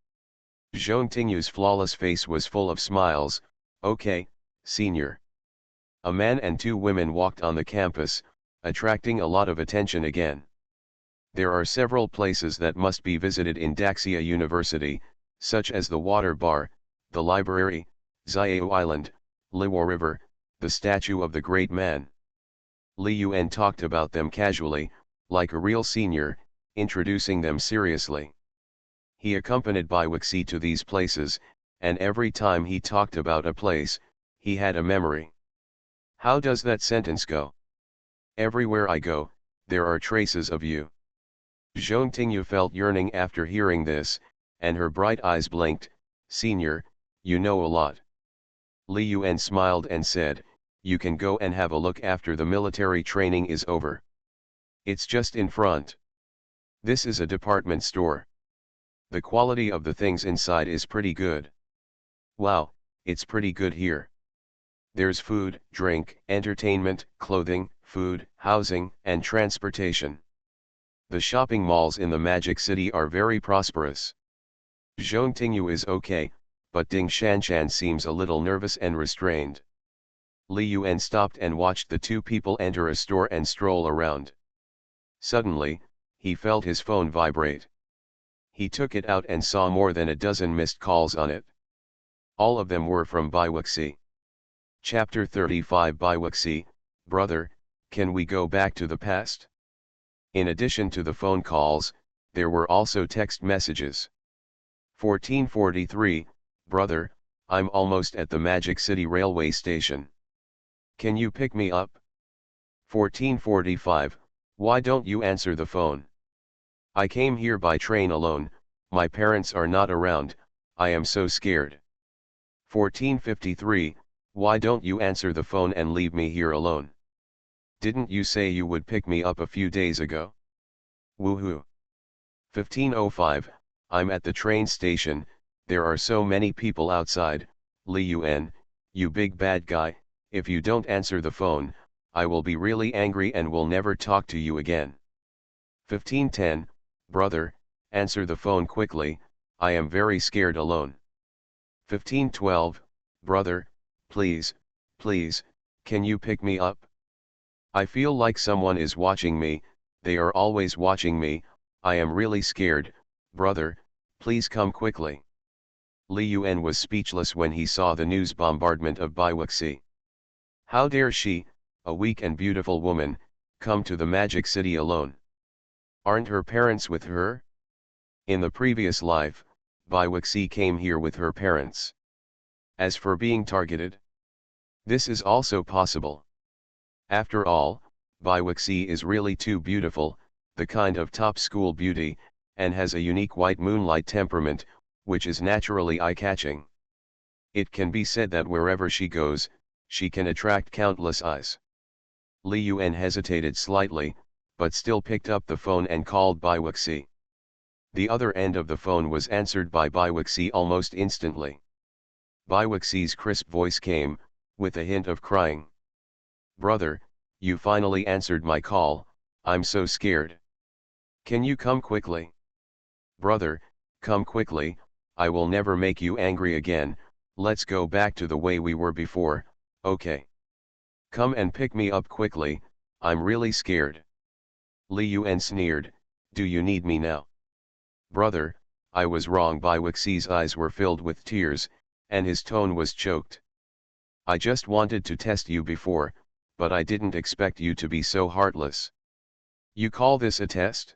Speaker 1: Zhong Tingyu's flawless face was full of smiles, okay, senior. A man and 2 women walked on the campus, attracting a lot of attention again. There are several places that must be visited in Daxia University, such as the water bar, the library, Xiao Island, Liwo River, the statue of the great man. Li Yuan talked about them casually, like a real senior, introducing them seriously. He accompanied Bai Wuxi to these places, and every time he talked about a place, he had a memory. How does that sentence go? Everywhere I go, there are traces of you. Zhong Tingyu felt yearning after hearing this, and her bright eyes blinked, Senior, you know a lot. Li Yuan smiled and said, you can go and have a look after the military training is over. It's just in front. This is a department store. The quality of the things inside is pretty good. Wow, it's pretty good here. There's food, drink, entertainment, clothing, food, housing, and transportation. The shopping malls in the Magic City are very prosperous. Zhong Tingyu is okay, but Ding Shanshan seems a little nervous and restrained. Li Yuan stopped and watched the 2 people enter a store and stroll around. Suddenly, he felt his phone vibrate. He took it out and saw more than a dozen missed calls on it. All of them were from Bai Wuxi. Chapter 35 Bai Wuxi, brother, can we go back to the past? In addition to the phone calls, there were also text messages. 1443, brother, I'm almost at the Magic City railway station. Can you pick me up? 1445, why don't you answer the phone? I came here by train alone, my parents are not around, I am so scared. 1453, why don't you answer the phone and leave me here alone? Didn't you say you would pick me up a few days ago? Woohoo. 1505, I'm at the train station, there are so many people outside, Li Yuan, you big bad guy, if you don't answer the phone, I will be really angry and will never talk to you again. 1510, brother, answer the phone quickly, I am very scared alone. 1512, brother, please, please, can you pick me up? I feel like someone is watching me, they are always watching me, I am really scared, brother, please come quickly. Li Yuan was speechless when he saw the news bombardment of Bai Wuxi. How dare she, a weak and beautiful woman, come to the Magic City alone? Aren't her parents with her? In the previous life, Bai Wuxi came here with her parents. As for being targeted, this is also possible. After all, Baiwixi is really too beautiful, the kind of top school beauty, and has a unique white moonlight temperament, which is naturally eye-catching. It can be said that wherever she goes, she can attract countless eyes. Li Yuan hesitated slightly, but still picked up the phone and called Baiwixi. The other end of the phone was answered by Baiwixi almost instantly. Baiwixi's crisp voice came, with a hint of crying. "Brother, you finally answered my call, I'm so scared. Can you come quickly? Brother, come quickly, I will never make you angry again, let's go back to the way we were before, okay? Come and pick me up quickly, I'm really scared." Li Yuan sneered, "Do you need me now?" "Brother, I was wrong." Baiwixi's eyes were filled with tears, and his tone was choked. "I just wanted to test you before, but I didn't expect you to be so heartless." "You call this a test?"